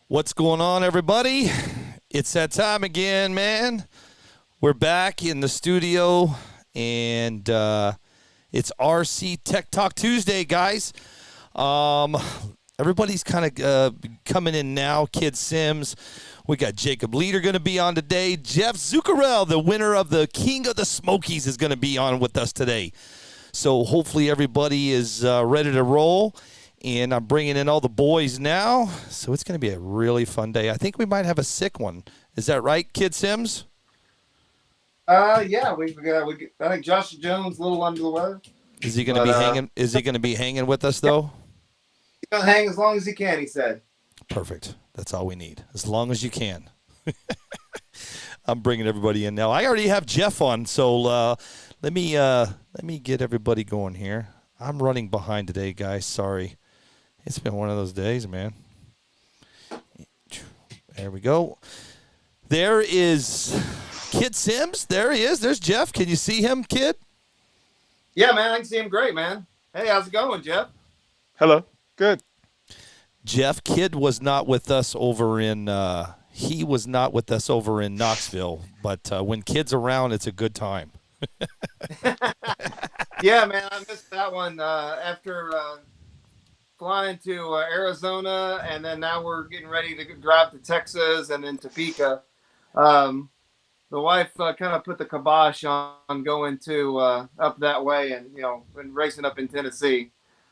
What's going on, everybody? It's that time again, man. We're back in the studio, and it's RC Tech Talk Tuesday, guys. Everybody's kind of coming in now. Kid Sims. We got Jacob Leader going to be on today. Jeff Zuccarello, the winner of the King of the Smokies, is going to be on with us today. So hopefully everybody is ready to roll. And I'm bringing in all the boys now. So it's going to be a really fun day. I think we might have a sick one. Is that right, Kid Sims? Yeah, I think Josh Jones a little under the weather. Is he going to be hanging? Is he going to be hanging with us though? He's gonna hang as long as he can. He said. Perfect. That's all we need. As long as you can. I'm bringing everybody in now. I already have Jeff on, so let me get everybody going here. I'm running behind today, guys. Sorry. It's been one of those days, man. There we go. There is Kid Sims. There he is. There's Jeff. Can you see him, Kid? Yeah, man. I can see him great, man. Hey, how's it going, Jeff? Hello. Good. Jeff, Kid was not with us over in he was not with us over in Knoxville, but when Kid's around, it's a good time. Yeah, man. I missed that one after flying to Arizona, and then now we're getting ready to drive to Texas and then Topeka. The wife kind of put the kibosh on going to up that way, and and racing up in Tennessee.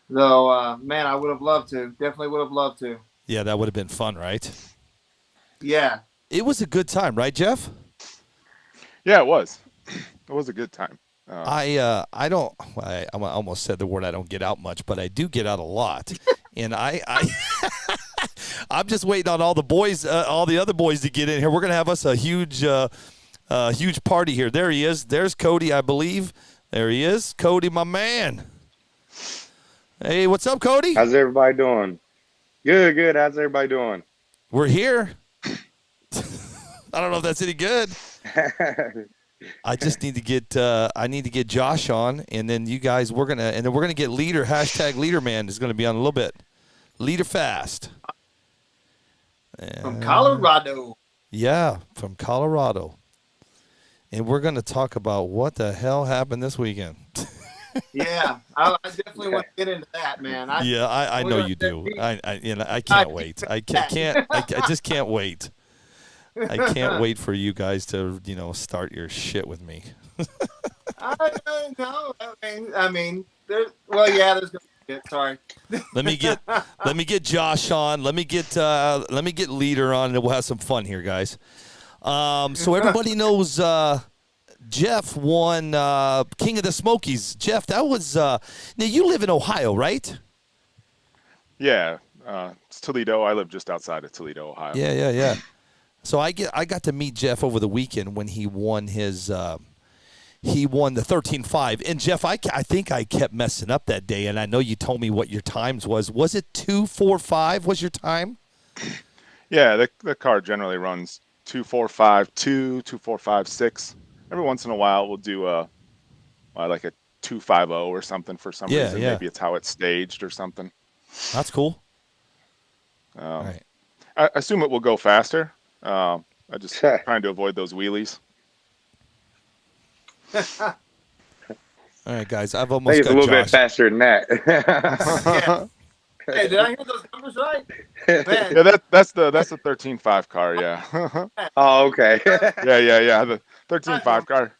Though, man, I would have loved to. Definitely would have loved to. Yeah, that would have been fun, right? Yeah. It was a good time, right, Jeff? Yeah, it was. It was a good time. I almost said the word I don't get out much, but I do get out a lot. And I'm just waiting on all the boys, all the other boys to get in here. We're going to have us a huge party here. There he is. There's Cody, I believe. There he is. Cody, my man. Hey, what's up, Cody? How's everybody doing? Good. How's everybody doing? We're here. I don't know if that's any good. I just need to get Josh on, and then you guys we're gonna get Leader #LeaderMan is gonna be on a little bit. Leader fast. From Colorado. Yeah, from Colorado. And we're gonna talk about what the hell happened this weekend. Yeah, I definitely want to get into that, man. I know you do. I can't wait. I just can't wait. I can't wait for you guys to, start your shit with me. I don't know. I mean, there's going to be shit. Sorry. Let me get Josh on. Let me get Leader on, and we'll have some fun here, guys. So everybody knows Jeff won King of the Smokies. Jeff, that was now you live in Ohio, right? Yeah, it's Toledo. I live just outside of Toledo, Ohio. Yeah. So I got to meet Jeff over the weekend when he won his he won the 13.5. And Jeff, I think I kept messing up that day, and I know you told me what your times was. Was it 2:45 was your time? Yeah, the car generally runs 2:45.2, 2:45.6. Every once in a while we'll do like a 2:50 or something for some reason. Yeah. Maybe it's how it's staged or something. That's cool. All right. I assume it will go faster. I just trying to avoid those wheelies. All right, guys. I've I almost think it's got a little Josh. bit faster than that. Yeah. Hey, did I hear those numbers right? Man. Yeah, that's the 13.5 car. Yeah. Oh, okay. Yeah. The 13.5 car.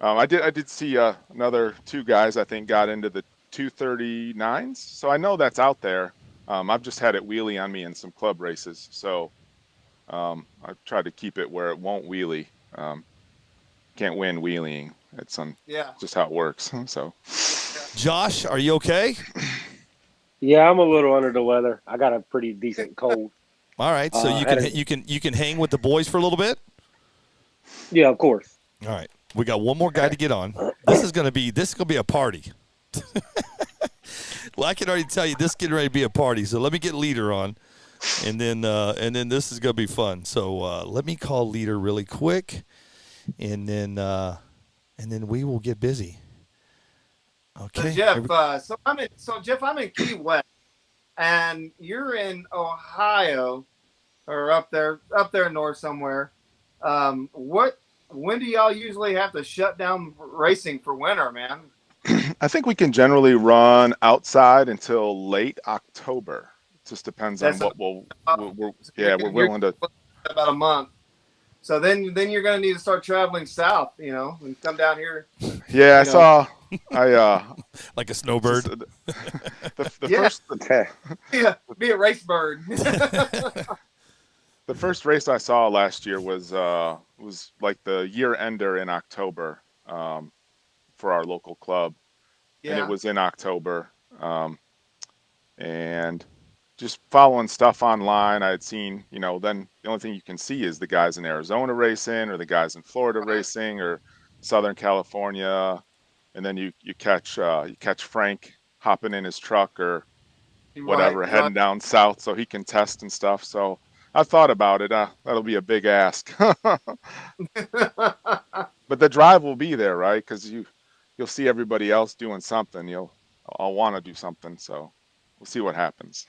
I did see another two guys I think got into the 239s, so I know that's out there. I've just had it wheelie on me in some club races, so I've tried to keep it where it won't wheelie. Can't win wheeling. It's just how it works. So, Josh, are you okay? Yeah, I'm a little under the weather. I got a pretty decent cold. All right, so you can hang with the boys for a little bit. Yeah, of course. All right, we got one more guy to get on. This is gonna be a party. Well, I can already tell you this is getting ready to be a party. So let me get Leader on, and then this is gonna be fun. So let me call Leader really quick, and then we will get busy. Okay. So Jeff, I'm in Key West, and you're in Ohio. or up there north somewhere. When do y'all usually have to shut down racing for winter, man? I think we can generally run outside until late October. It just depends on That's what we're you're willing to. about a month. So then you're going to need to start traveling south, and come down here. Yeah, I Like a snowbird. The Yeah. first Be a race bird. the first race I saw last year was like the year ender in October for our local club, and it Yeah. was in October. And just following stuff online, I had seen, then the only thing you can see is the guys in Arizona racing or the guys in Florida racing or Southern California, and then you catch Frank hopping in his truck or whatever, Right. heading down south so he can test and stuff. So I thought about it. That'll be a big ask, but the drive will be there, right? Because you'll see everybody else doing something. I'll want to do something. So we'll see what happens.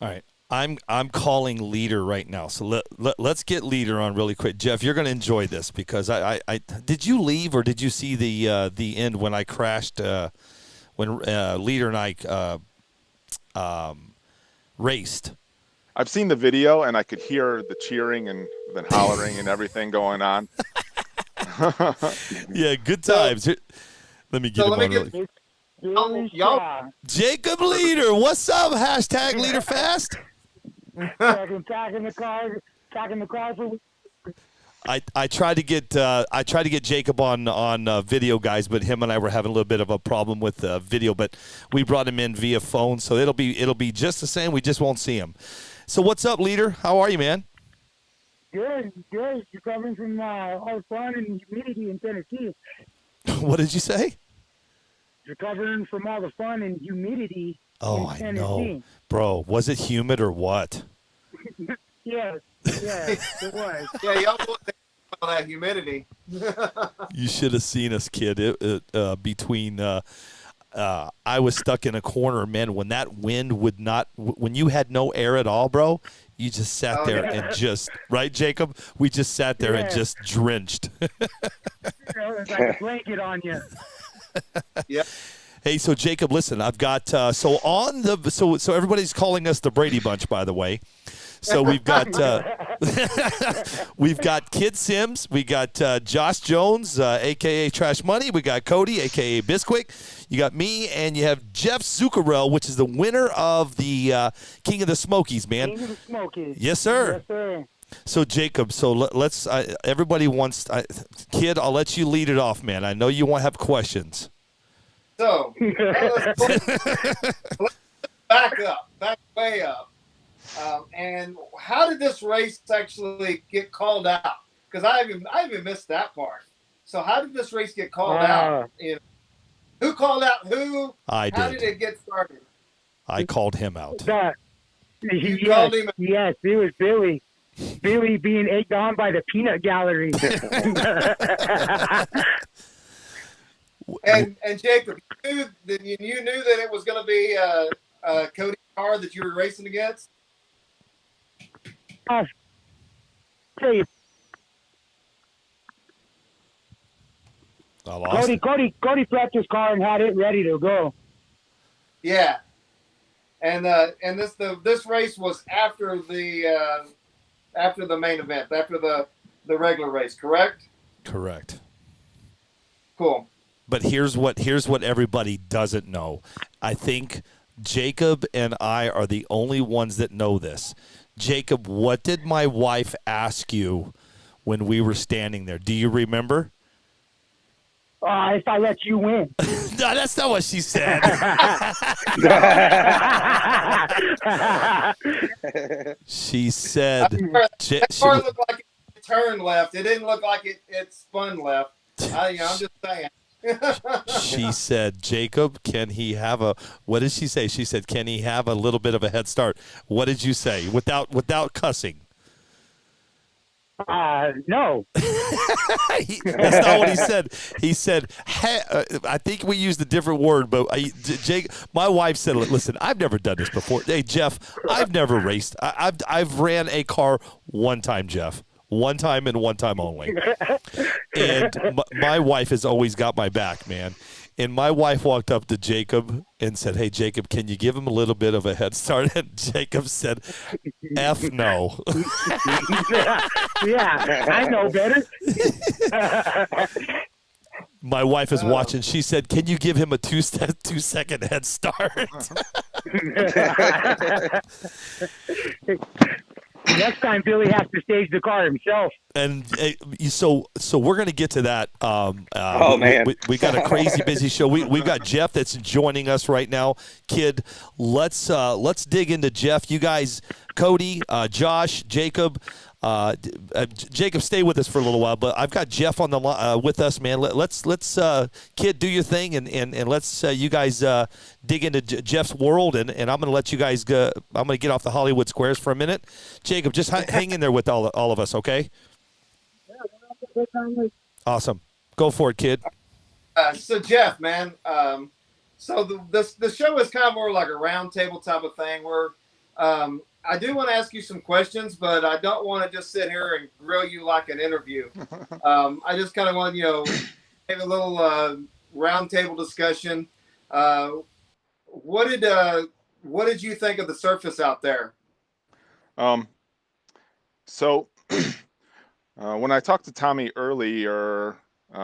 All right. I'm calling Leader right now. So let's get Leader on really quick. Jeff, you're going to enjoy this because I did you leave or did you see the end when I crashed when Leader and I raced? I've seen the video and I could hear the cheering and the hollering and everything going on. Yeah, good times. Let me get him on really quick. Y'all Jacob Leader, what's up? Hashtag Leader Fast. Talking the car for. I tried to get Jacob on video, guys, but him and I were having a little bit of a problem with video. But we brought him in via phone, so it'll be just the same. We just won't see him. So what's up, Leader? How are you, man? Good. Recovering from all the fun and humidity in Tennessee. What did you say? Recovering from all the fun and humidity Oh, in I Tennessee. know, bro. Was it humid or what? Yes, it was. Yeah, y'all want all that humidity. You should have seen us, kid. Between I was stuck in a corner, man. When that wind would not, when you had no air at all, bro, you just sat there and just, right, Jacob? We just sat there and just drenched. It's like a blanket on you. Yeah. Hey, so Jacob, listen, I've got so everybody's calling us the Brady Bunch, by the way. So we've got we've got Kid Sims, we got Josh Jones, aka Trash Money, we got Cody, aka Bisquick, you got me, and you have Jeff Zuccarello, which is the winner of the King of the Smokies, man. King of the Smokies. Yes, sir. Yes, sir. So Jacob, let's everybody wants Kid, I'll let you lead it off, man. I know you want to have questions. So let's back way up. And how did this race actually get called out? Because I even missed that part. So how did this race get called out? Who called out who? I did. How did it get started? I called him out. Called him. Yes, it was Billy. Billy being egged on by the peanut gallery. And Jacob, you knew that it was going to be Cody's car that you were racing against? Tell you, I lost. Cody prepped his car and had it ready to go. Yeah. And this race was after the main event, after the regular race, correct? Correct. Cool. But here's what everybody doesn't know. I think Jacob and I are the only ones that know this. Jacob, what did my wife ask you when we were standing there? Do you remember? If I let you win. No, that's not what she said. She said. That car looked like it turned left. It didn't look like it spun left. I'm just saying. She said, Jacob, can he have what did she say? She said, can he have a little bit of a head start? What did you say without cussing? No. That's not what he said. He said, I think we used a different word, but Jake, my wife said, listen, I've never done this before. Hey, Jeff, I've never raced. I've ran a car one time, Jeff. One time and one time only. And my wife has always got my back, man. And my wife walked up to Jacob and said, hey, Jacob, can you give him a little bit of a head start? And Jacob said, F no. Yeah, I know better. My wife is watching. She said, can you give him a 2-second head start? Next time, Billy has to stage the car himself. And so we're going to get to that. Oh, man. We got a crazy busy show. We've got Jeff that's joining us right now. Kid, let's dig into Jeff. You guys, Cody, Josh, Jacob. Jacob, stay with us for a little while, but I've got Jeff on the with us, man. Let's Kid, do your thing, and let's you guys dig into Jeff's world, and I'm going to let you guys go. I'm going to get off the Hollywood squares for a minute. Jacob, just hang in there with all of us, okay? Awesome. Go for it, kid. So Jeff, man, so the show is kind of more like a round table type of thing where I do want to ask you some questions, but I don't want to just sit here and grill you like an interview. I just kind of want, have a little round table discussion. What did you think of the surface out there? So when I talked to Tommy earlier,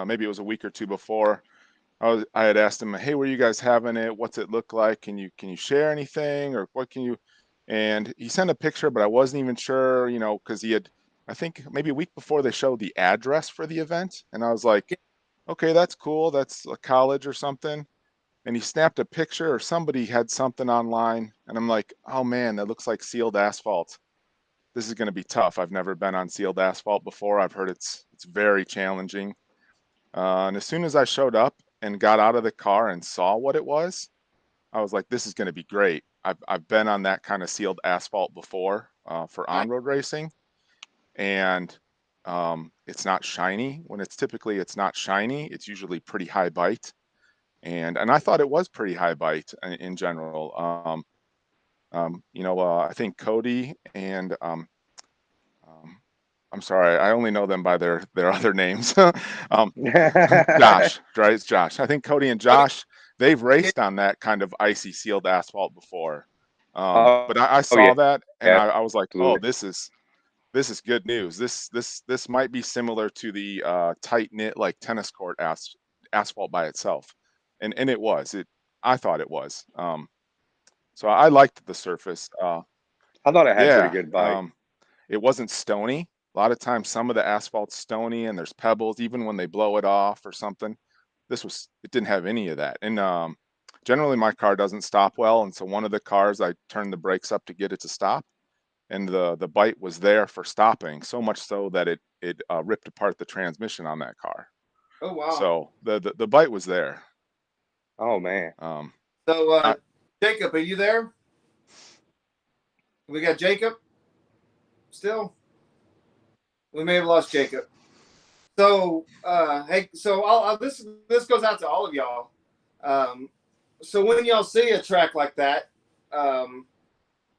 maybe it was a week or two before, I had asked him, hey, where you guys having it? What's it look like? Can you share anything, or what can you? And he sent a picture, but I wasn't even sure, because he had, I think maybe a week before they showed the address for the event. And I was like, okay, that's cool. That's a college or something. And he snapped a picture, or somebody had something online. And I'm like, oh man, that looks like sealed asphalt. This is going to be tough. I've never been on sealed asphalt before. I've heard it's very challenging. And as soon as I showed up and got out of the car and saw what it was, I was like, this is going to be great. I've been on that kind of sealed asphalt before for on-road racing, and it's not shiny. When it's not shiny, it's usually pretty high bite, and I thought it was pretty high bite in general. I think Cody and I'm sorry, I only know them by their other names. Josh, right? It's Josh. I think Cody and Josh, they've raced on that kind of icy sealed asphalt before. But I saw that, and I was like, oh, this is good news. This might be similar to the tight knit like tennis court asphalt by itself, and it was. I thought it was. So I liked the surface. I thought it had pretty good bite. It wasn't stony. A lot of times some of the asphalt's stony and there's pebbles, even when they blow it off or something. It didn't have any of that. And generally my car doesn't stop well. And so one of the cars, I turned the brakes up to get it to stop. And the bite was there for stopping, so much so that it ripped apart the transmission on that car. Oh, wow. So the bite was there. Oh, man. So Jacob, are you there? We got Jacob still? We may have lost Jacob. So, hey, so this goes out to all of y'all. So when y'all see a track like that,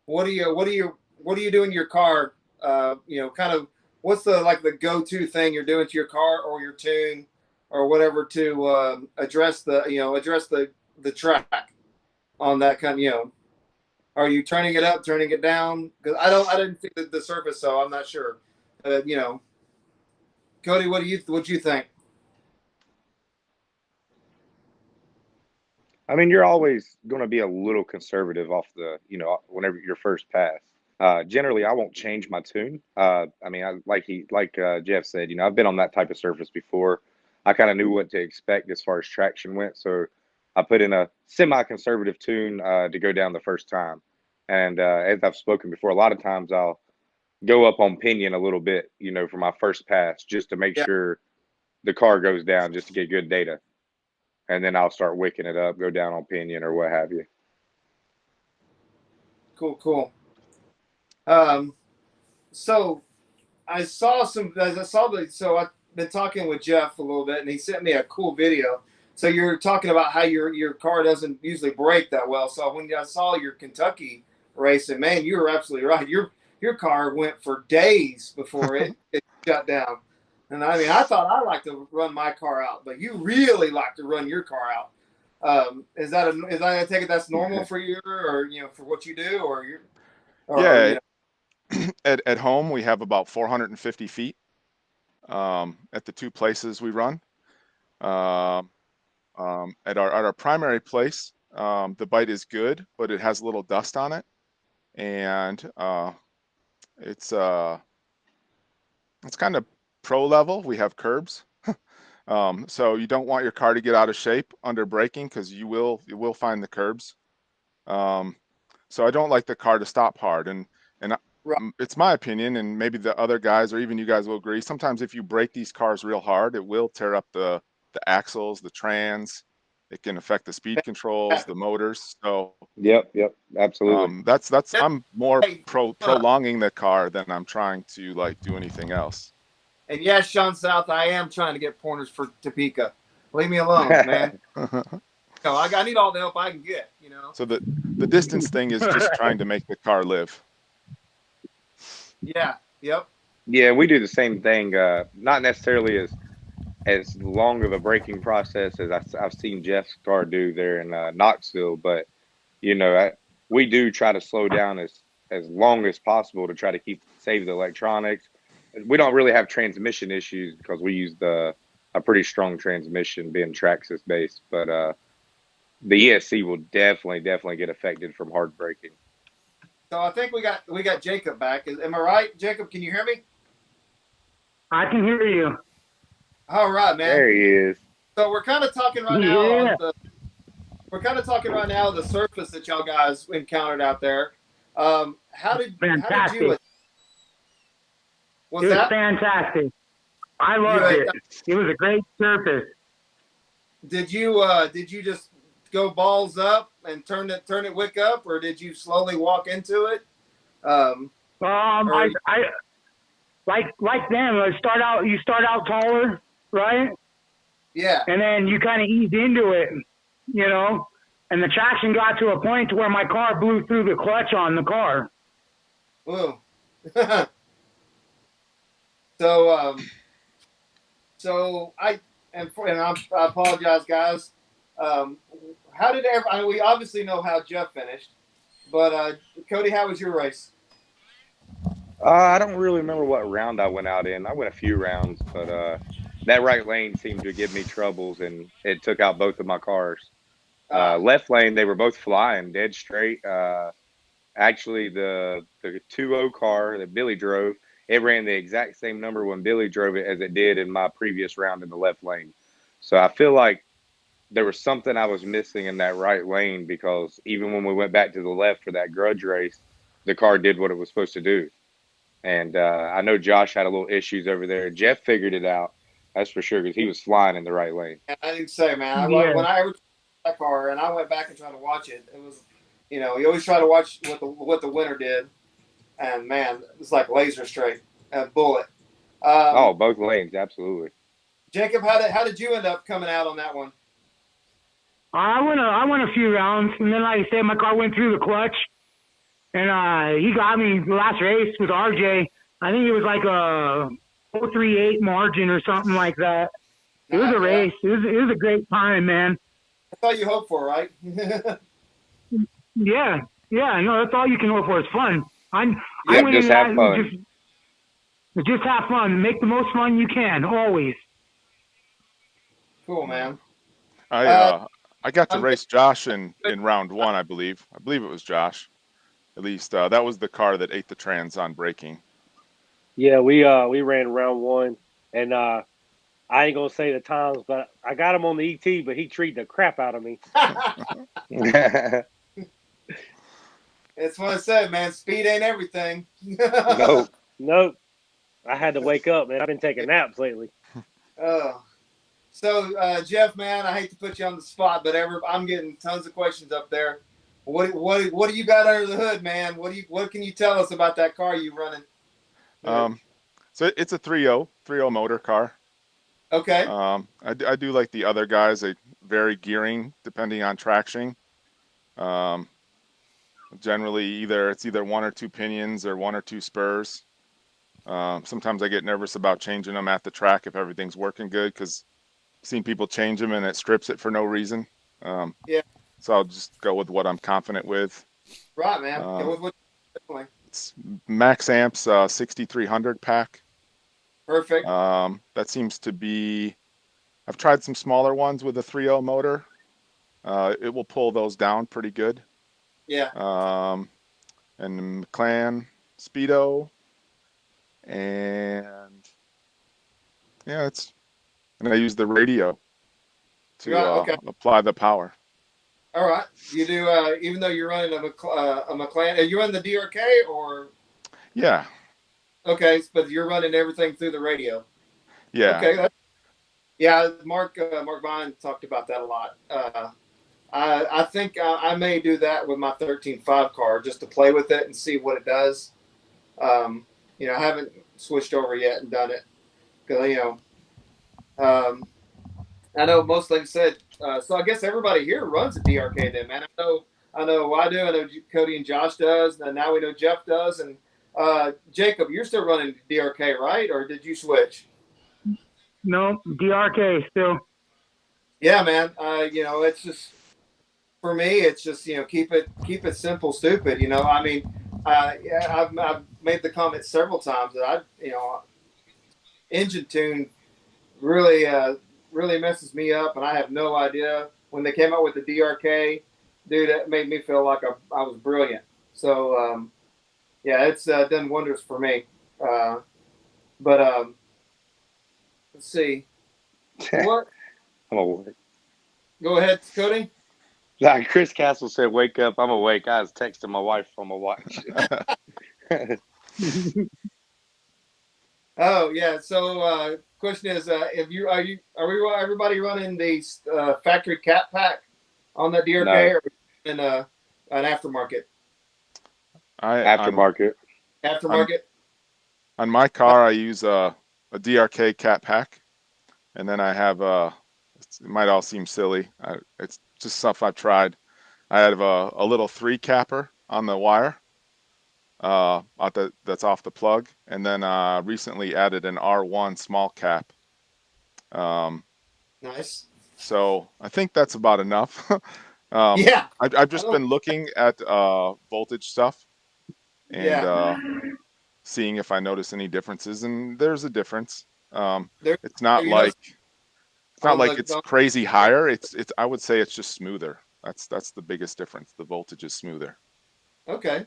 what do you do in your car? Kind of what's the go-to thing you're doing to your car or your tune or whatever to address the track on that kind of, are you turning it up, turning it down? Because I didn't see the surface, so I'm not sure. Cody, what you think? I mean, you're always going to be a little conservative off whenever your first pass. Generally, I won't change my tune. I mean, like Jeff said, I've been on that type of surface before. I kind of knew what to expect as far as traction went, so I put in a semi-conservative tune to go down the first time. And as I've spoken before, a lot of times I'll go up on pinion a little bit, for my first pass, just to make sure the car goes down, just to get good data. And then I'll start wicking it up, go down on pinion or what have you. Cool. So I saw so I've been talking with Jeff a little bit, and he sent me a cool video. So you're talking about how your car doesn't usually brake that well. So when I saw your Kentucky race, and man, you were absolutely right. Your car went for days before it shut down. And I mean, I thought I like to run my car out, but you really like to run your car out. Is that I take it that's normal for you, or for what you do, Yeah, at home we have about 450 feet at the two places we run. At our primary place, the bite is good, but it has a little dust on it, and it's kind of pro level. We have curbs, so you don't want your car to get out of shape under braking because you will find the curbs. So I don't like the car to stop hard, and right. it's my opinion, and maybe the other guys or even you guys will agree. Sometimes if you brake these cars real hard, it will tear up the axles, the trans. It can affect the speed controls, the motors. So Yep, absolutely. that's I'm more Hey, prolonging the car than I'm trying to like do anything else. and yes, Sean South, I am trying to get pointers for Topeka. Leave me alone, man. I need all the help I can get. So the distance thing is just trying to make the car live. Yeah. Yep. Yeah, we do the same thing. Not necessarily as long of a braking process as I've seen Jeff's car do there in Knoxville, but we do try to slow down as long as possible to try to save the electronics. We don't really have transmission issues because we use a pretty strong transmission being Traxxas based, but the ESC will definitely get affected from hard braking. So I think we got Jacob back. Am I right, Jacob? Can you hear me? I can hear you. All right, man. There he is. So we're kind of talking right now. We're kind of talking right now the surface that y'all guys encountered out there. How did you? It was fantastic. I loved it. It was a great surface. Did you just go balls up and turn it wick up, or did you slowly walk into it? I like them. You start out taller, right? Yeah. And then you kind of ease into it, and the traction got to a point to where my car blew through the clutch on the car. Whoa. So I apologize, guys. How did we obviously know how Jeff finished, but Cody, how was your race? I don't really remember what round I went out in. I went a few rounds, but that right lane seemed to give me troubles, and it took out both of my cars. Left lane, they were both flying dead straight. Actually, the 2.0 car that Billy drove, it ran the exact same number when Billy drove it as it did in my previous round in the left lane. So I feel like there was something I was missing in that right lane, because even when we went back to the left for that grudge race, the car did what it was supposed to do. And I know Josh had a little issues over there. Jeff figured it out, that's for sure, because he was flying in the right lane. I didn't say, man. When I ever that car and I went back and tried to watch it, it was, you always try to watch what the winner did, and man, it's like laser straight, a bullet. Both lanes, absolutely. Jacob, how did you end up coming out on that one? I went a few rounds, and then, like I said, my car went through the clutch, and he got me the last race with RJ. I think it was like a 0.38 margin or something like that. It was a race. It was a great time, man. That's all you hope for, right? Yeah. No, that's all you can hope for. It's fun. Just have fun. Just have fun. Make the most fun you can, always. Cool, man. I got to race Josh in round one, I believe. I believe it was Josh. At least that was the car that ate the trans on braking. Yeah, we ran round one, and I ain't gonna say the times, but I got him on the ET, but he treated the crap out of me. It's what I said, man. Speed ain't everything. Nope. I had to wake up, man. I've been taking naps lately. So Jeff, man, I hate to put you on the spot, but I'm getting tons of questions up there. What do you got under the hood, man? What can you tell us about that car you running? So So it's a 3.0 motor car. Okay. I do like the other guys. They vary gearing depending on traction. Generally, it's either 1 or 2 pinions or 1 or 2 spurs. Sometimes I get nervous about changing them at the track if everything's working good, because I've seen people change them and it strips it for no reason. Yeah. So I'll just go with what I'm confident with. Right, man. Go with what you're doing. It's max amps 6300 pack. Perfect. That seems to be. I've tried some smaller ones with a 3.0 motor. It will pull those down pretty good. Yeah. And McLaren Speedo, and yeah, and I use the radio to apply the power. All right. You do, even though you're running a McLaren, are you running the DRK or? Yeah. Okay, but you're running everything through the radio. Yeah. Okay. Yeah, Mark Vine talked about that a lot. I think I may do that with my 13.5 car just to play with it and see what it does. I haven't switched over yet and done it because I know most things said. So I guess everybody here runs a DRK then, man. I know I do. I know Cody and Josh does, and now we know Jeff does. And Jacob, you're still running DRK, right? Or did you switch? No, DRK still. Yeah, man. It's just for me. It's just keep it simple, stupid. I mean, I've made the comment several times that engine tune really messes me up, and I have no idea. When they came out with the DRK, dude, that made me feel like I was brilliant. So it's done wonders for me. But let's see. What? I'm awake. Go ahead, Cody. Like Chris Castle said, "Wake up! I'm awake." I was texting my wife from my watch. Oh yeah. So question is, are everybody running the factory cat pack on the DRK, No. or in an aftermarket? Aftermarket. Aftermarket. On my car, I use a DRK cat pack, and then I have it might all seem silly. It's just stuff I've tried. I have a little 3 capper on the wire. That's off the plug, and then recently added an R1 small cap. Nice. So I think that's about enough. Yeah. I've just been looking at voltage stuff and seeing if I notice any differences, and there's a difference. It's not like it's crazy higher. I would say it's just smoother. That's the biggest difference. The voltage is smoother. Okay.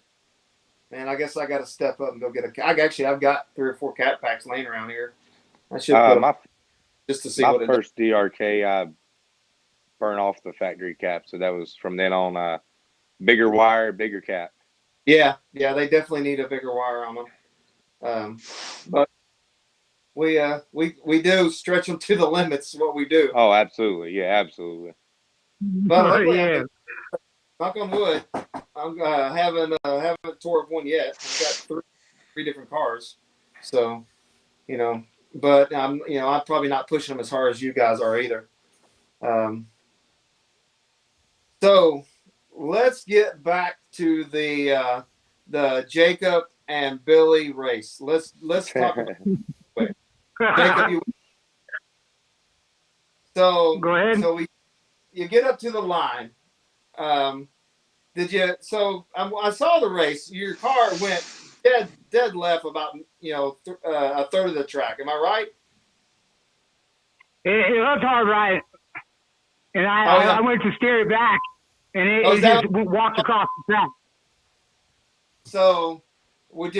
Man, I guess I got to step up and go get I've got 3 or 4 cat packs laying around here. I should put them just to see what it is. My first DRK, I burn off the factory cap, so that was from then on. Bigger wire, bigger cap. Yeah, they definitely need a bigger wire on them. But we do stretch them to the limits. What we do. Oh, absolutely, yeah, absolutely. But knock on wood, I'm haven't tore up one yet. I've got 3 different cars, so but I'm probably not pushing them as hard as you guys are either. So let's get back to the Jacob and Billy race. Let's talk about it. Jacob, so go ahead. So you get up to the line. Did you? So I saw the race. Your car went dead left about a third of the track. Am I right? It looked hard right, and I went to steer it back, and it just walked across the track. So, what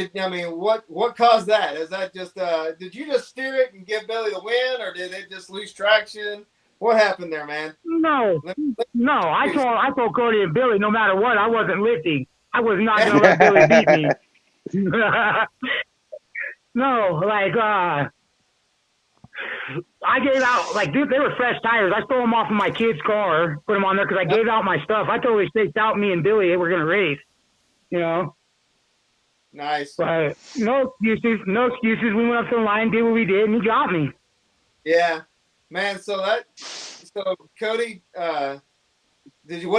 caused that? Is that just did you just steer it and give Billy the win, or did it just lose traction? What happened there, man? No. I told Cody and Billy, no matter what, I wasn't lifting. I was not going to let Billy beat me. No, I gave out, dude, they were fresh tires. I stole them off of my kid's car, put them on there because I gave out my stuff. I totally staked out me and Billy. We're going to race, Nice. But no excuses, no excuses. We went up to the line, did what we did, and he got me. Yeah, man. So Cody, what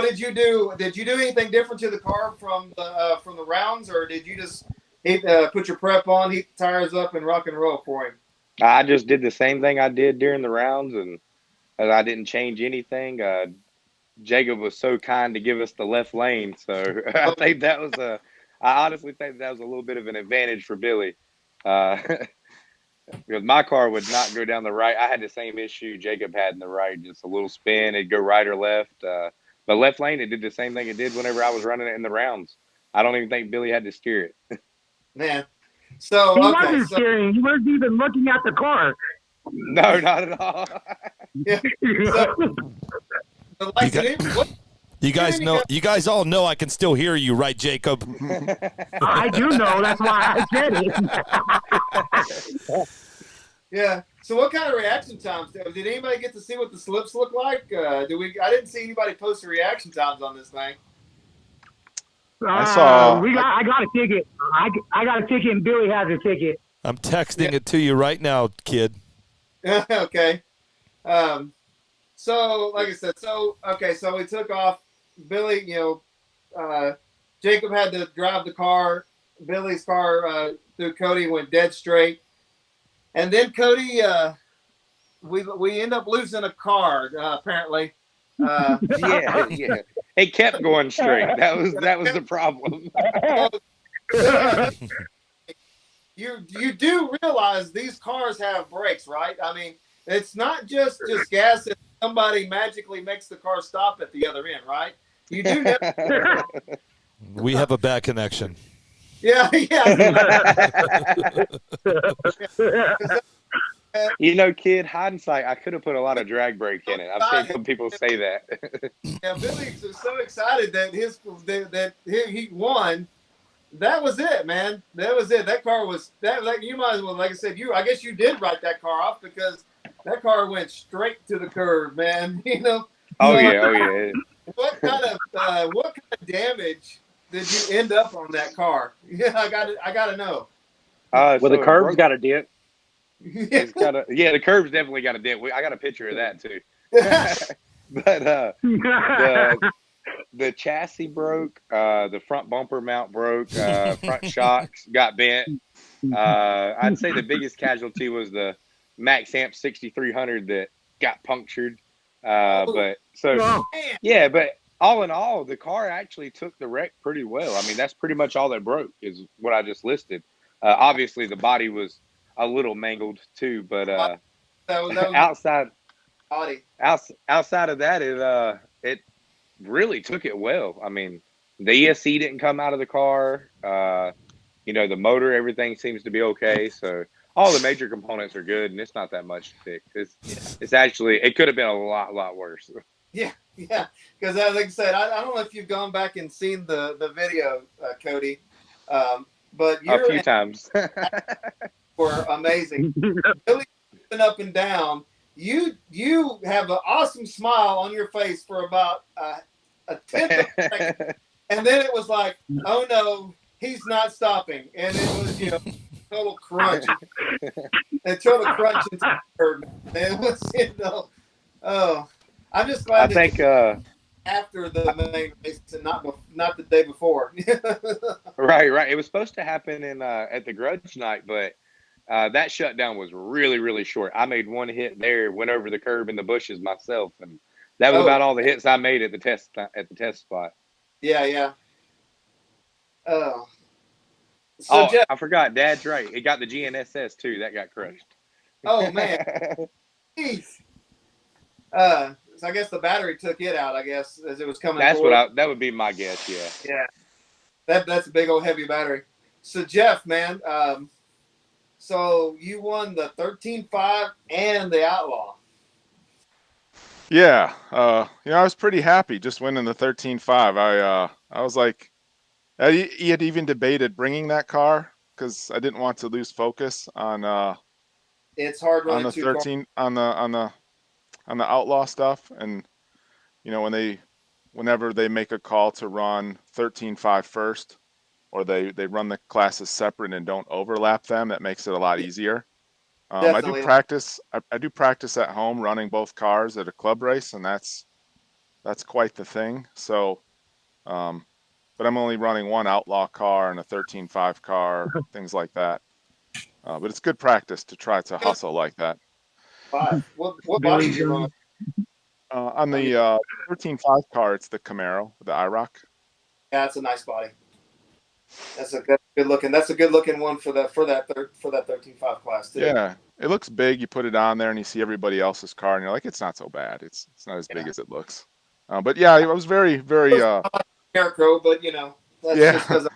did you do? Did you do anything different to the car from the rounds, or did you just put your prep on, heat the tires up, and rock and roll for him? I just did the same thing I did during the rounds, and I didn't change anything. Jacob was so kind to give us the left lane, so I think that was I honestly think that was a little bit of an advantage for Billy, because my car would not go down the right. I had the same issue Jacob had in the right, just a little spin, it'd go right or left. But left lane, it did the same thing it did whenever I was running it in the rounds. I don't even think Billy had to steer it. Man, so He okay, wasn't steering. He wasn't even looking at the car. No, not at all. yeah. So, like, You guys all know I can still hear you, right, Jacob? I do know. That's why I said it. Yeah. So, what kind of reaction times did anybody get to see what the slips look like? I didn't see anybody post the reaction times on this thing. I saw. I got a ticket. I got a ticket, and Billy has a ticket. I'm texting it to you right now, kid. Okay. So, like I said, so we took off. Billy, Jacob had to drive the car. Billy's car through Cody went dead straight, and then Cody, we end up losing a car apparently. Yeah. It kept going straight. That was the problem. You do realize these cars have brakes, right? I mean, it's not just gas and somebody magically makes the car stop at the other end, right? You do know. We have a bad connection. Yeah. Kid, hindsight, I could have put a lot of drag brake in it. I've seen some people say that. Yeah, Billy was so excited that he won. That was it, man. That was it. That car was that. Like, you might as well, like I said, I guess you did write that car off because that car went straight to the curb, man. Oh yeah. What kind of damage did you end up on that car? Yeah, I got to know. Well, the curb's got a dent. The curb's definitely got a dent. I got a picture of that too. But the chassis broke, the front bumper mount broke, front shocks got bent. I'd say the biggest casualty was the Max Amp 6300 that got punctured. But all in all, the car actually took the wreck pretty well. I mean, that's pretty much all that broke is what I just listed. Obviously, the body was a little mangled too, but outside of that, it really took it well. I mean, the ESC didn't come out of the car. The motor, everything seems to be okay. So all the major components are good, and it's not that much to fix. It's actually, it could have been a lot worse. Yeah. Because like I said, I don't know if you've gone back and seen the video, Cody, but a few times were amazing. Really up and down. You have an awesome smile on your face for about a tenth of a second, and then it was like, oh no, he's not stopping, and it was total crunch. And total crunch into the curb. It was oh. I'm just glad after the main race and not the day before. Right. It was supposed to happen at the Grudge night, but that shutdown was really, really short. I made one hit there, went over the curb in the bushes myself, and that was about all the hits I made at the test spot. Yeah. Oh. So Jeff, I forgot. Dad's right. It got the GNSS too. That got crushed. Oh man. Jeez. So I guess the battery took it out, I guess, as it was coming forward. That would be my guess, yeah. Yeah. That's a big old heavy battery. So Jeff, man, so you won the 13.5 and the Outlaw. Yeah. I was pretty happy just winning the 13.5. I was like, he had even debated bringing that car because I didn't want to lose focus on it's hard running on the 13 on the Outlaw stuff, and whenever they make a call to run 13.5 first or they run the classes separate and don't overlap them. That makes it a lot easier. Definitely. I do practice at home running both cars at a club race, and that's quite the thing. So, but I'm only running one outlaw car and a 13.5 car, things like that. But it's good practice to try to hustle like that. 5. What body do you run? On the 13.5 car, it's the Camaro, the IROC. Yeah, that's a nice body. That's a good looking. That's a good looking one for that 13.5 class too. Yeah, it looks big. You put it on there and you see everybody else's car, and you're like, it's not so bad. It's not as big as it looks. But yeah, I was very Scarecrow, but you know that's just because.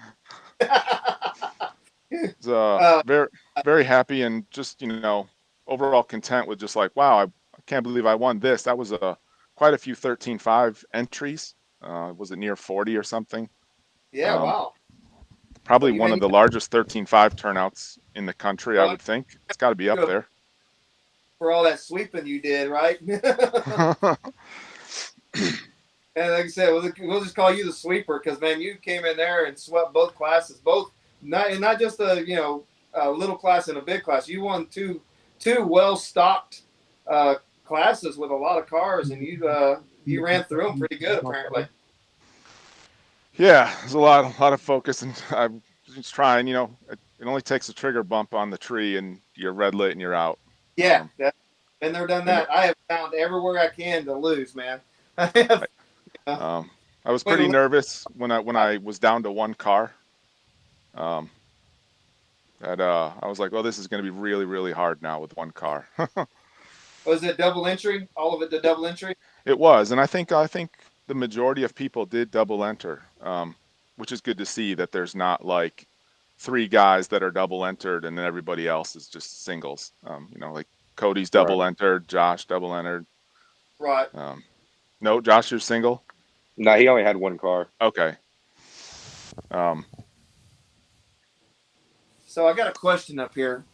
Very very happy and just overall content with just like, wow, I can't believe I won this. That was quite a few 13.5 entries. Was it near 40 or something? Yeah, wow. Probably one of the largest 13.5 turnouts in the country, I would think. It's got to be up there. For all that sweeping you did, right? And like I said, we'll just call you the sweeper because, man, you came in there and swept both classes, not just a little class and a big class. You won two well stocked classes with a lot of cars, and you ran through them pretty good apparently. Yeah, there's a lot of focus, and I'm just trying. It only takes a trigger bump on the tree, and you're red lit and you're out. Yeah, been there, done that. I have found everywhere I can to lose, man. I was pretty nervous when I was down to one car. I was like, well, this is going to be really, really hard now with one car. Was it double entry? All of it the double entry? It was, and I think the majority of people did double enter, which is good to see that there's not like 3 guys that are double entered and then everybody else is just singles. Like Cody's double entered, Josh double entered. Right. No, Josh, you're single? No, he only had one car. Okay. So I got a question up here.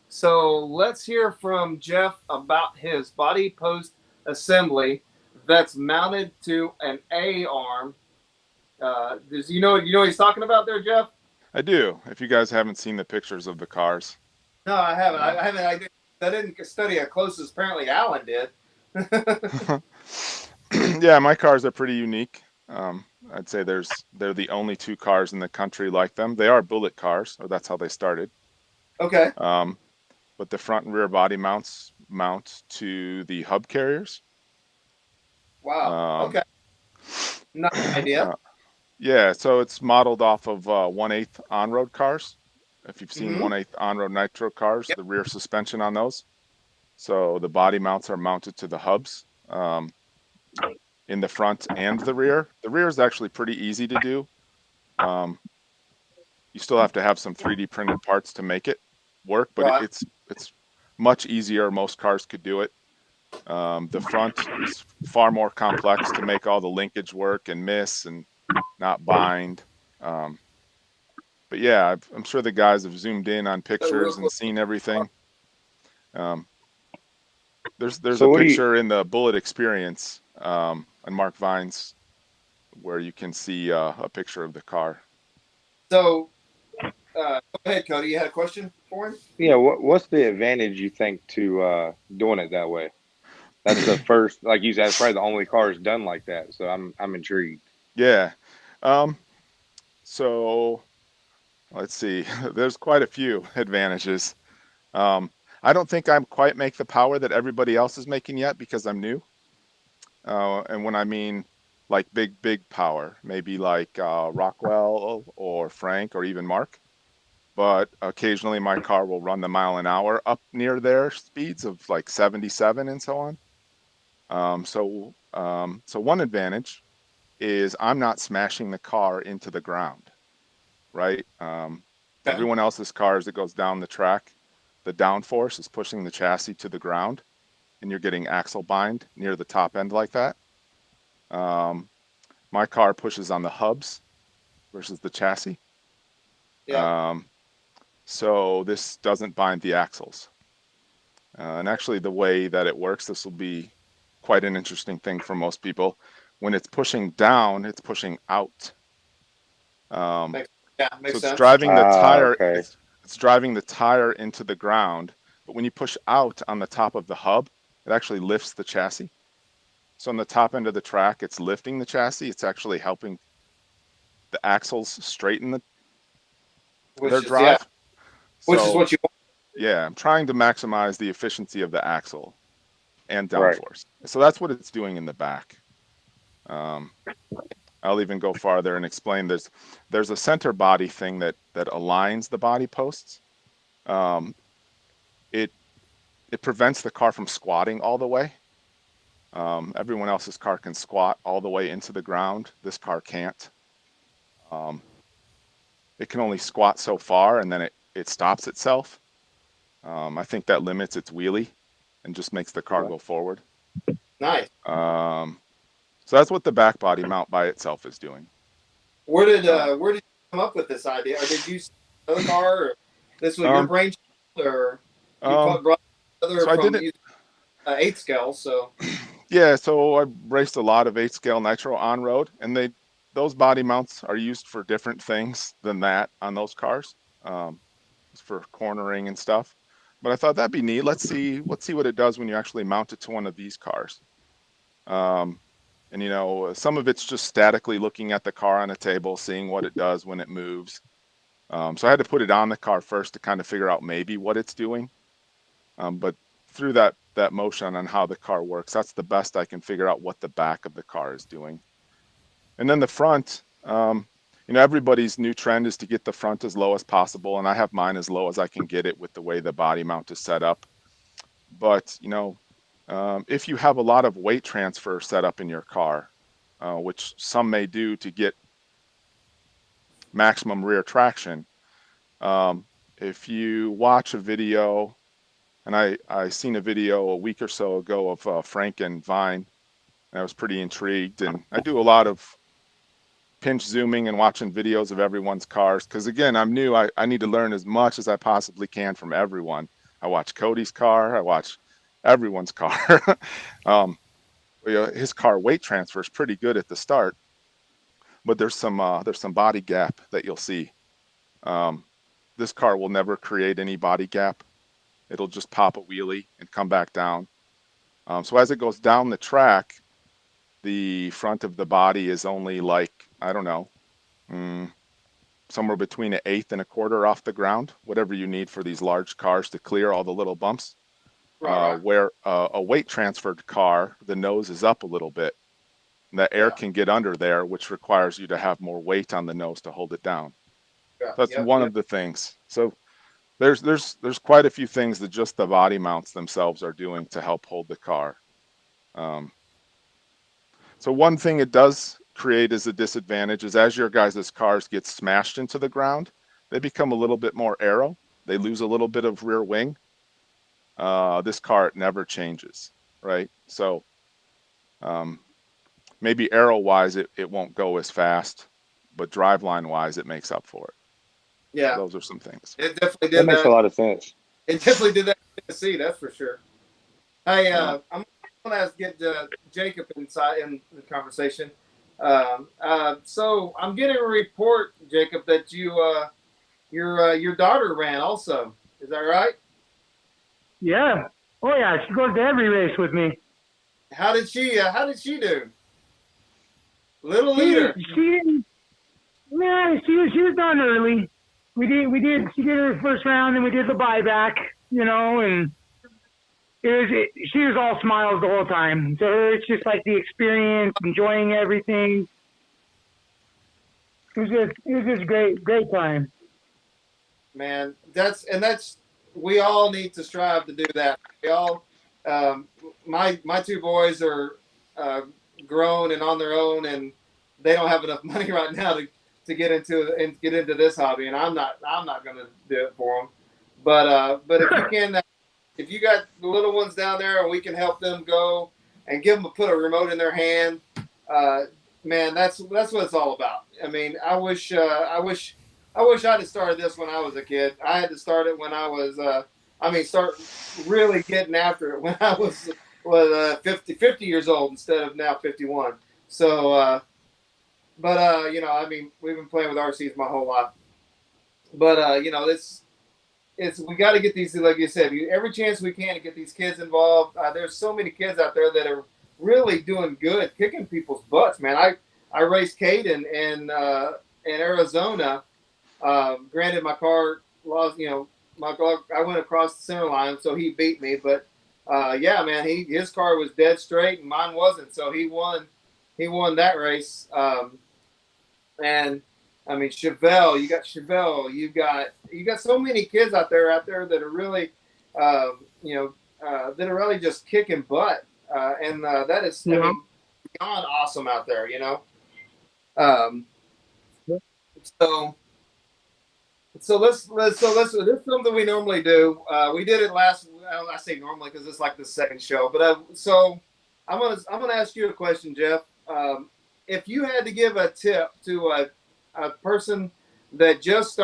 So let's hear from Jeff about his body post assembly that's mounted to an A arm. Does you know what he's talking about there, Jeff? I do. If you guys haven't seen the pictures of the cars. No, I haven't. I didn't study as close as apparently Alan did. Yeah, my cars are pretty unique. I'd say they're the only 2 cars in the country like them. They are bullet cars, or that's how they started. Okay. But the front and rear body mounts mount to the hub carriers. Wow. Okay. Nice idea. Yeah, so it's modeled off of 1/8 on-road cars. If you've seen 1/8 on-road nitro cars, the rear suspension on those. So the body mounts are mounted to the hubs in the front and the rear. The rear is actually pretty easy to do. You still have to have some 3D printed parts to make it work, but it's much easier. Most cars could do it. The front is far more complex to make all the linkage work and miss and not bind. But yeah, I'm sure the guys have zoomed in on pictures and seen everything. There's a picture in the Bullet Experience on Mark Vine's where you can see a picture of the car. So, go ahead, Cody. You had a question for him? Yeah, what's the advantage you think to doing it that way? That's the first, like you said, it's probably the only cars done like that. So I'm intrigued. Yeah. So let's see. There's quite a few advantages. I don't think I quite make the power that everybody else is making yet because I'm new. And when I mean like big power, maybe like Rockwell or Frank or even Mark. But occasionally my car will run the mile an hour up near their speeds of like 77 and so on. So one advantage is I'm not smashing the car into the ground, right? Everyone else's cars that goes down the track, the downforce is pushing the chassis to the ground, and you're getting axle bind near the top end like that. My car pushes on the hubs versus the chassis. Yeah. So this doesn't bind the axles. And actually the way that it works, this will be quite an interesting thing for most people. When it's pushing down, it's pushing out. Makes So it's sense. driving the tire. Okay. It's driving the tire into the ground. But when you push out on the top of the hub, it actually lifts the chassis. So on the top end of the track, it's lifting the chassis. It's actually helping the axles straighten their Which is drive. which is So what you want. yeah, I'm trying to maximize the efficiency of the axle and Right. downforce. So that's what it's doing in the back. Um, I'll even go farther and explain there's a center body thing that aligns the body posts. Um, it prevents the car from squatting all the way. Everyone else's car can squat all the way into the ground. This car can't. It can only squat so far, and then it stops itself. I think that limits its wheelie and just makes the car go forward. Nice. So that's what the back body mount by itself is doing. Where did you come up with this idea? Or did you see another car, or this was your Um, brainchild, or you um, brought other so I from didn't. 8 scale? So Yeah, so I raced a lot of 8 scale nitro on road, and those body mounts are used for different things than that on those cars, um, for cornering and stuff. But I thought that'd be neat. Let's see what it does when you actually mount it to one of these cars. Um, and some of it's just statically looking at the car on a table, seeing what it does when it moves. So I had to put it on the car first to kind of figure out maybe what it's doing. But through that motion on how the car works, that's the best I can figure out what the back of the car is doing. And then the front, everybody's new trend is to get the front as low as possible, and I have mine as low as I can get it with the way the body mount is set up. But if you have a lot of weight transfer set up in your car, which some may do to get maximum rear traction, if you watch a video, and I seen a video a week or so ago of Frank and Vine, and I was pretty intrigued. And I do a lot of pinch zooming and watching videos of everyone's cars because, again, I'm new. I need to learn as much as I possibly can from everyone. I watch Cody's car. I watch everyone's car. His car weight transfer is pretty good at the start, but there's some body gap that you'll see. This car will never create any body gap. It'll just pop a wheelie and come back down. So as it goes down the track, the front of the body is only like, I don't know, somewhere between an eighth and a quarter off the ground, whatever you need for these large cars to clear all the little bumps. right. Where a weight transferred car, the nose is up a little bit. And the air can get under there, which requires you to have more weight on the nose to hold it down. Yeah. That's one of the things. So there's quite a few things that just the body mounts themselves are doing to help hold the car. So one thing it does create as a disadvantage is as your guys' cars get smashed into the ground, they become a little bit more aero. They lose a little bit of rear wing. This car, it never changes, right? So maybe aero-wise, it won't go as fast, but driveline-wise, it makes up for it. Yeah, so those are some things. it definitely That did makes a that. lot of sense. It definitely did that in Tennessee, that's for sure. Hey, Yeah. I'm gonna get Jacob inside in the conversation. So I'm getting a report, Jacob, that your daughter ran also. Is that right? Yeah. Oh yeah, she goes to every race with me. How did she do? Little She leader. didn't. Yeah, she was done early. We did. She did her first round, and we did the buyback. And she was all smiles the whole time. To her, it's just like the experience, enjoying everything. It was just great time. Man, that's we all need to strive to do that. We all, my two boys are grown and on their own, and they don't have enough money right now to get into this hobby, and I'm not going to do it for them. But if you can, if you got the little ones down there, and we can help them go and put a remote in their hand, man, that's what it's all about. I mean, I wish I'd have started this when I was a kid. I had to start it when I was, start really getting after it when I was 50 years old instead of now 51. So But you know, I mean, we've been playing with RCs my whole life. But you know, it's we got to get these, like you said, every chance we can to get these kids involved. There's so many kids out there that are really doing good, kicking people's butts, man. I raced Caden in Arizona. Granted, my car lost. You know, my car, I went across the center line, so he beat me. But yeah, man, his car was dead straight and mine wasn't, so he won. He won that race. And I mean, Chevelle, you got so many kids out there that are really, that are really just kicking butt, and that is, I Yeah. mean, beyond awesome out there, you know. Um, so this is something we normally do. We did it last. I say normally because it's like the second show, but so I'm gonna ask you a question, Jeff. If you had to give a tip to a person that just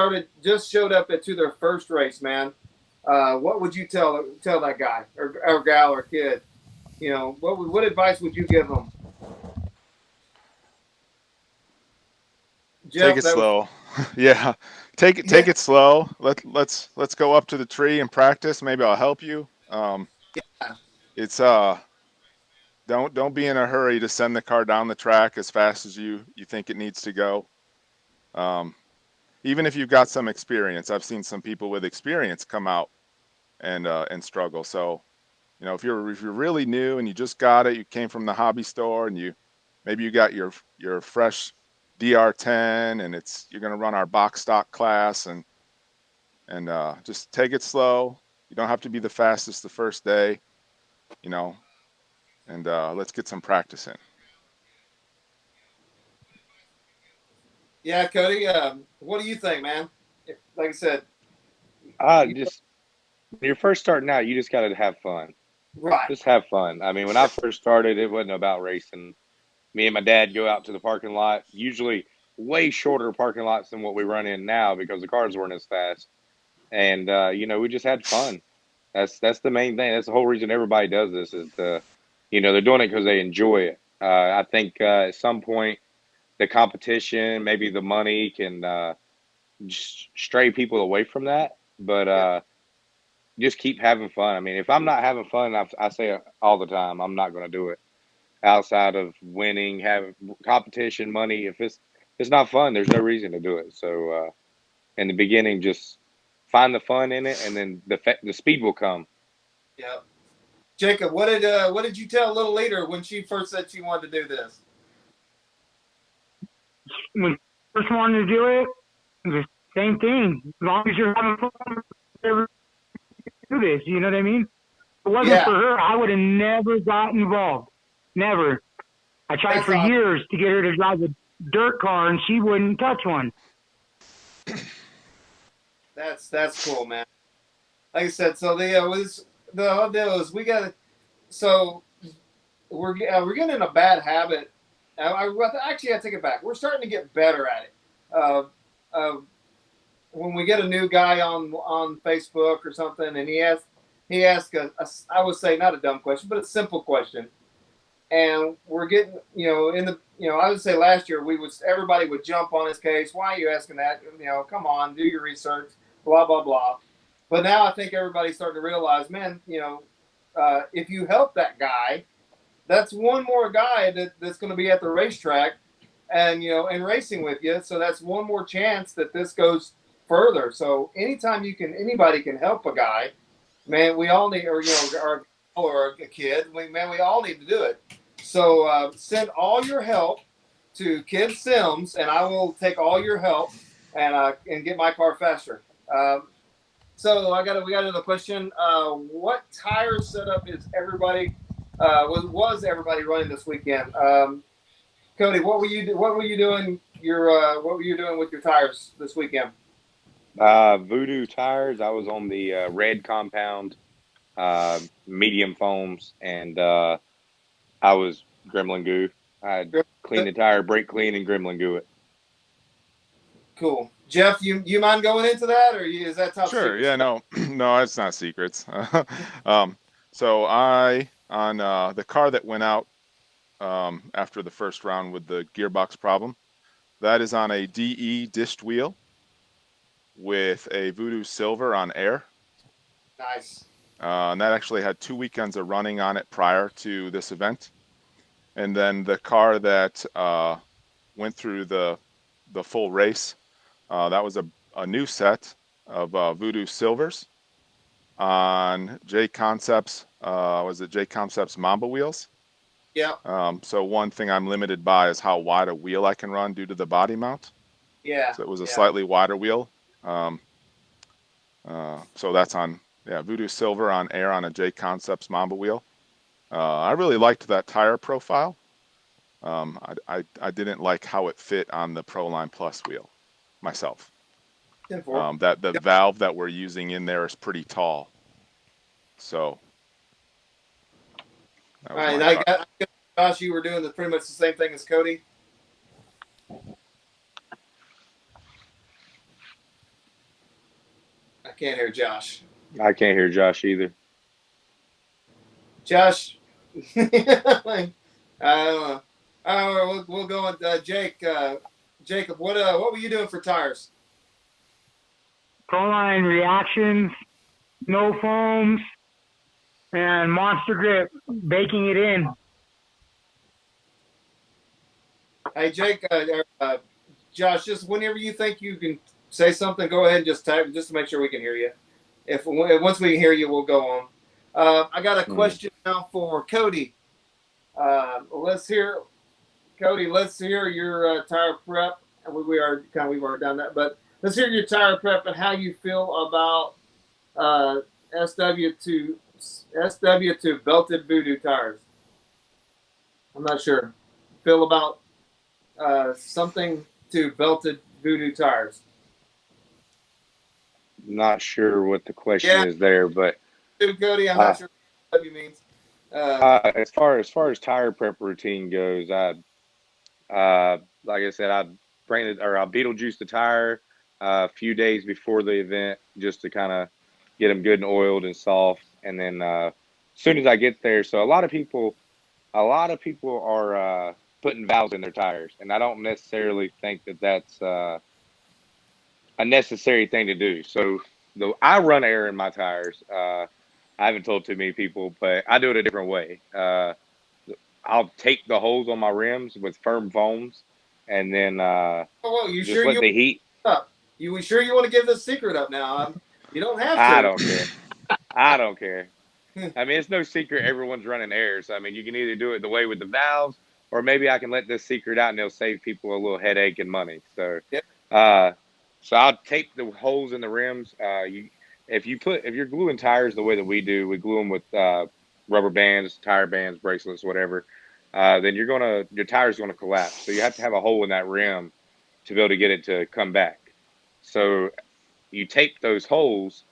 showed up to their first race, man, what would you tell that guy or gal or kid? You know, what advice would you give them, Take Jeff? it That was slow. Yeah. Take yeah, it slow. Let's go up to the tree and practice. Maybe I'll help you. It's don't be in a hurry to send the car down the track as fast as you think it needs to go. Um, Even if you've got some experience, I've seen some people with experience come out and struggle. So, you know, if you're really new and you just got it, you came from the hobby store and maybe you got your fresh DR10 and you're going to run our box stock class and just take it slow. You don't have to be the fastest the first day, you know, and let's get some practice in. yeah, Cody. What do you think, man? Like I said, Just when you're first starting out, you just got to have fun. right. Just have fun. I mean, when I first started, it wasn't about racing. Me and my dad go out to the parking lot, usually way shorter parking lots than what we run in now because the cars weren't as fast. And we just had fun. That's the main thing. That's the whole reason everybody does this is they're doing it because they enjoy it. I think at some point the competition, maybe the money can just stray people away from that. But Yeah. just keep having fun. I mean, if I'm not having fun, I say it all the time, I'm not going to do it. Outside of winning, having competition, money, if it's not fun, there's no reason to do it. So in the beginning, just find the fun in it, and then the speed will come. Yeah. Jacob, what did you tell little leader when she first said she wanted to do this? When first wanted to do it, the same thing. As long as you're having fun, never do this. You know what I mean? If it wasn't Yeah, for her, I would have never got involved. Never. I tried that's for awesome. years to get her to drive a dirt car, and she wouldn't touch one. That's cool, man. Like I said, so the whole deal is we got to. So we're getting in a bad habit. Actually, I take it back. We're starting to get better at it. Uh, uh, when we get a new guy on Facebook or something, and he asks I would say not a dumb question, but a simple question, and we're getting, I would say last year everybody would jump on his case. Why are you asking that? Come on, do your research, blah blah blah. But now I think everybody's starting to realize, man, if you help that guy, that's one more guy that's going to be at the racetrack and racing with you. So that's one more chance that this goes further. So anytime anybody can help a guy, man, we all need, or a kid, we all need to do it. So send all your help to Kid Sims, and I will take all your help and get my car faster. So we got another question. What tire setup is everybody was everybody running this weekend? Cody, what were you doing? What were you doing with your tires this weekend? Voodoo tires. I was on the red compound, medium foams, and I was gremlin goo. I clean the tire, brake clean, and gremlin goo it. Cool, Jeff. You mind going into that, or is that top Sure. secret Yeah. stuff? No. No. It's not secrets. So I on the car that went out after the first round with the gearbox problem. That is on a DE dished wheel with a Voodoo Silver on air. Nice. And that actually had 2 weekends of running on it prior to this event. And then the car that went through the full race, that was a new set of Voodoo Silvers on J Concepts. Was it J Concepts Mamba wheels? Yeah. So one thing I'm limited by is how wide a wheel I can run due to the body mount. Yeah. So it was a slightly wider wheel. So that's on Voodoo Silver on air on a J Concepts Mamba wheel. I really liked that tire profile. I didn't like how it fit on the Proline Plus wheel myself. That the valve that we're using in there is pretty tall. So. All right, I guess, Josh, you were doing pretty much the same thing as Cody. I can't hear Josh. I can't hear Josh either. Josh, I don't know. We'll go with Jake. Jacob, what were you doing for tires? Proline reactions, no foams, and Monster Grip, baking it in. Hey, Jake, Josh, just whenever you think you can say something, go ahead and just type, just to make sure we can hear you. If once we can hear you, we'll go on. I got a question now for Cody. Let's hear, Cody. Let's hear your tire prep. We've already done that, but let's hear your tire prep and how you feel about SW to belted Voodoo tires. I'm not sure. Feel about something to belted Voodoo tires. Not sure what the question is there, but Cody, I'm not sure what W means. As far as tire prep routine goes, like I said, I'll Beetlejuice the tire a few days before the event just to kind of get them good and oiled and soft, and then as soon as I get there, so a lot of people are putting valves in their tires, and I don't necessarily think that that's a necessary thing to do. So I run air in my tires. I haven't told too many people, but I do it a different way. I'll tape the holes on my rims with firm foams, and then you just sure let the heat. You sure you want to give this secret up now? You don't have to. I don't care. I don't care. I mean, it's no secret everyone's running air. So, I mean, you can either do it the way with the valves, or maybe I can let this secret out and it'll save people a little headache and money. So, so I'll tape the holes in the rims. If you're gluing tires the way that we do, we glue them with rubber bands, tire bands, bracelets, whatever. Then your tire's gonna collapse. So you have to have a hole in that rim to be able to get it to come back. So you tape those holes,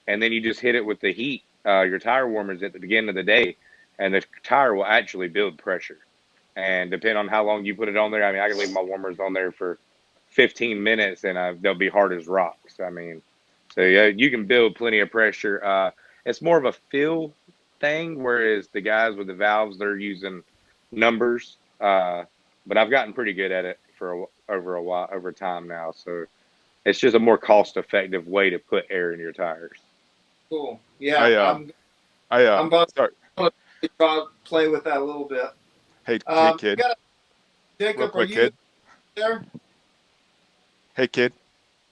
and then you just hit it with the heat, your tire warmers at the beginning of the day, and the tire will actually build pressure. And depending on how long you put it on there, I mean, I can leave my warmers on there for 15 minutes, and they'll be hard as rocks. I mean, so yeah, you can build plenty of pressure. It's more of a feel thing, whereas the guys with the valves, they're using numbers. But I've gotten pretty good at it over time now. So it's just a more cost-effective way to put air in your tires. Cool. Yeah. I'm about to play with that a little bit. Hey, kid. Jacob, are you there? Hey, kid.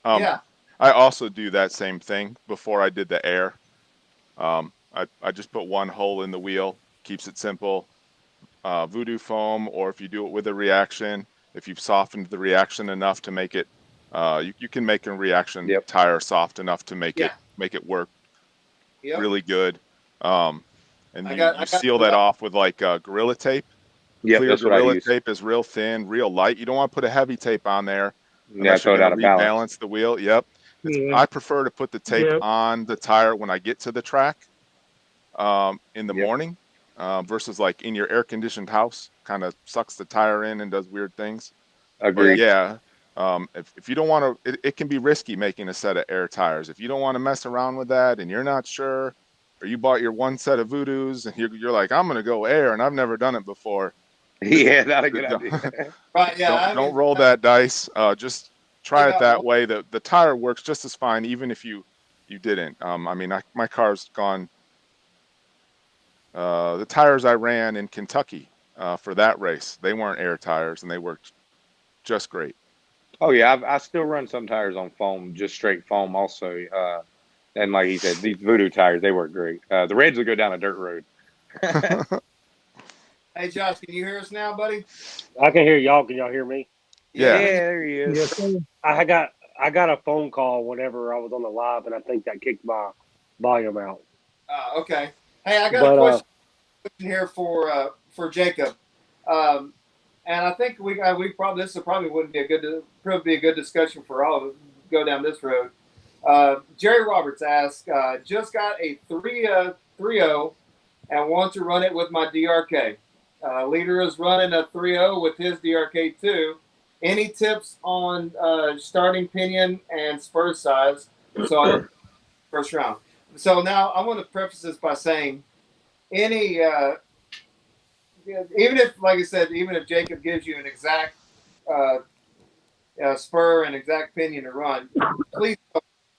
Yeah. I also do that same thing before I did the air. I just put one hole in the wheel, keeps it simple. Voodoo foam, or if you do it with a reaction, if you've softened the reaction enough to make it, you can make a reaction tire soft enough to make it work really good. And you seal that off with like Gorilla Tape. Clear Gorilla Tape is real thin, real light. You don't want to put a heavy tape on there. Unless you're going to rebalance the wheel. Yep. I prefer to put the tape on the tire when I get to the track in the morning versus like in your air-conditioned house. Kind of sucks the tire in and does weird things. Agreed. But yeah, if you don't want to, it can be risky making a set of air tires. If you don't want to mess around with that and you're not sure, or you bought your one set of Voodoos and you're like, I'm going to go air and I've never done it before, Yeah, not a good Don't, idea. Right? Yeah. I don't mean, roll that dice. Just try it got that one. way. The tire works just as fine, even if you didn't. I mean, my car's gone. The tires I ran in Kentucky for that race, they weren't air tires, and they worked just great. Oh yeah, I still run some tires on foam, just straight foam. Also, and like he said, these Voodoo tires they work great. The Reds will go down a dirt road. Hey, Josh, can you hear us now, buddy? I can hear y'all. Can y'all hear me? Yeah, Yeah. we can. There he Yes, is. sir. I got a phone call whenever I was on the live, and I think that kicked my volume out. Okay. Hey, I got a But question here for Jacob, um, and I think we probably this will probably wouldn't be a good discussion for all to go down this road. Jerry Roberts asked, just got a 3.0 and want to run it with my DRK. Leader is running a 3.0 with his DRK too. Any tips on starting pinion and spur size? So first round. So now I want to preface this by saying any even if, like I said, even if Jacob gives you an exact uh, spur and exact pinion to run, please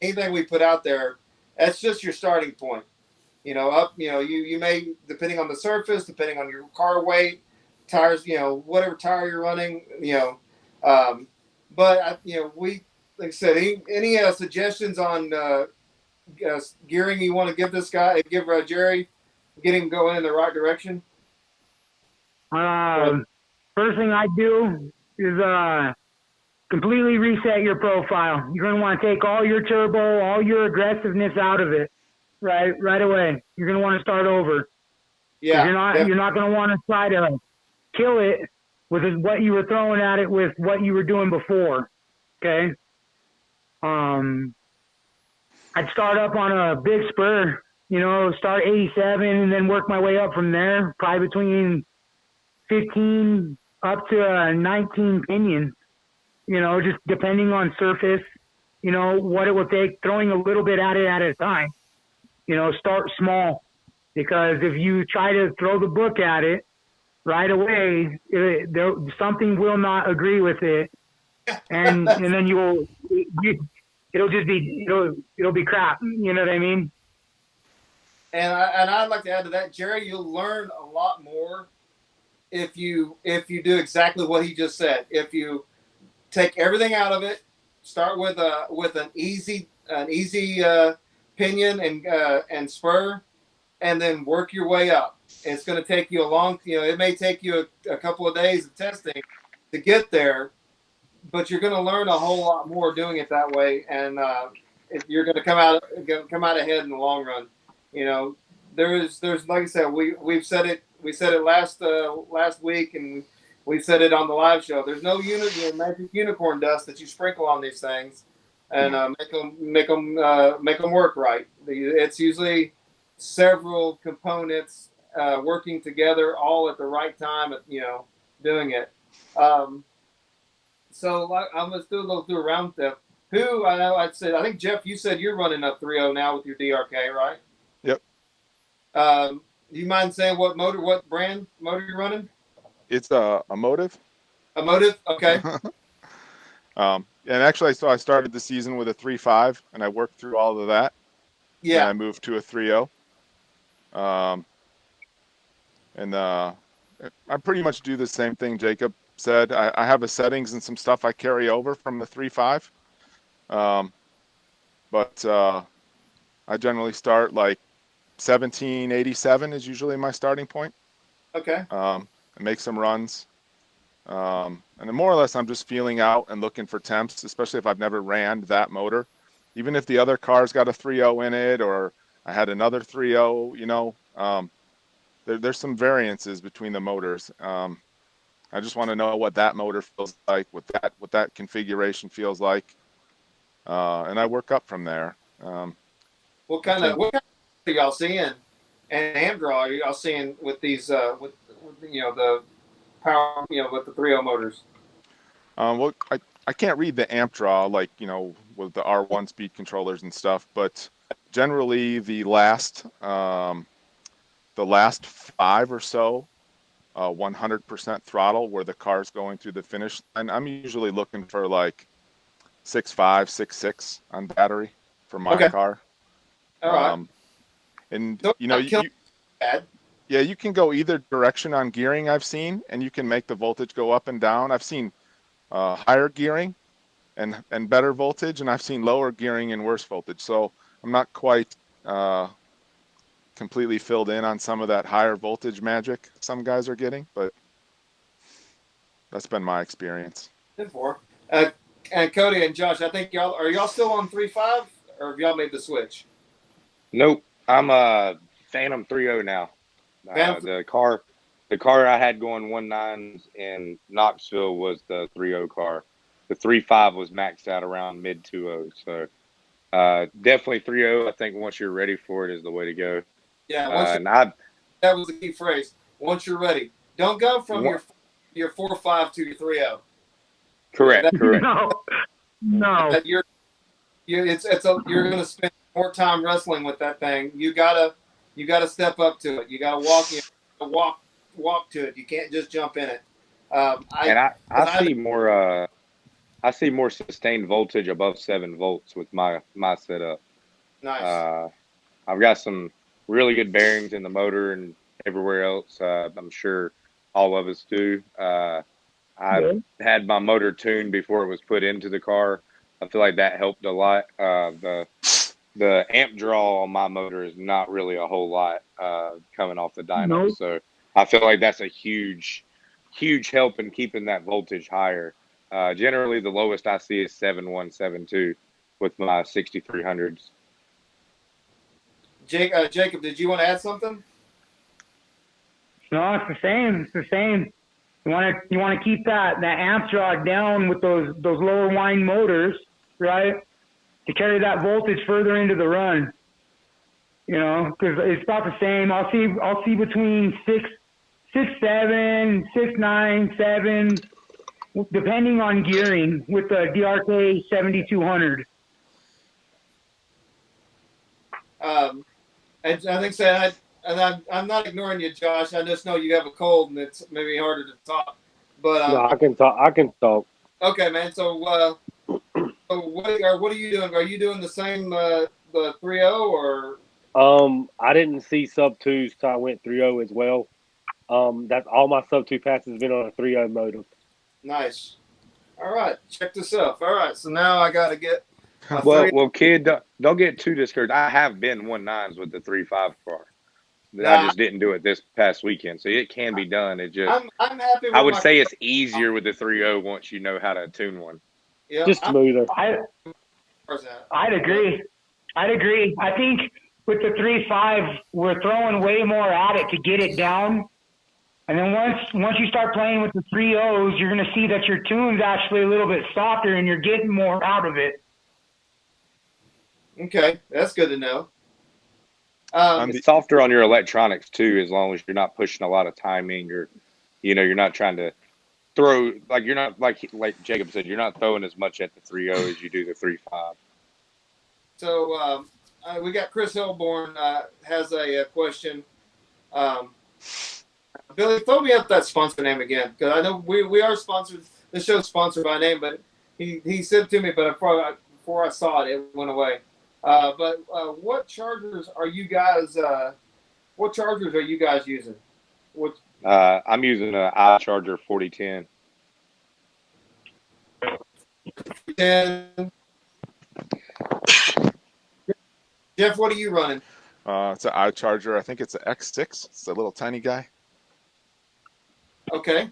anything we put out there, that's just your starting point. You may, depending on the surface, depending on your car weight, tires, whatever tire you're running, but we, like I said, any suggestions on gearing you want to give this guy, give Jerry, get him going in the right direction? First thing I do is completely reset your profile. You're going to want to take all your turbo, all your aggressiveness out of it right away. You're going to want to start over. Yeah, You're not going to want to try to kill it with what you were throwing at it with what you were doing before. Okay. I'd start up on a big spur, start 87 and then work my way up from there, probably between 15 up to 19 pinions, just depending on surface, what it will take, throwing a little bit at it at a time, start small, because if you try to throw the book at it right away, something will not agree with it. And then it'll be crap. You know what I mean? and I'd like to add to that, Jerry. You'll learn a lot more if you do exactly what he just said. If you take everything out of it, start with an easy pinion and spur, and then work your way up. It's going to take you it may take you a couple of days of testing to get there, but you're going to learn a whole lot more doing it that way, and you're going to come out ahead in the long run. There's like I said, we said it last week, and we said it on the live show. There's no magic unicorn dust that you sprinkle on these things, and make them work right. It's usually several components working together all at the right time. Doing it. So I'm gonna do a little through around them. Who I know I think Jeff, you said you're running a 3.0 now with your DRK, right? Yep. Do you mind saying what brand motor you're running? It's a motive. A Motive? Okay. And actually, so I started the season with a 3.5, and I worked through all of that. Yeah. Then I moved to a 3.0. And I pretty much do the same thing Jacob said. I have a settings and some stuff I carry over from the 3.5. But I generally start like 1787 is usually my starting point. Okay. And make some runs. And then more or less I'm just feeling out and looking for temps, especially if I've never ran that motor. Even if the other car's got a 3.0 in it, or I had another 3.0, there's some variances between the motors. I just want to know what that motor feels like, what that configuration feels like, and I work up from there. What kind of are y'all seeing? And amp draw are y'all seeing with these with the power with the 3.0 motors? Well, I can't read the amp draw like with the R1 speed controllers and stuff, but generally the last 5 or so 100% throttle where the car's going through the finish line. I'm usually looking for like 6.5, 6.6 on battery for my car. All right. And So you know, bad. yeah, you can go either direction on gearing. I've seen, and you can make the voltage go up and down. I've seen higher gearing and better voltage, and I've seen lower gearing and worse voltage. So I'm not quite completely filled in on some of that higher voltage magic some guys are getting, but that's been my experience. Good for. And Cody and Josh, I think y'all still on 3.5, or have y'all made the switch? Nope. I'm a Phantom 3.0 now. The car I had going 1.9s in Knoxville was the 3.0 car. The 3.5 was maxed out around mid 2.0. So definitely 3.0. I think once you're ready for it is the way to go. Yeah, that was the key phrase. Once you're ready, don't go from your 4.5 to your 3.0. Correct. Correct. No. You're going to spend more time wrestling with that thing. You gotta step up to it. You gotta walk to it. You can't just jump in it. I see more sustained voltage above 7 volts with my setup. Nice. I've got some really good bearings in the motor and everywhere else. I'm sure all of us do. I had my motor tuned before it was put into the car. I feel like that helped a lot. The amp draw on my motor is not really a whole lot coming off the dyno. Nope. So I feel like that's a huge help in keeping that voltage higher. Generally, the lowest I see is 7.1, 7.2 with my 6300s. Jacob, did you want to add something? No, it's the same. It's the same. You want to keep that amp draw down with those lower wind motors, right? To carry that voltage further into the run. You know, because it's about the same. I'll see between 6.7, 6.9, 7, depending on gearing with the DRK 7200. And I think so. I'm not ignoring you, Josh. I just know you have a cold and it's maybe harder to talk. But No, I can talk. I can talk. Okay, man. So what are you doing? Are you doing the same the 3.0 or? I didn't see sub 2s, so I went 3.0 as well. That's all my sub 2 passes has been on a 3.0 motor. Nice. All right, check this out. All right, so now I got to get. Well, kid, don't get too discouraged. I have been 1.9s with the 3.5 car. I just didn't do it this past weekend, so it can be done. It just I'm happy. I would say it's easier with the 3.0 once you know how to tune one. Yeah, just smoother. I'd agree. I think with the 3.5, we're throwing way more at it to get it down. And then once you start playing with the 3.0s, you're going to see that your tune's actually a little bit softer and you're getting more out of it. Okay, that's good to know. It's softer on your electronics too, as long as you're not pushing a lot of timing or, you're not trying to throw you're not like Jacob said, you're not throwing as much at the 3.0 as you do the 3.5. So we got Chris Hillborn has a question. Billy, throw me up that sponsor name again, because I know we are sponsored. This show's sponsored by name, but he said to me, but before I saw it, it went away. But what chargers are you guys? What chargers are you guys using? I'm using an iCharger 4010. Jeff, what are you running? It's an iCharger. I think it's an X6. It's a little tiny guy. Okay,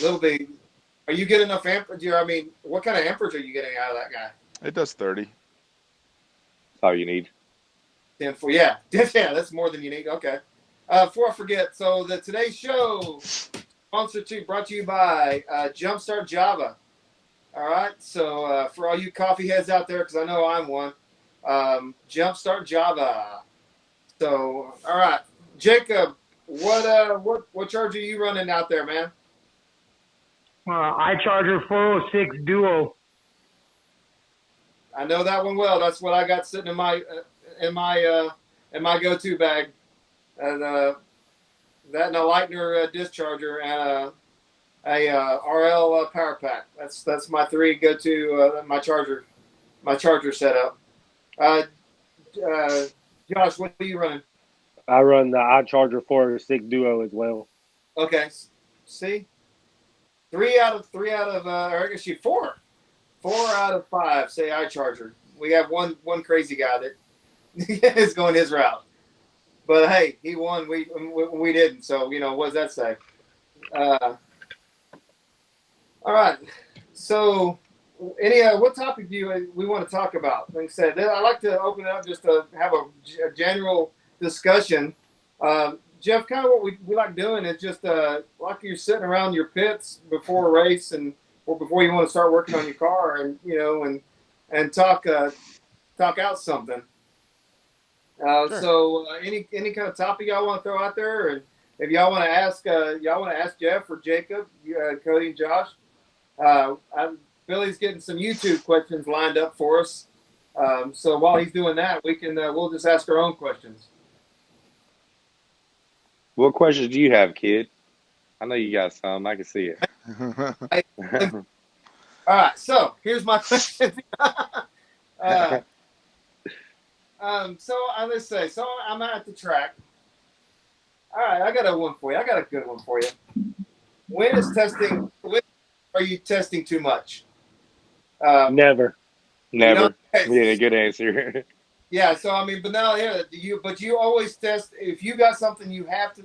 little big. Are you getting enough amperage? I mean, what kind of amperage are you getting out of that guy? It does 30. That's all you need. 10 for yeah, that's more than you need. Okay. Before I forget, so today's show brought to you by Jumpstart Java. All right, so for all you coffee heads out there, because I know I'm one, Jumpstart Java. So, all right, Jacob, what charger are you running out there, man? iCharger 406 Duo. I know that one well. That's what I got sitting in my go-to bag. And and a Lightner discharger and a RL power pack. That's my three go to my charger setup. Uh, Josh, what are you running? I run the iCharger 406 Duo as well. Okay, see, three out of or I guess you four out of five say iCharger. We have one crazy guy that is going his route. But hey, he won. We didn't. So what does that say? All right. So, what topic do we want to talk about? Like I said, I like to open it up just to have a general discussion. Jeff, kind of what we like doing is just like you're sitting around your pits before a race or before you want to start working on your car, and talk out something. Sure. So any kind of topic y'all want to throw out there, and if y'all want to ask Jeff or Jacob, Cody and Josh. Billy's getting some YouTube questions lined up for us. So while he's doing that, we'll just ask our own questions. What questions do you have, kid? I know you got some. I can see it. All right. So here's my question. Let's say, I'm at the track. All right, I got a one for you. I got a good one for you. When are you testing too much? Never. Never. Yeah, good answer. Yeah. So I mean, but now you always test if you got something you have to.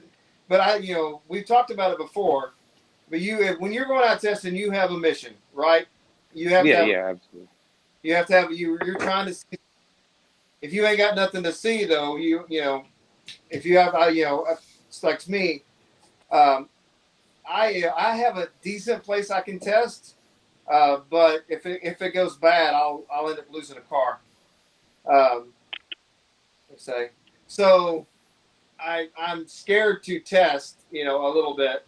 But we've talked about it before. But when you're going out testing, you have a mission, right? You have to have, yeah, absolutely. You have to have you're trying to see. If you ain't got nothing to see though, if you have it's like me. I have a decent place I can test, but if it goes bad, I'll end up losing a car. Let's say so. I'm scared to test, a little bit,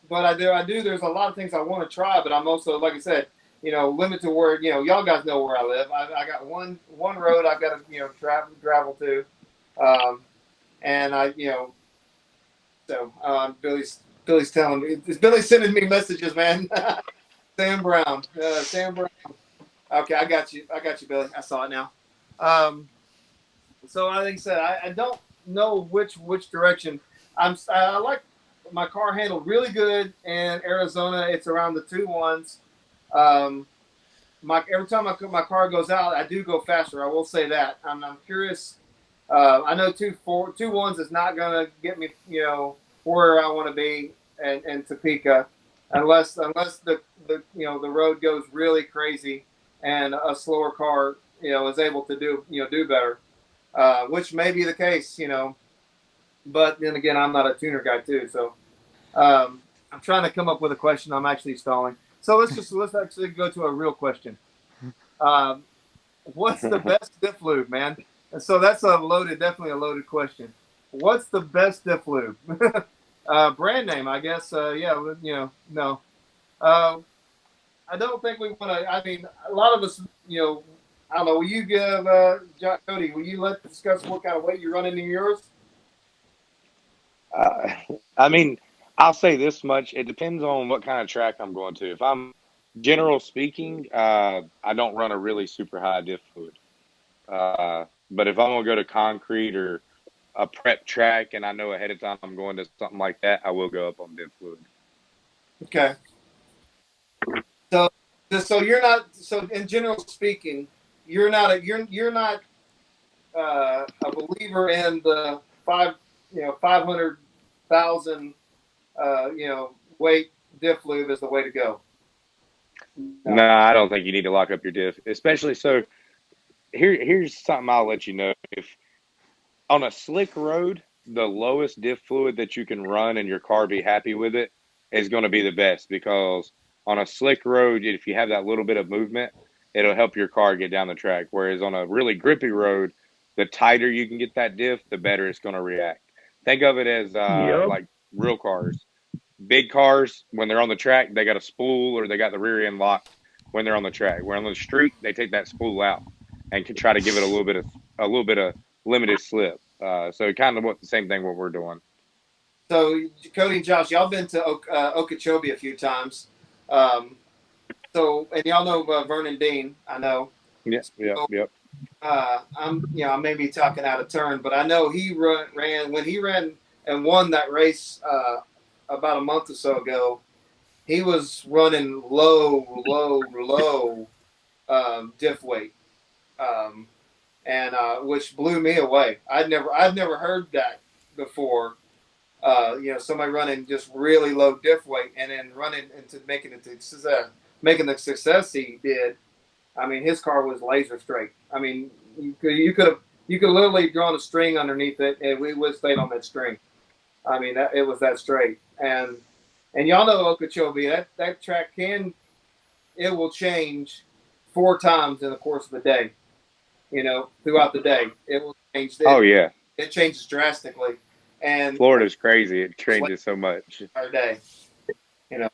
but I do. There's a lot of things I want to try, but I'm also, like I said, limited to where, y'all guys know where I live. I got one road I've got to, travel to, and so Billy's telling me, Billy's sending me messages, man. Sam Brown. Okay, I got you, Billy. I saw it now. So like I said, I don't know which direction. I like my car handled really good in Arizona. It's around the 2.1s. Every time my car goes out, I do go faster. I will say that. I'm curious. I know 2.1s is not gonna get me, where I want to be in Topeka, unless the road goes really crazy and a slower car, is able to do better. Which may be the case, but then again, I'm not a tuner guy too. So I'm trying to come up with a question. I'm actually stalling. So let's actually go to a real question. What's the best diff lube, man? And so that's definitely a loaded question. What's the best diff lube? Brand name, I guess. No. I don't think we want to. I mean, a lot of us, I don't know. Will you give Cody? Will you discuss what kind of weight you're running in yours? I mean, I'll say this much. It depends on what kind of track I'm going to. If I'm general speaking, I don't run a really super high diff fluid. But if I'm going to go to concrete or a prep track and I know ahead of time I'm going to something like that, I will go up on diff fluid. Okay. So you're not. So in general speaking, you're not a believer in the 500,000 weight diff lube is the way to go. No, I don't think you need to lock up your diff, especially so. Here's something I'll let you know. If on a slick road, the lowest diff fluid that you can run and your car be happy with it is going to be the best, because on a slick road, if you have that little bit of movement, it'll help your car get down the track. Whereas on a really grippy road, the tighter you can get that diff, the better it's going to react. Think of it as like real cars. Big cars, when they're on the track, they got a spool or they got the rear end locked when they're on the track. Where on the street, they take that spool out and can try to give it a little bit of limited slip. So kind of the same thing what we're doing. So Cody and Josh, y'all been to Okeechobee a few times. And y'all know Vernon Dean. I know. Yep. Yep. So, Yep. I may be talking out of turn, but I know he ran when he ran and won that race about a month or so ago. He was running low diff weight, and which blew me away. I'd never heard that before. Somebody running just really low diff weight and then running into making the success he did. I mean, his car was laser straight. I mean, you could literally drawn a string underneath it, and we would stayed on that string. I mean, it was that straight. And y'all know Okeechobee. That track will change 4 times in the course of the day. Throughout the day, it will change. Oh yeah, it changes drastically. And Florida's crazy. It changes so much. Our day. You know.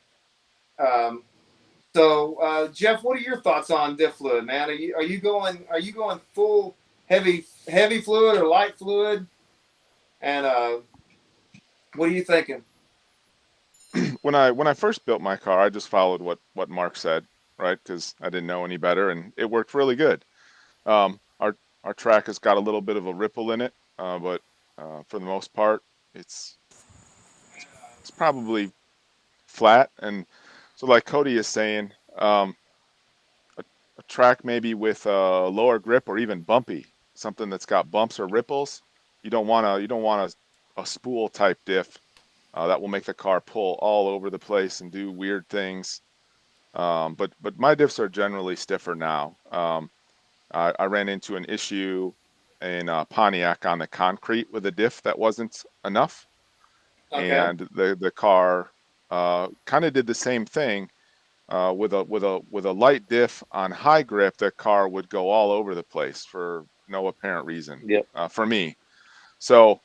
So, Jeff, what are your thoughts on diff fluid, man? Are you going full heavy fluid or light fluid? And what are you thinking? When I first built my car, I just followed what Mark said, right? Because I didn't know any better, and it worked really good. Our track has got a little bit of a ripple in it, but for the most part, it's probably flat. And so, like Cody is saying, a track maybe with a lower grip or even bumpy, something that's got bumps or ripples. You don't want a spool type diff that will make the car pull all over the place and do weird things. But my diffs are generally stiffer now. I ran into an issue in Pontiac on the concrete with a diff that wasn't enough, Okay. and the car kind of did the same thing. With a light diff on high grip, the car would go all over the place for no apparent reason. Yep. For me, so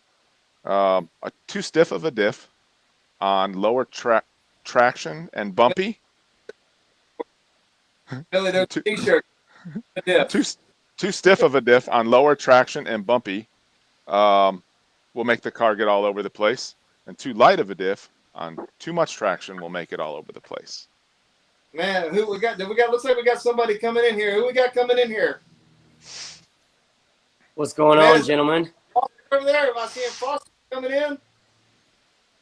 a too stiff of a diff on lower traction and bumpy. Billy, there's a t-shirt. Too stiff of a diff on lower traction and bumpy will make the car get all over the place, and too light of a diff on too much traction will make it all over the place. Man, who we got? Looks like we got somebody coming in here. Who we got coming in here? What's going on, gentlemen? Over there, am I seeing Foster coming in?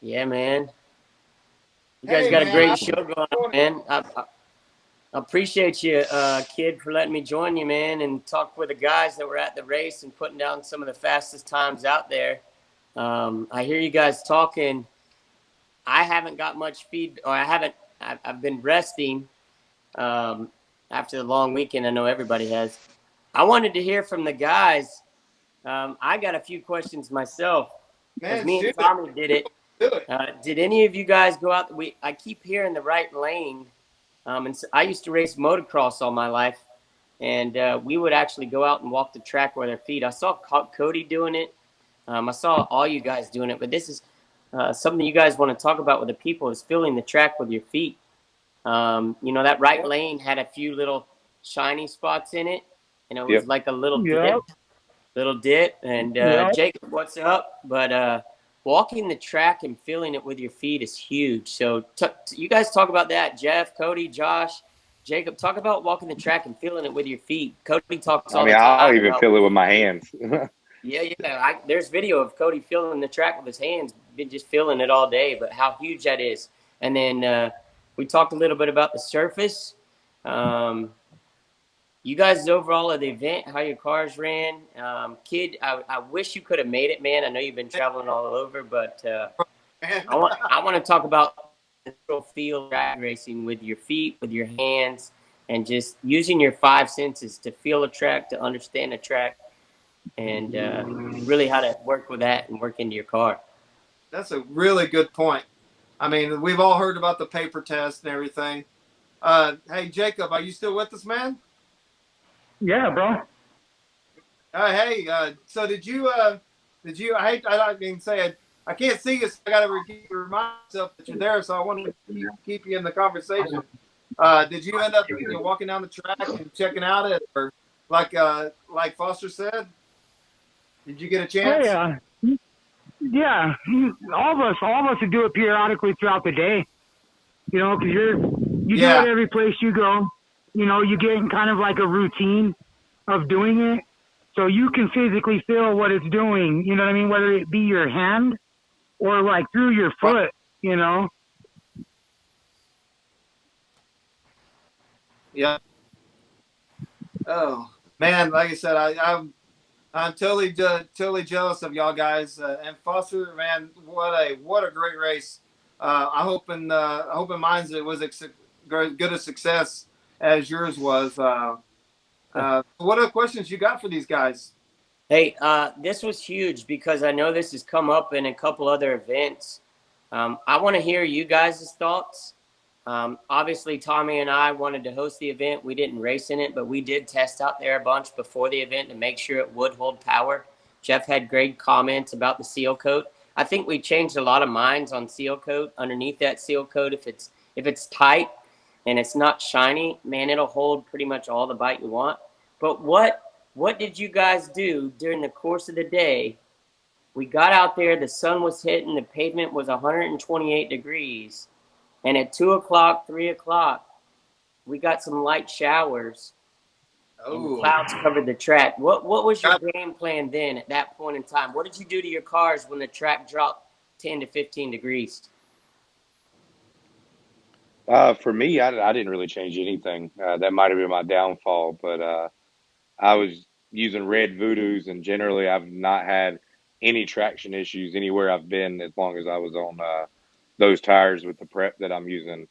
Yeah, man. You guys got a great show going on, man. I appreciate you, kid, for letting me join you, man, and talk with the guys that were at the race and putting down some of the fastest times out there. I hear you guys talking. I haven't got much feed, or I've been resting after the long weekend. I know everybody has. I wanted to hear from the guys. I got a few questions myself. Because me and Tommy did it. Did any of you guys go out? I keep hearing the right lane. And so I used to race motocross all my life. And we would actually go out and walk the track with our feet. I saw Cody doing it. I saw all you guys doing it. But this is something you guys want to talk about with the people is filling the track with your feet. That right lane had a few little shiny spots in it. And it was like a little dip. And Jacob, what's up? But walking the track and filling it with your feet is huge. So you guys talk about that. Jeff, Cody, Josh, Jacob, talk about walking the track and filling it with your feet. Cody talks all the time. I'll even fill it with my hands. Yeah. There's video of Cody filling the track with his hands, been just filling it all day, but how huge that is. And then we talked a little bit about the surface. You guys overall of the event, how your cars ran. Kid, I wish you could have made it, man. I know you've been traveling all over, but I want to talk about the field drag racing with your feet, with your hands, and just using your 5 senses to feel a track, to understand a track, and really how to work with that and work into your car. That's a really good point. I mean, we've all heard about the paper test and everything. Hey, Jacob, are you still with us, man? Yeah, bro. Hey, so did you? I didn't say it. I can't see you, so I got to remind myself that you're there. So I want to keep you in the conversation. Did you end up walking down the track and checking out it, or like Foster said? Did you get a chance? Oh, Yeah, all of us would do it periodically throughout the day. You know, because you do Yeah. it every place you go. You know, you get in kind of like a routine of doing it, so you can physically feel what it's doing. You know what I mean? Whether it be your hand or like through your foot. You know. Yeah. Oh man, like I said, I'm totally jealous of y'all guys. And Foster, man, what a great race. I hoping mine's it was good a success as yours was. What are the questions you got for these guys? Hey, this was huge because I know this has come up in a couple other events. I want to hear you guys' thoughts. Obviously, Tommy and I wanted to host the event. We didn't race in it, but we did test out there a bunch before the event to make sure it would hold power. Jeff had great comments about the seal coat. I think we changed a lot of minds on seal coat. Underneath that seal coat, if it's tight and it's not shiny, man, it'll hold pretty much all the bite you want. But what did you guys do during the course of the day? We got out there, the sun was hitting, the pavement was 128 degrees. And at 2 o'clock, 3 o'clock, we got some light showers and clouds covered the track. What was your game plan then at that point in time? What did you do to your cars when the track dropped 10 to 15 degrees? For me, I didn't really change anything. That might have been my downfall, but I was using red Voodoos, and generally I've not had any traction issues anywhere I've been as long as I was on those tires with the prep that I'm using.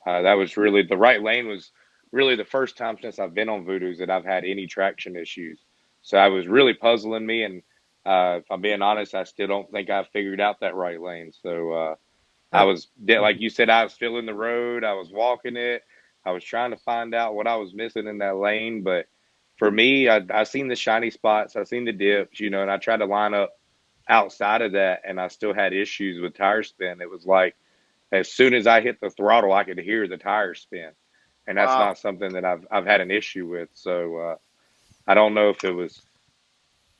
That was really the right lane was really the first time since I've been on Voodoos that I've had any traction issues. So I was really puzzling me, and if I'm being honest, I still don't think I figured out that right lane. So I was like you said, I was feeling the road, I was walking it, I was trying to find out what I was missing in that lane. But for me, I seen the shiny spots, I seen the dips, you know, and I tried to line up outside of that, and I still had issues with tire spin. It was like as soon as I hit the throttle, I could hear the tires spin, and that's Wow. not something that I've had an issue with. So I don't know if it was.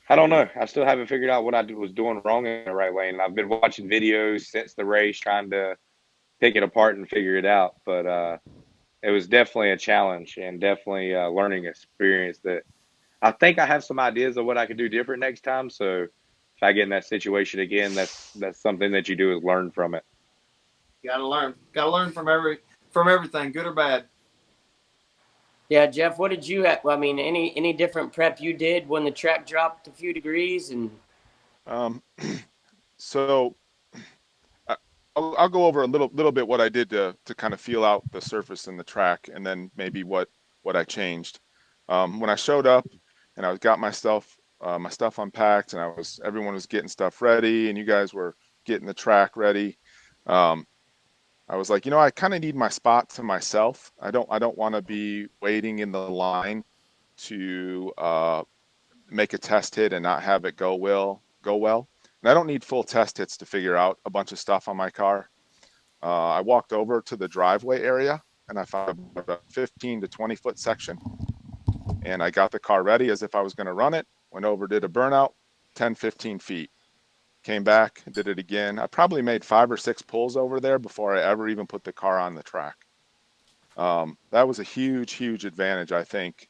I don't know. I still haven't figured out what was doing wrong in the right lane. I've been watching videos since the race, trying to pick it apart and figure it out. But it was definitely a challenge and definitely a learning experience that I think I have some ideas of what I could do different next time. So if I get in that situation again, that's something that you do is learn from it. Gotta learn from everything, good or bad. Yeah, Jeff, what did you have? I mean, any different prep you did when the track dropped a few degrees? And So I'll go over a little bit what I did to kind of feel out the surface and the track, and then maybe what I changed. When I showed up and I got my stuff unpacked, and everyone was getting stuff ready, and you guys were getting the track ready. I was like, I kind of need my spot to myself. I don't want to be waiting in the line to make a test hit and not have it go well. And I don't need full test hits to figure out a bunch of stuff on my car. I walked over to the driveway area, and I found a 15 to 20 foot section, and I got the car ready as if I was going to run it. Went over, did a burnout, 10, 15 feet. Came back, did it again. I probably made 5 or 6 pulls over there before I ever even put the car on the track. That was a huge advantage, I think.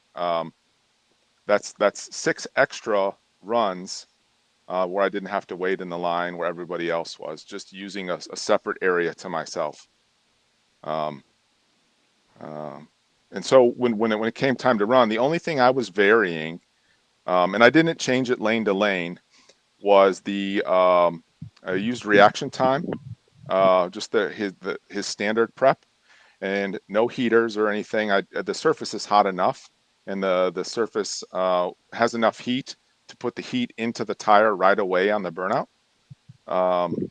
That's 6 extra runs where I didn't have to wait in the line where everybody else was, just using a separate area to myself. And so when it came time to run, the only thing I was varying, and I didn't change it lane to lane, was I used reaction time, just his standard prep, and no heaters or anything. The surface is hot enough, and the surface has enough heat to put the heat into the tire right away on the burnout.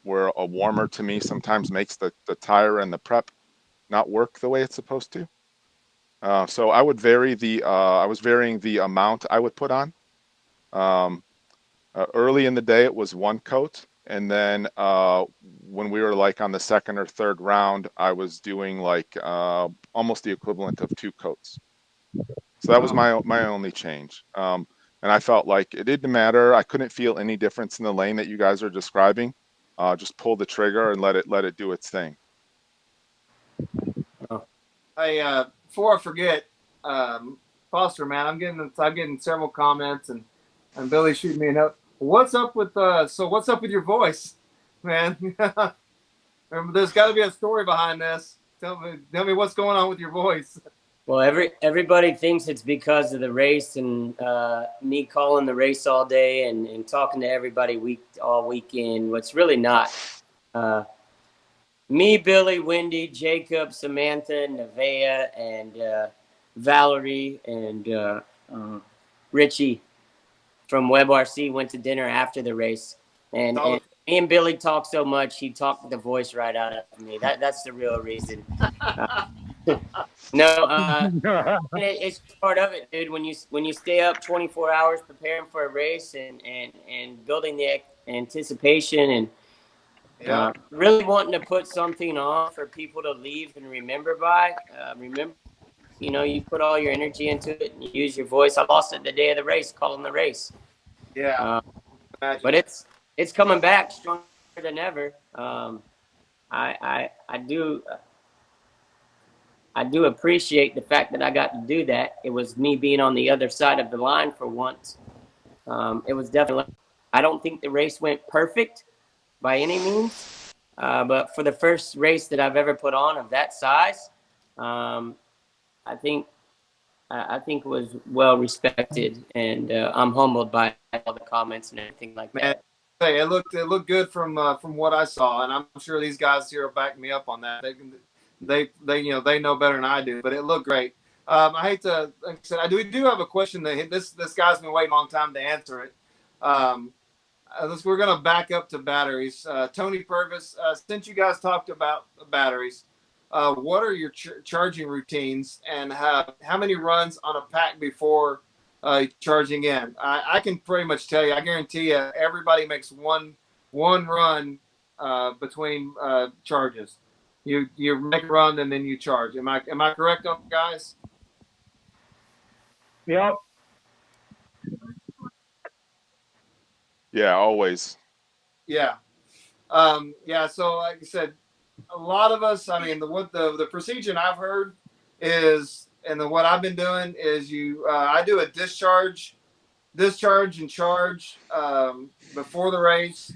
Where a warmer to me sometimes makes the tire and the prep not work the way it's supposed to. So I would I was varying the amount I would put on. Early in the day, it was 1 coat. And then when we were like on the second or third round, I was doing like almost the equivalent of 2 coats. So that was my only change. And and I felt like it didn't matter. I couldn't feel any difference in the lane that you guys are describing. Just pull the trigger and let it do its thing. Hey, before I forget, Foster, man, I'm getting several comments and Billy shooting me a note. What's up with what's up with your voice, man? There's got to be a story behind this. Tell me what's going on with your voice. Well, everybody thinks it's because of the race and me calling the race all day and talking to everybody all weekend. What's really not. Me, Billy, Wendy, Jacob, Samantha, Nevaeh, and Valerie and Richie from WebRC went to dinner after the race. And me and Billy talked so much, he talked the voice right out of me. That's the real reason. It's part of it, dude. When you stay up 24 hours preparing for a race and building the anticipation and really wanting to put something on for people to leave and remember by. Remember, you put all your energy into it and you use your voice. I lost it the day of the race, calling the race. Yeah. But it's coming back stronger than ever. I do appreciate the fact that I got to do that. It was me being on the other side of the line for once. It was definitely. I don't think the race went perfect by any means, but for the first race that I've ever put on of that size, I think it was well respected, and I'm humbled by all the comments and everything like that. Hey, it looked good from what I saw, and I'm sure these guys here will back me up on that. They know better than I do, but it looked great. I hate to, like I said, we do have a question that this guy's been waiting a long time to answer it. We're going to back up to batteries. Tony Purvis, since you guys talked about batteries, what are your charging routines, and how many runs on a pack before charging in? I can pretty much tell you, I guarantee you, everybody makes one run between charges. You make a run and then you charge. Am I correct on guys? Yep. Yeah, always. Yeah. So like I said, a lot of us, I mean, the procedure I've heard is, and what I've been doing is I do a discharge and charge before the race,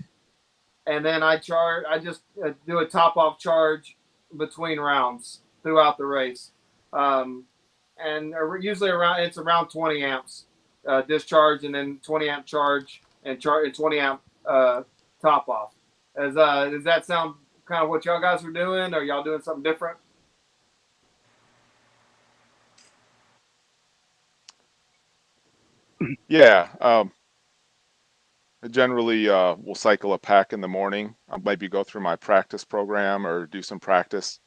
and then I just do a top off charge between rounds throughout the race, and usually it's around 20 amps discharge, and then 20 amp charge and 20 amp top off. Does that sound kind of what y'all guys are doing, or y'all doing something different? Yeah. Generally, we'll cycle a pack in the morning. I'll maybe go through my practice program or do some practice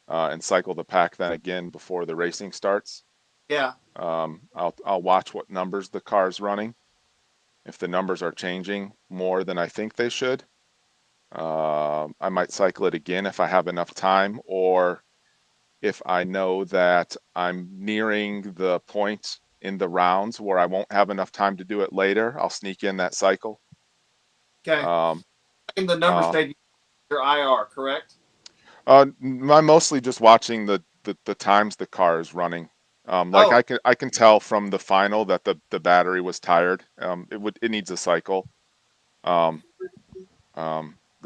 and cycle the pack then again before the racing starts. Yeah. I'll watch what numbers the car's running. If the numbers are changing more than I think they should, I might cycle it again if I have enough time, or if I know that I'm nearing the point in the rounds where I won't have enough time to do it later, I'll sneak in that cycle. Okay. In the numbers taking your IR, correct? I'm mostly just watching the times the car is running. I can tell from the final that the battery was tired. It needs a cycle. There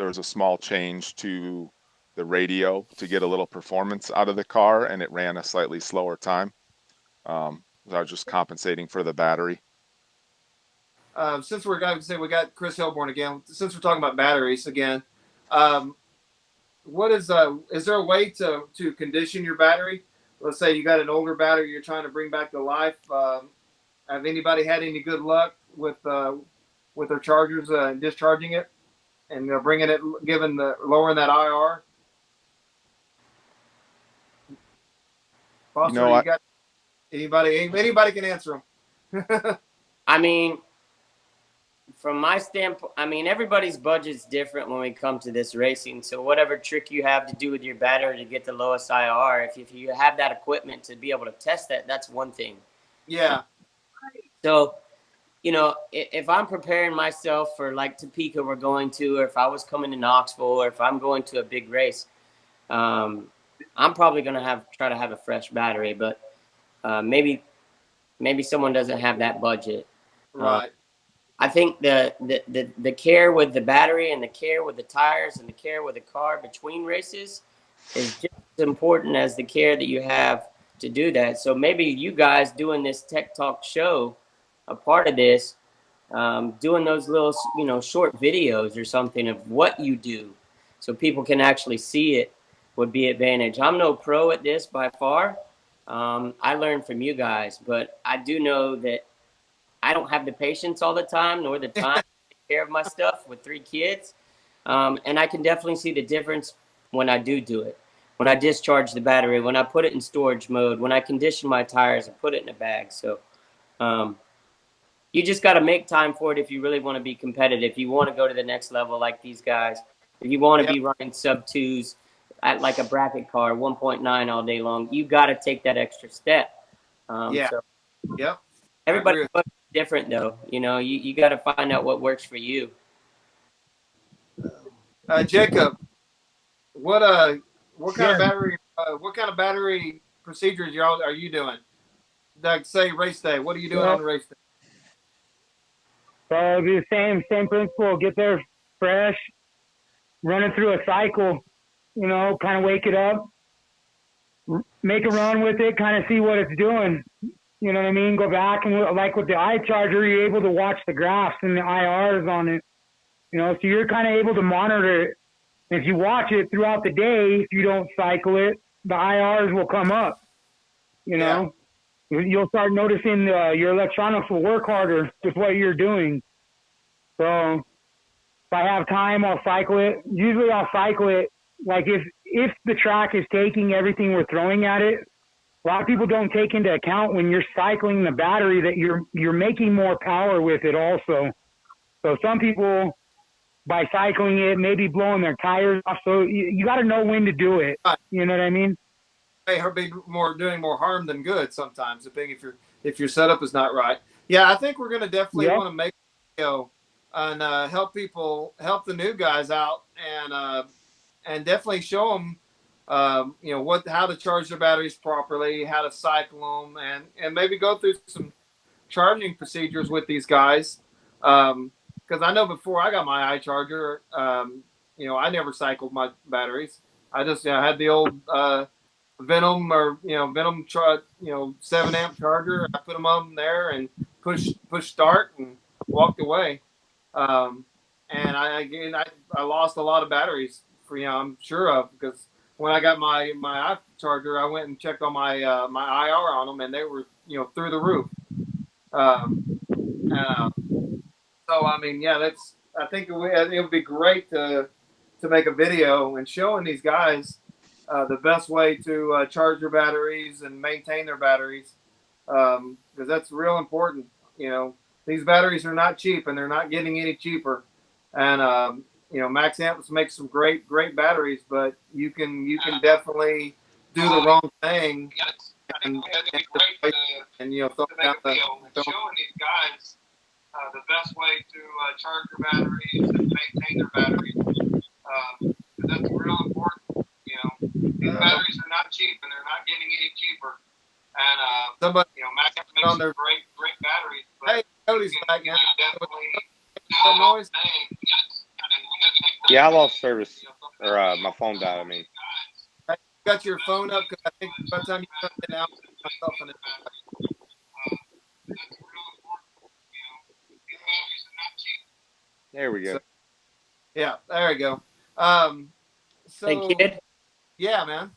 was a small change to the radio to get a little performance out of the car, and it ran a slightly slower time. I was just compensating for the battery. Since we got Chris Hilborn again, since we're talking about batteries again, is there a way to condition your battery? Let's say you got an older battery you're trying to bring back to life. Have anybody had any good luck with their chargers discharging it and lowering that IR? Foster, you got anybody can answer them. I mean, from my standpoint, everybody's budget's different when we come to this racing. So whatever trick you have to do with your battery to get the lowest IR, if you have that equipment to be able to test that, that's one thing. Yeah. So you know, if I'm preparing myself for like Topeka we're going to, or if I was coming to Knoxville, or if I'm going to a big race, I'm probably going to try to have a fresh battery, but maybe someone doesn't have that budget. Right. I think the care with the battery and the care with the tires and the care with the car between races is just as important as the care that you have to do that. So maybe you guys doing this Tech Talk show, a part of this, doing those little, you know, short videos or something of what you do so people can actually see it would be advantage. I'm no pro at this by far. I learned from you guys, but I do know that I don't have the patience all the time, nor the time to take care of my stuff with 3 kids. And I can definitely see the difference when I do it. When I discharge the battery, when I put it in storage mode, when I condition my tires and put it in a bag. So you just got to make time for it if you really want to be competitive. If you want to go to the next level like these guys, if you want to be running sub 2s at like a bracket car, 1.9 all day long, you got to take that extra step. So Yep. everybody's different though. You know, you got to find out what works for you. Jacob, what kind of battery procedures are you doing? Like say race day, what are you doing on race day? So it'll be the same principle. Get there fresh, run it through a cycle, you know, kind of wake it up, make a run with it, kind of see what it's doing. You know what I mean? Go back and like with the eye charger, you're able to watch the graphs and the IRs on it. You know, so you're kind of able to monitor it. If you watch it throughout the day, if you don't cycle it, the IRs will come up. You know, you'll start noticing your electronics will work harder with what you're doing. So if I have time, I'll cycle it. Usually I'll cycle it like if the track is taking everything we're throwing at it. A lot of people don't take into account when you're cycling the battery that you're making more power with it also. So some people, by cycling it, maybe blowing their tires off. So you got to know when to do it. You know what I mean? May be doing more harm than good sometimes, depending if your setup is not right. Yeah, I think we're going to definitely want to make a video and help the new guys out, and definitely show them, you know, how to charge their batteries properly, how to cycle them, and maybe go through some charging procedures with these guys. Because I know before I got my iCharger, you know, I never cycled my batteries. I just had the old Venom 7 amp charger. I put them on there and push start and walked away. And I lost a lot of batteries I'm sure of, because when I got my iCharger, I went and checked on my my IR on them, and they were through the roof. So I mean, yeah, I think it would be great to make a video and showing these guys the best way to charge their batteries and maintain their batteries, because that's real important. You know, these batteries are not cheap, and they're not getting any cheaper. And Max Amps makes some great batteries, but you can definitely do the wrong thing and throw down showing these guys the best way to charge your batteries and maintain their batteries. That's real important. You know, these batteries are not cheap, and they're not getting any cheaper. And somebody, Max makes on their great batteries. But hey, Cody's back now. Definitely that noise. Yeah, I lost service, or my phone died. I mean, you got your phone up, because I think by the time you cut it out, myself in it. There we go. Yeah, there we go. So, hey, kid. Yeah, man.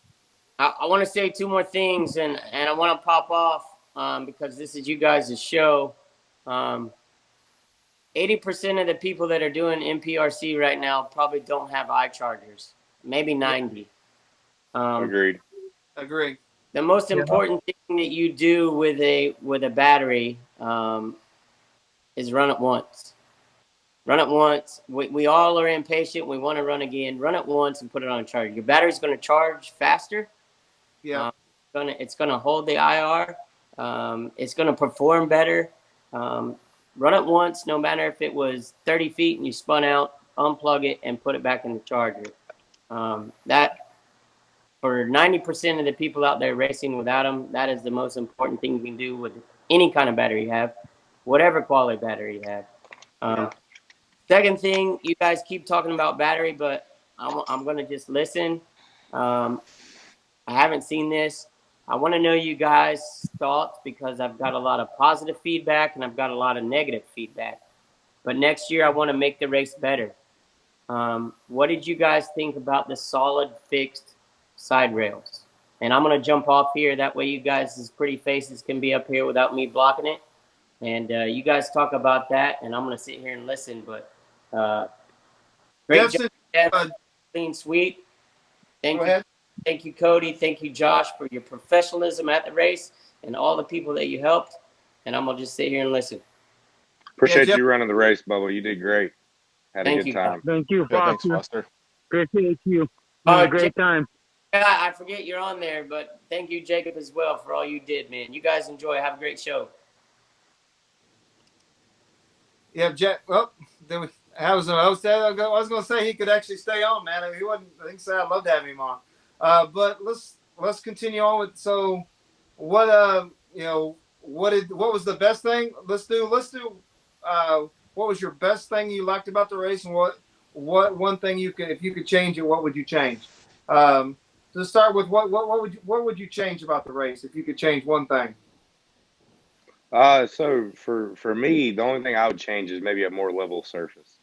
I want to say 2 more things, and I want to pop off because this is you guys' show. 80% of the people that are doing NPRC right now probably don't have iChargers. Maybe 90. Agreed. Agree. The most important thing that you do with a battery is run it once. Run it once. We all are impatient. We want to run again. Run it once and put it on a charger. Your battery's going to charge faster. Yeah. It's going to hold the IR. It's going to perform better. run it once, no matter if it was 30 feet and you spun out, unplug it and put it back in the charger. That for 90% of the people out there racing without them, that is the most important thing you can do with any kind of battery you have, whatever quality battery you have. Second thing, you guys keep talking about battery, but I'm going to just listen. I haven't seen this. I want to know you guys' thoughts because I've got a lot of positive feedback and I've got a lot of negative feedback. But next year, I want to make the race better. What did you guys think about the solid fixed side rails? And I'm going to jump off here. That way, you guys' pretty faces can be up here without me blocking it. And you guys talk about that, and I'm going to sit here and listen. But great job, Jeff. Clean sweep. Thank you. Thank you, Cody. Thank you, Josh, for your professionalism at the race and all the people that you helped. And I'm going to just sit here and listen. Appreciate you running the race, Bubba. You did great. Had a good time. Thank you, Yeah, thanks, Foster. Appreciate you. Had a great time. Yeah, I forget you're on there, but thank you, Jacob, as well, for all you did, man. You guys enjoy. Have a great show. Yeah, Jack. Well, I was going to say he could actually stay on, man. He wasn't. I think so. I'd love to have him on. But let's continue on with. So, what what was the best thing? Let's do. What was your best thing you liked about the race, and what one thing you could, if you could change it, what would you change? To start with, what would you change about the race if you could change one thing? So for me, the only thing I would change is maybe a more level surface.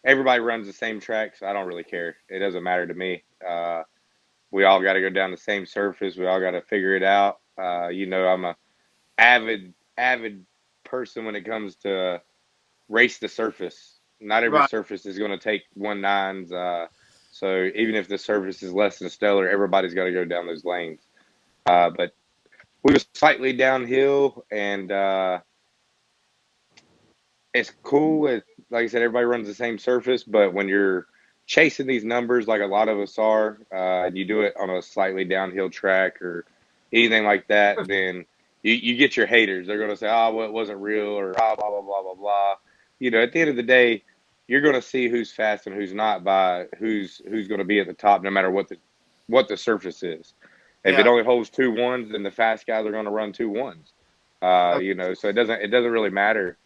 Everybody runs the same track, so I don't really care. It doesn't matter to me. We all got to go down the same surface. We all got to figure it out. I'm a avid person when it comes to race the surface. Not every surface is going to take 1.9s. So even if the surface is less than stellar, everybody's got to go down those lanes. But we were slightly downhill, and it's cool. Like I said, everybody runs the same surface, but when you're chasing these numbers like a lot of us are, and you do it on a slightly downhill track or anything like that, then you get your haters. They're going to say, oh, well, it wasn't real, or blah, blah, blah, blah, blah, blah. At the end of the day, you're going to see who's fast and who's not by who's going to be at the top, no matter what the surface is. If it only holds 2.1s, then the fast guys are going to run 2.1s. So it doesn't really matter.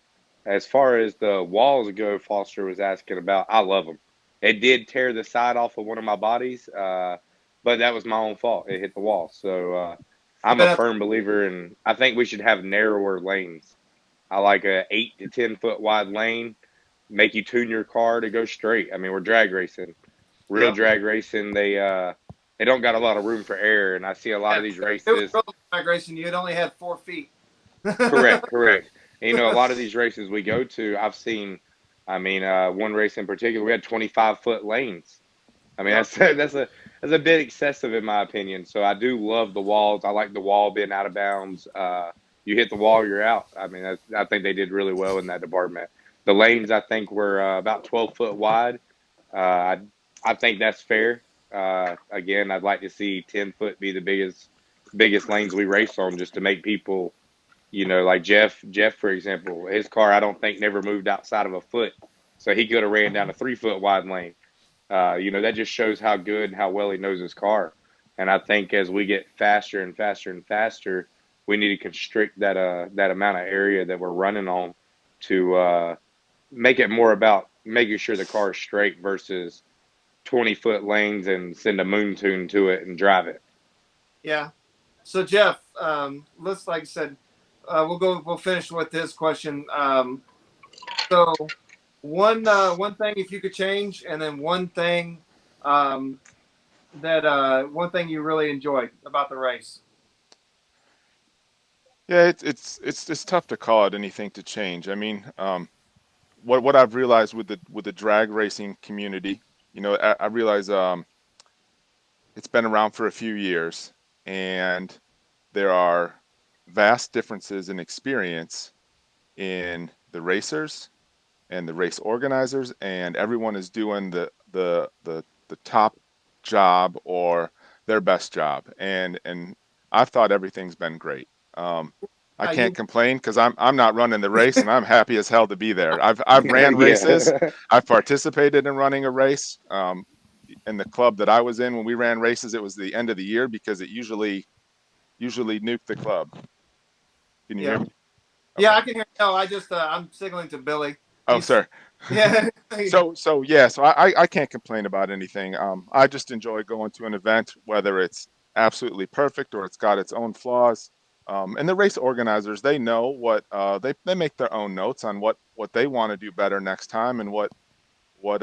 As far as the walls go, Foster was asking about, I love them. It did tear the side off of one of my bodies, but that was my own fault. It hit the wall. So I'm a firm believer, and I think we should have narrower lanes. I like a 8 to 10 foot wide lane. Make you tune your car to go straight. I mean, we're drag racing, real drag racing. They don't got a lot of room for error, and I see a lot of these races. It was real drag racing. You'd only have 4 feet. Correct. And, a lot of these races we go to, I've seen. One race in particular, we had 25-foot lanes. I mean, that's a bit excessive in my opinion. So I do love the walls. I like the wall being out of bounds. You hit the wall, you're out. I mean, I think they did really well in that department. The lanes, I think, were about 12 foot wide. I think that's fair. Again, I'd like to see 10 foot be the biggest lanes we race on, just to make people, like Jeff, for example, his car, I don't think never moved outside of a foot. So he could have ran down a 3 foot wide lane. That just shows how good and how well he knows his car. And I think as we get faster and faster and faster, we need to constrict that amount of area that we're running on to make it more about making sure the car is straight versus 20-foot lanes and send a moon tune to it and drive it. Yeah. So Jeff, let's, like I said, we'll finish with this question. So one thing, if you could change, and then one thing one thing you really enjoyed about the race. Yeah, it's tough to call it anything to change. I mean, what I've realized with the drag racing community, I realize it's been around for a few years, and there are vast differences in experience in the racers and the race organizers, and everyone is doing the top job or their best job, and I've thought everything's been great. I can't complain because I'm not running the race, and I'm happy as hell to be there. I've ran races. Yeah. I've participated in running a race. In the club that I was in when we ran races, it was the end of the year because it usually nuked the club. Can you hear Yeah. me? Yeah, Okay. I can hear. No, I just I'm signaling to Billy. Oh, He's sorry. yeah. So yeah, so I can't complain about anything. I just enjoy going to an event, whether it's absolutely perfect or it's got its own flaws. And the race organizers, they know what they make their own notes on what they want to do better next time and what what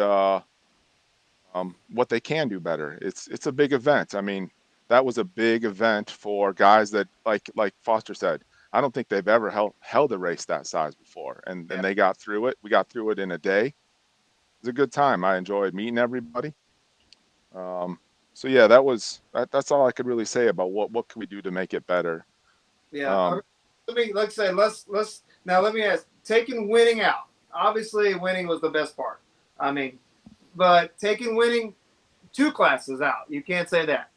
they can do better. It's a big event. I mean, that was a big event for guys that like Foster said. I don't think they've ever held a race that size before, and Yeah. they got through it. We got through it in a day. It was a good time. I enjoyed meeting everybody. Um, so yeah, that's all I could really say about what can we do to make it better. Yeah. Um, Let's say let's now let me ask. Taking winning out. Obviously, winning was the best part. I mean, but taking winning two classes out, you can't say that.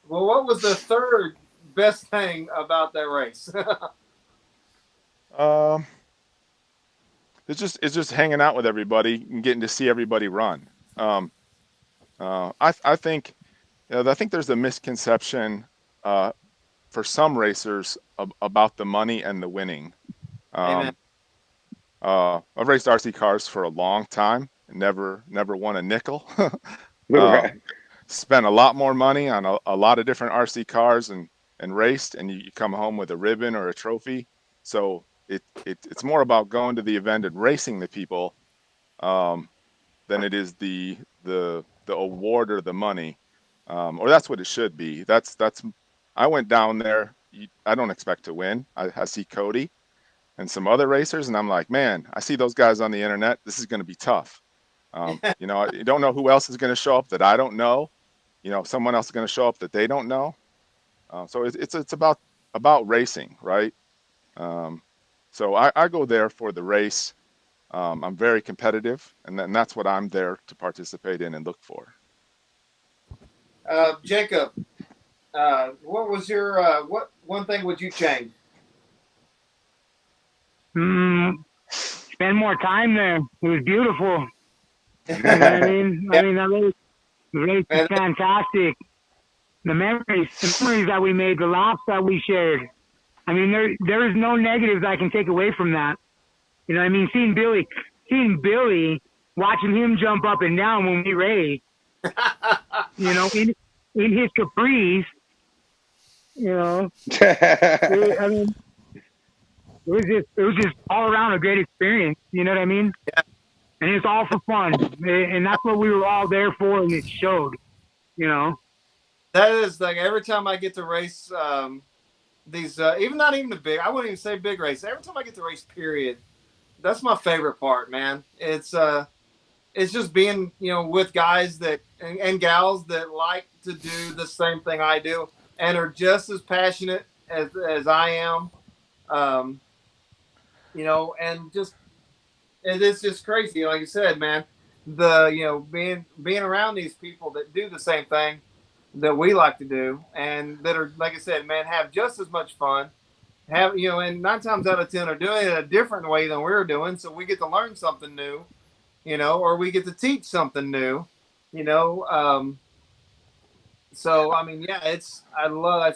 Well, what was the third best thing about that race? um, it's just hanging out with everybody and getting to see everybody run. Um, I think I think there's a misconception uh, for some racers about the money and the winning. Amen. Um, I've raced RC cars for a long time and never won a nickel. uh, Right. Spent a lot more money on a lot of different RC cars and raced, and you come home with a ribbon or a trophy. So it's more about going to the event and racing the people um, than it is the award or the money, or that's what it should be. That's I went down there. I don't expect to win. I see Cody and some other racers, and I'm like, man, I see those guys on the internet. This is going to be tough. You know, you don't know who else is going to show up that I don't know. You know, someone else is going to show up that they don't know. So it's about racing, right? Um, so I go there for the race. I'm very competitive, and that's what I'm there to participate in and look for. Jacob, what was your what one thing would you change? Spend more time there. It was beautiful. You know what I mean? Yeah, The race was and fantastic. The memories that we made, the laughs that we shared. I mean, there is no negatives I can take away from that. You know what I mean? Seeing Billy, watching him jump up and down when we raced, you know, in his capris, you know, I mean, it was just all around a great experience. You know what I mean? And it's all for fun, and that's what we were all there for, and it showed. You know. that is like every time I get to race these even not even the big I wouldn't even say big race. Every time I get to race, period, that's my favorite part, man. It's just being with guys that and gals that like to do the same thing I do and are just as passionate as I am. Um, and just it's just crazy, like you said, man. The being around these people that do the same thing that we like to do and that are, like I said, man, have just as much fun. Have and 9 times out of 10 are doing it a different way than we're doing, so we get to learn something new, or we get to teach something new, you know. So I mean, yeah, that's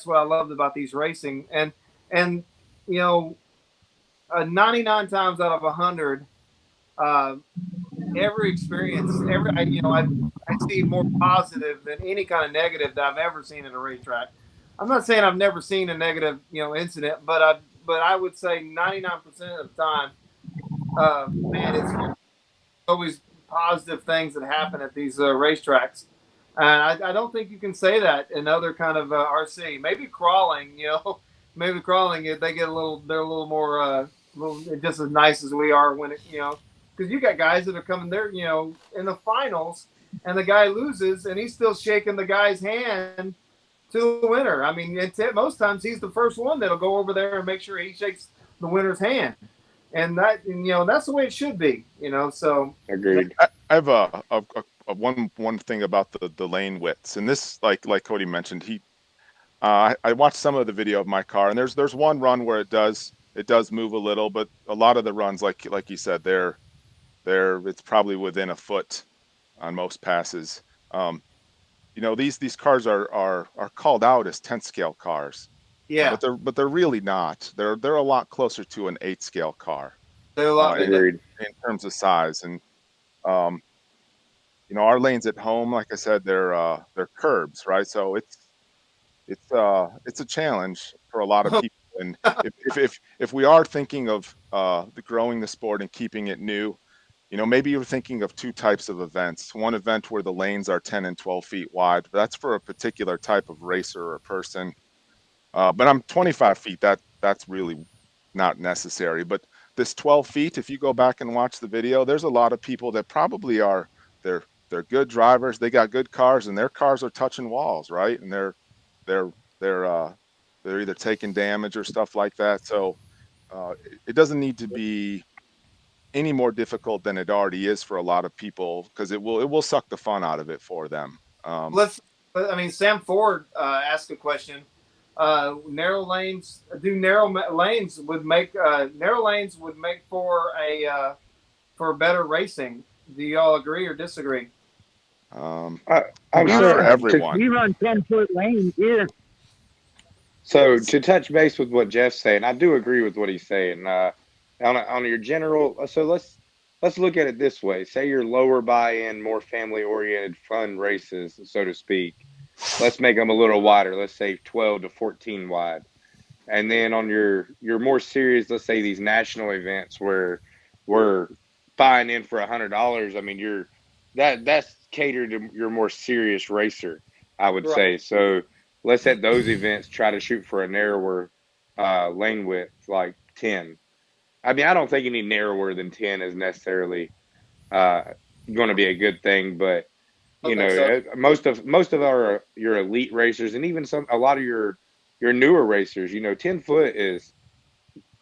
what I loved about these racing, and you know, 99 times out of 100, uh, every experience, I see more positive than any kind of negative that I've ever seen at a racetrack. I'm not saying I've never seen a negative, incident, but I would say 99% of the time, man, it's always positive things that happen at these racetracks. And I don't think you can say that in other kind of RC. Maybe crawling, maybe crawling, they get they're a little more, just as nice as we are when because you got guys that are coming there, in the finals, and the guy loses, and he's still shaking the guy's hand to the winner. I mean, most times he's the first one that'll go over there and make sure he shakes the winner's hand, and that's the way it should be. So Agreed. I have a one thing about the lane widths, and this like Cody mentioned, I watched some of the video of my car, and there's one run where it it does move a little, but a lot of the runs, like you said, it's probably within a foot on most passes. You know, these cars are called out as 10 scale cars. Yeah. But they're really not. They're a lot closer to an 8 scale car. They're a lot bigger. Agreed. In terms of size. And you know, our lanes at home, like I said, they're curbs, right? So it's a challenge for a lot of people. And if we are thinking of growing the sport and keeping it new, you know, maybe you're thinking of two types of events. One event where the lanes are 10 and 12 feet wide. That's for a particular type of racer or person. But I'm 25 feet. That's really not necessary. But this 12 feet, if you go back and watch the video, there's a lot of people that probably are they're good drivers. They got good cars, and their cars are touching walls, right? And they're either taking damage or stuff like that. So it doesn't need to be any more difficult than it already is for a lot of people, because it will suck the fun out of it for them. Sam Ford asked a question. Narrow lanes would make for better racing. Do y'all agree or disagree? I'm Not sure for everyone. We run 10-foot lanes here. So to touch base with what Jeff's saying, I do agree with what he's saying. On your general, so let's look at it this way. Say your lower buy-in, more family-oriented, fun races, so to speak. Let's make them a little wider. Let's say 12 to 14 wide. And then on your more serious, let's say these national events where we're buying in for $100. I mean, that's catered to your more serious racer, I would say. So let's at those events try to shoot for a narrower lane width, like 10. I mean, I don't think any narrower than 10 is necessarily going to be a good thing, but you know, most of your elite racers, and even a lot of your newer racers, you know, 10 foot is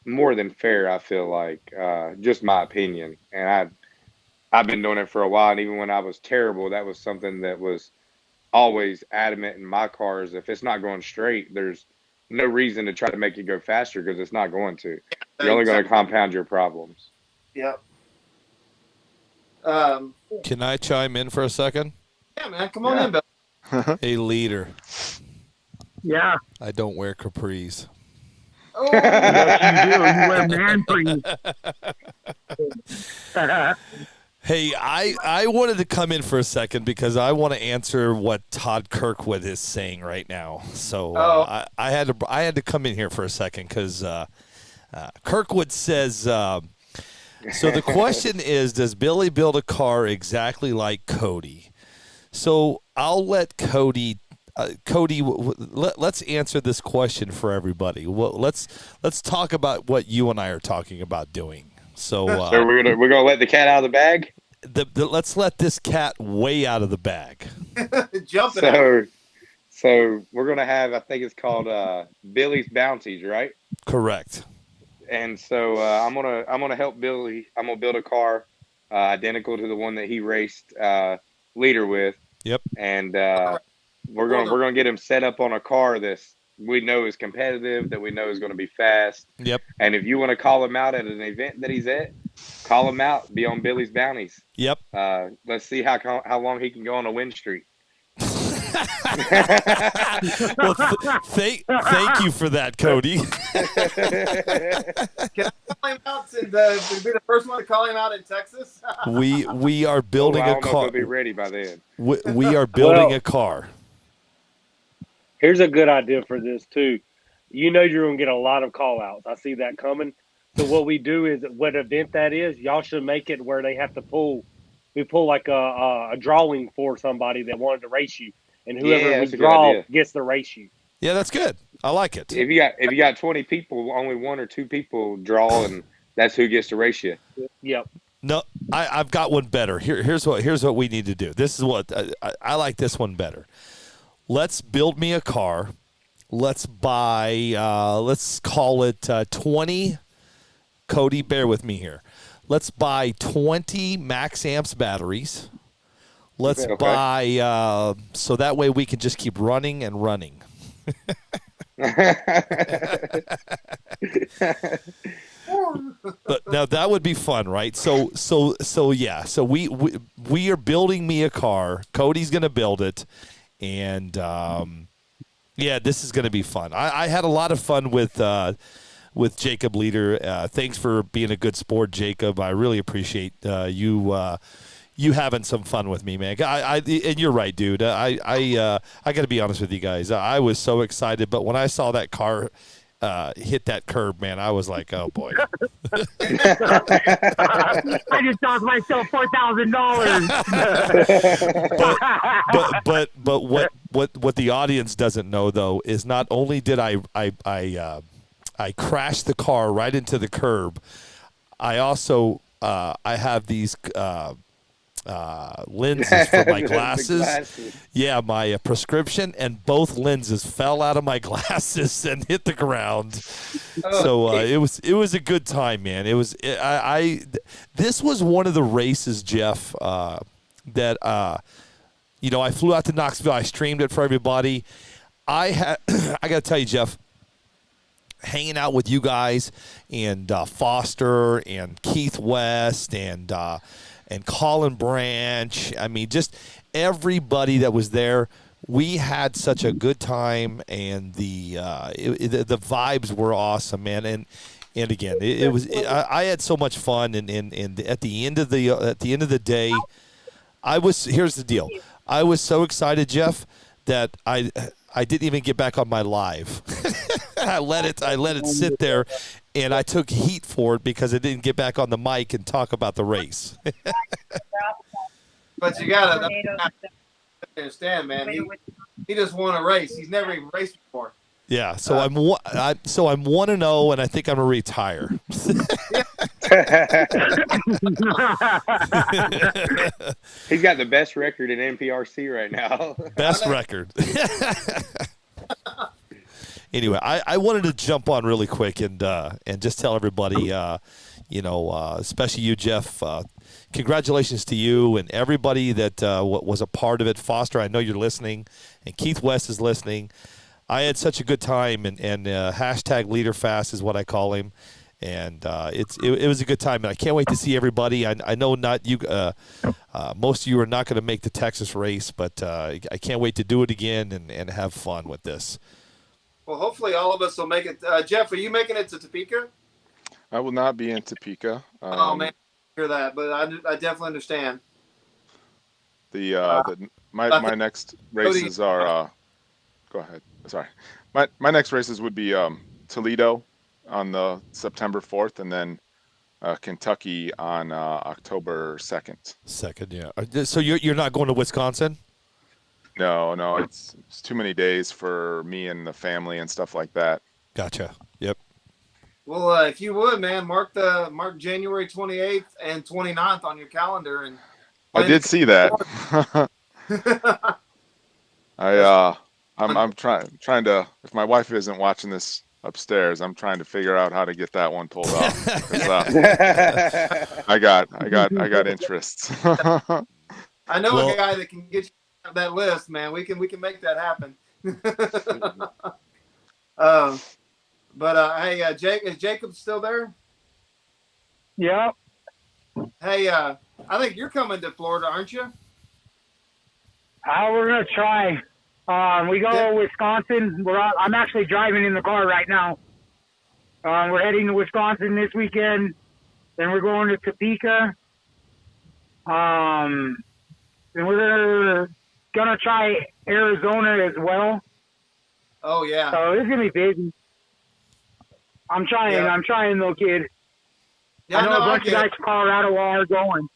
more than fair. I feel like, just my opinion, and I've been doing it for a while, and even when I was terrible, that was something that was always adamant in my cars. If it's not going straight, there's no reason to try to make it go faster, because it's not going to. You're only going to compound your problems. Yep. Can I chime in for a second? Yeah, man. Come on in, Bill. Hey, leader. Yeah. I don't wear capris. Oh, Yes, you do. You wear man freeze. Hey, I wanted to come in for a second because I want to answer what Todd Kirkwood is saying right now. So I had to come in here for a second because Kirkwood says. So the question is, does Billy build a car exactly like Cody? So I'll let Cody. Let's answer this question for everybody. Well, let's talk about what you and I are talking about doing. So we're gonna let the cat out of the bag. Let's let this cat way out of the bag. jumping out. So we're gonna have, I think it's called Billy's Bounties, right? Correct. And so I'm gonna help Billy. I'm gonna build a car identical to the one that he raced leader with. Yep. And we're gonna get him set up on a car that we know is competitive, that we know is going to be fast. Yep. And if you want to call him out at an event that he's at, call him out. Be on Billy's Bounties. Yep. Let's see how long he can go on a win streak. Well, thank you for that, Cody. Can I call him out and be the first one to call him out in Texas? we are building I a don't know if car. he'll be ready by then. We are building a car. Here's a good idea for this too. You know you're gonna get a lot of call outs. I see that coming. So what we do is, what event that is, y'all should make it where they have to pull. We pull like a drawing for somebody that wanted to race you, and whoever we draw gets to race you. Yeah, that's good. I like it. If you got 20 people, only 1 or 2 people draw, and that's who gets to race you. Yep. No, I've got one better. Here's what we need to do. This is what I like. This one better. Let's build me a car. Let's buy. Let's call it 20. Cody, bear with me here. Let's buy 20 max amps batteries. Let's buy so that way we can just keep running and running. But now that would be fun, right? So yeah. So we are building me a car. Cody's gonna build it, and yeah, this is gonna be fun. I had a lot of fun with Jacob Leader. Thanks for being a good sport, Jacob. I really appreciate you having some fun with me, man. And you're right, dude. I got to be honest with you guys. I was so excited, but when I saw that car hit that curb, man, I was like, oh boy. I just cost myself $4,000. but what the audience doesn't know though is not only did I crashed the car right into the curb, I also I have these lenses for my glasses. Yeah, my prescription, and both lenses fell out of my glasses and hit the ground. So it was a good time, man. It was this was one of the races, Jeff, that I flew out to Knoxville. I streamed it for everybody. I got to tell you, Jeff, hanging out with you guys and Foster and Keith West and Colin Branch. I mean, just everybody that was there. We had such a good time, and the vibes were awesome, man. And again, I had so much fun. And at the end of the day, here's the deal. I was so excited, Jeff, that I didn't even get back on my live. I let it sit there, and I took heat for it because I didn't get back on the mic and talk about the race. But you gotta understand, man. He just won a race. He's never even raced before. Yeah, so I'm 1-0, and I think I'm gonna retire. He's got the best record in NPRC right now. Best record. Anyway, I wanted to jump on really quick and just tell everybody, especially you, Jeff. Congratulations to you and everybody that was a part of it. Foster, I know you're listening, and Keith West is listening. I had such a good time, and hashtag LeaderFast is what I call him, and it was a good time, and I can't wait to see everybody. I know not you, most of you are not going to make the Texas race, but I can't wait to do it again and have fun with this. Well, hopefully all of us will make it. Jeff, are you making it to Topeka? I will not be in Topeka. Oh man, I hear that, but I definitely understand. My next races are. Go ahead. Sorry, my next races would be Toledo on the September 4th, and then Kentucky on October 2nd. Yeah. So you're not going to Wisconsin? No, it's too many days for me and the family and stuff like that. Gotcha. Yep. Well, if you would, man, mark January 28th and 29th on your calendar, and I did see that. I'm trying to. If my wife isn't watching this upstairs, I'm trying to figure out how to get that one pulled off. I got interests. I know a guy that can get you that list, man. We can make that happen. Hey, Jake, is Jacob still there? Yeah. Hey, I think you're coming to Florida, aren't you? We're gonna try. We go to Wisconsin. I'm actually driving in the car right now. We're heading to Wisconsin this weekend. Then we're going to Topeka. And we're gonna try Arizona as well. Oh yeah. So it's gonna be busy. I'm trying though, kid. Yeah, I know a bunch of guys from Colorado are going.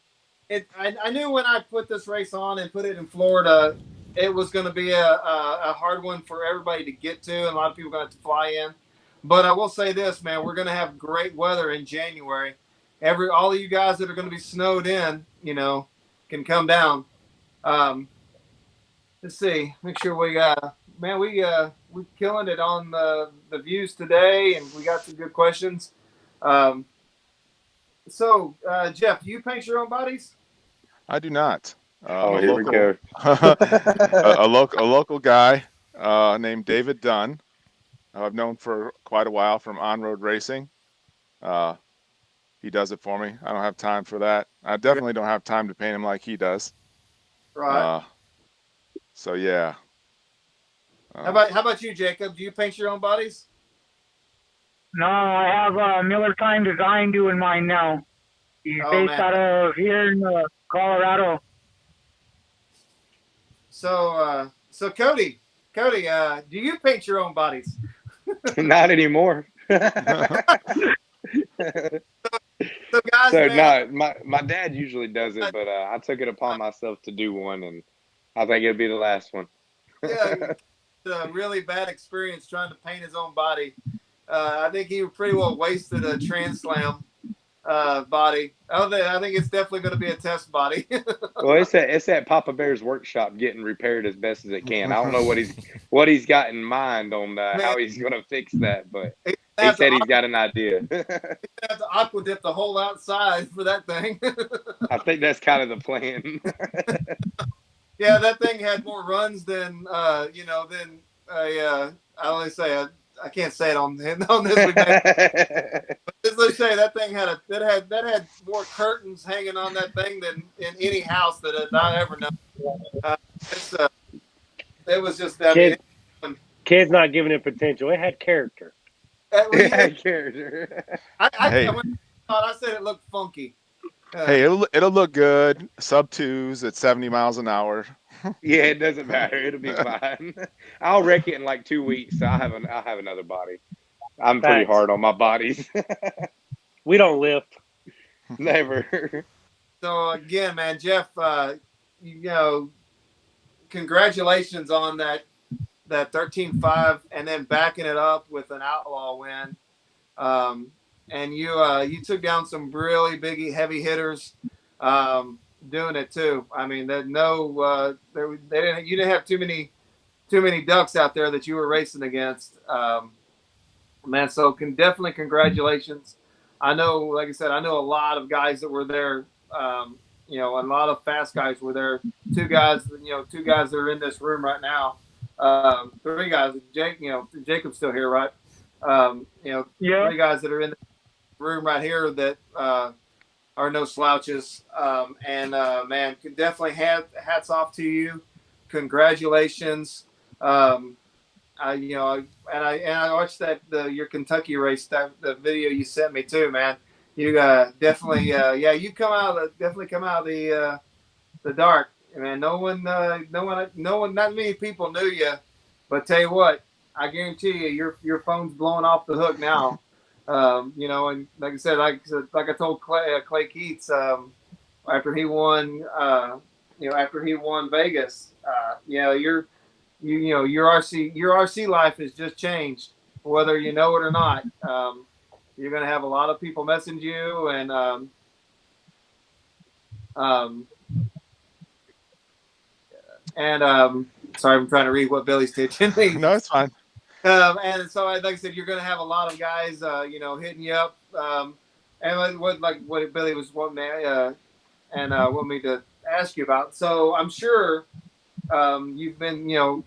I knew when I put this race on and put it in Florida, it was going to be a hard one for everybody to get to, and a lot of people are going to have to fly in. But I will say this, man, we're going to have great weather in January. All of you guys that are going to be snowed in, can come down. Let's see, make sure we killing it on the views today, and we got some good questions. So, Jeff, do you paint your own bodies? I do not. Here we go. a local guy named David Dunn who I've known for quite a while from on-road racing. He does it for me. I don't have time for that. I definitely don't have time to paint him like he does. Right. So yeah. How about you, Jacob? Do you paint your own bodies? No, I have Miller Time Design doing mine now. He's based out of here in Colorado. So Cody, do you paint your own bodies? Not anymore. So guys, So man, no, my dad usually does it, but I took it upon myself to do one, and I think it'll be the last one. Yeah, a really bad experience trying to paint his own body. I think he pretty well wasted a Trans Slam body. I think it's definitely going to be a test body. Well, it's at Papa Bear's workshop getting repaired as best as it can. I don't know what he's got in mind on how he's going to fix that, but he said he's got an idea. He's gonna have to aqua dip the whole outside for that thing. I think that's kind of the plan. Yeah, that thing had more runs than than I always say I can't say it on this. But just let's say that thing had had more curtains hanging on that thing than in any house that I ever known. It was just Kid's not giving it potential. It had character. It had character. I said it looked funky. Hey, it'll look good. Sub 2s at 70 miles an hour. Yeah, it doesn't matter. It'll be fine. I'll wreck it in like 2 weeks. So I'll have another body. I'm pretty hard on my bodies. We don't lift. Never. So again, man, Jeff, congratulations on that 13.5 and then backing it up with an outlaw win. And you took down some really big heavy hitters doing it too. I mean, you didn't have too many ducks out there that you were racing against. Man, so definitely congratulations. I know, like I said, I know a lot of guys that were there. A lot of fast guys were there. Two guys that are in this room right now. 3 guys. Jacob's still here, right? Yeah. 3 guys that are in the room right here that are no slouches. Man, can definitely hats off to you. Congratulations. I watched your Kentucky race, the video you sent me too, man. You definitely you definitely come out of the dark, man. No one, not many people knew you, but tell you what, I guarantee you, your phone's blowing off the hook now. And like I said, like I told Clay Keats after he won, Vegas, your RC life has just changed, whether you know it or not. You're going to have a lot of people message you, and sorry, I'm trying to read what Billy's teaching me. No, it's fine. And so, like I said, you're going to have a lot of guys, hitting you up, and what Billy was wanting me to ask you about. So I'm sure you've been, no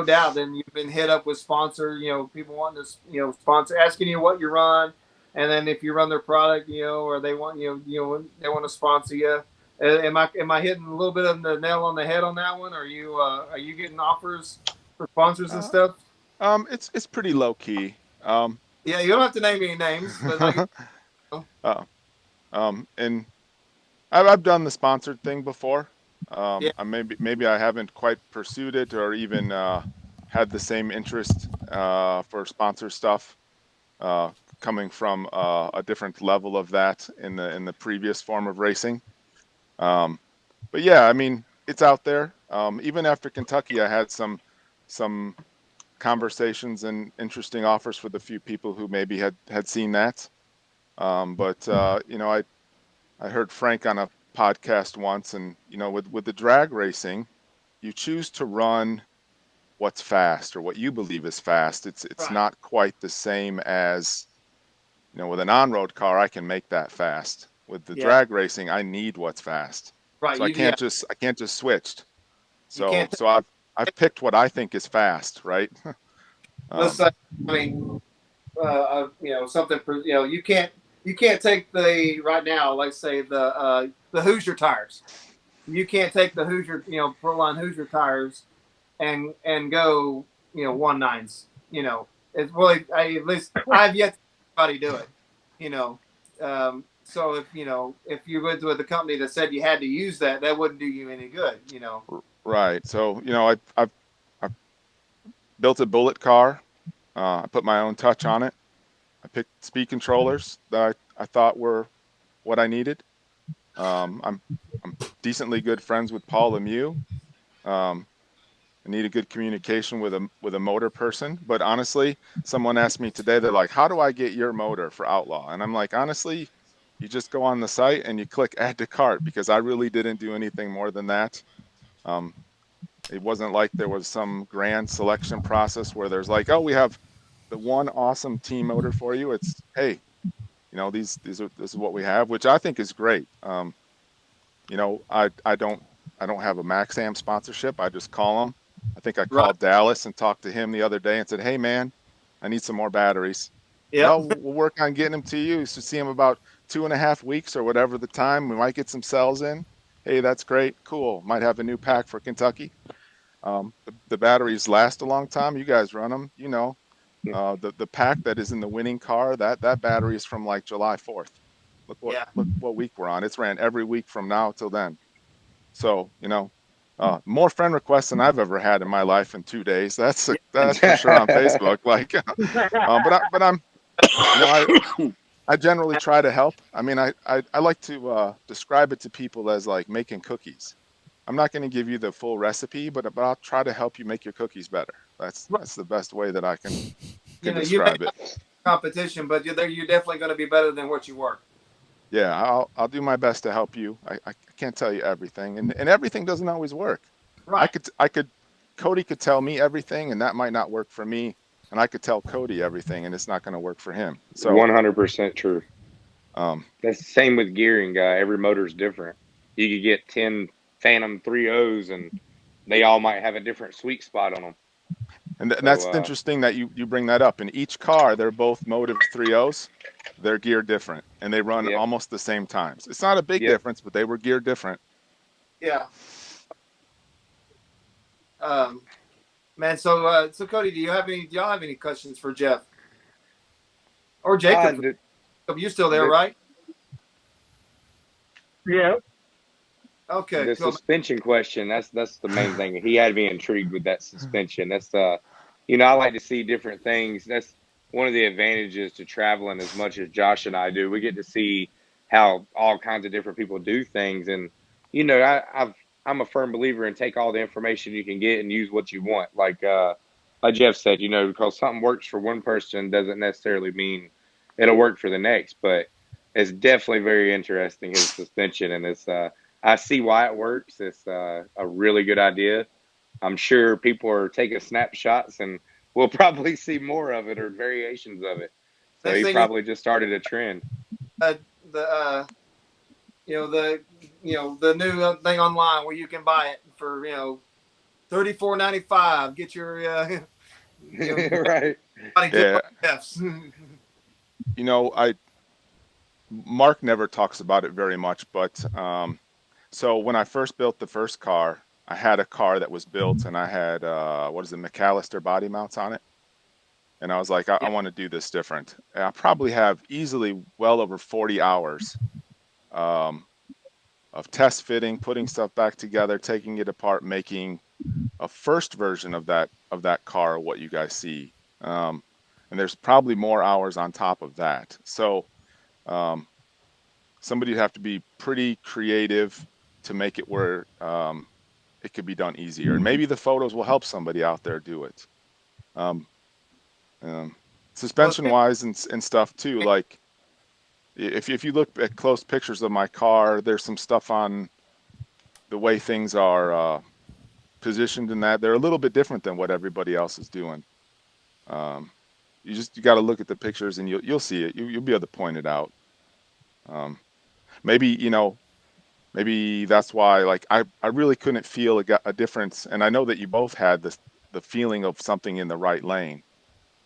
doubt, then you've been hit up with sponsor, people wanting to, sponsor, asking you what you run, and then if you run their product, or they want they want to sponsor you. Am I hitting a little bit of the nail on the head on that one? Are you getting offers for sponsors and stuff? It's pretty low key. Yeah, you don't have to name any names, but and I've done the sponsored thing before. Yeah. Maybe I haven't quite pursued it or even had the same interest for sponsor stuff coming from a different level of that in the previous form of racing. But yeah, I mean, it's out there. Even after Kentucky, I had some conversations and interesting offers for the few people who maybe had seen that. But I heard Frank on a podcast once, and with the drag racing, you choose to run what's fast or what you believe is fast. It's Right. not quite the same as with an on-road car. I can make that fast. With the drag racing, I need what's fast. Right. So I can't just switch. You can't- So I've picked what I think is fast, right? let's say, I mean, something for, you can't take the right now. Let's say the Hoosier tires. You can't take the Hoosier, Proline Hoosier tires and go, 1.9s. It's really, at least I've yet to see anybody do it. So if you went with a company that said you had to use that, that wouldn't do you any good. Right. So, I've built a bullet car. I put my own touch on it. I picked speed controllers that I thought were what I needed. I'm decently good friends with Paul Lemieux. Um, I need a good communication with a motor person. But honestly, someone asked me today, they're like, "How do I get your motor for Outlaw?" And I'm like, honestly, you just go on the site and you click add to cart, because I really didn't do anything more than that. Um, it wasn't like there was some grand selection process where there's like, oh, we have the one awesome team motor for you. It's, hey, this is what we have, which I think is great. I don't have a Maxam sponsorship. I just call them. I think I Right. called Dallas and talked to him the other day and said, "Hey man, I need some more batteries." Yep. Well, we'll work on getting them to you. So see them about 2.5 weeks or whatever the time. We might get some cells in. Hey, that's great. Cool. Might have a new pack for Kentucky. The batteries last a long time. You guys run them. The pack that is in the winning car, that battery is from like July 4th. Yeah. Look what week we're on. It's ran every week from now till then. So, more friend requests than I've ever had in my life in 2 days. That's for sure on Facebook. Like, but I'm, I generally try to help. I mean, I like to describe it to people as like making cookies. I'm not going to give you the full recipe, but I'll try to help you make your cookies better. That's the best way that I can You describe may it. not competition, but you're definitely going to be better than what you were. Yeah, I'll do my best to help you. I can't tell you everything, and everything doesn't always work. Right. Cody could tell me everything, and that might not work for me, and I could tell Cody everything, and it's not going to work for him. So, 100% true. um, That's the same with gearing, guy. Every motor's different. You could get 10 Phantom 3.0s, and they all might have a different sweet spot on them. and So, that's interesting that you bring that up. In each car, they're both Motive 3.0s. They're geared different, and they run yep, almost the same times. It's not a big yep. difference, but they were geared different. Yeah. Man. So Cody, do y'all have any questions for Jeff or Jacob? You still there, right? Yeah. Okay. The Cool. suspension question, that's the main thing. He had me intrigued with that suspension. That's I like to see different things. That's one of the advantages to traveling as much as Josh and I do. We get to see how all kinds of different people do things, and I'm a firm believer in take all the information you can get and use what you want. Like Jeff said, because something works for one person doesn't necessarily mean it'll work for the next. But it's definitely very interesting, his suspension, and I see why it works. It's a really good idea. I'm sure people are taking snapshots, and we'll probably see more of it or variations of it. So Next he thing you probably just started a trend. the the new thing online where you can buy it for $34.95. Get your Right. Yeah, F's. Mark never talks about it very much, but so when I first built the first car, I had a car that was built, and I had McAllister body mounts on it, and I was like, I want to do this different. And I probably have easily well over 40 hours um, of test fitting, putting stuff back together, taking it apart, making a first version of that car, what you guys see. And there's probably more hours on top of that. So um, somebody would have to be pretty creative to make it where it could be done easier. And maybe the photos will help somebody out there do it. Um, Suspension wise and stuff too. Like if you look at close pictures of my car, there's some stuff on the way things are positioned in that they're a little bit different than what everybody else is doing. Um, you got to look at the pictures and you'll see it. You'll be able to point it out. Um, maybe maybe that's why like I really couldn't feel a difference, and I know that you both had the feeling of something in the right lane.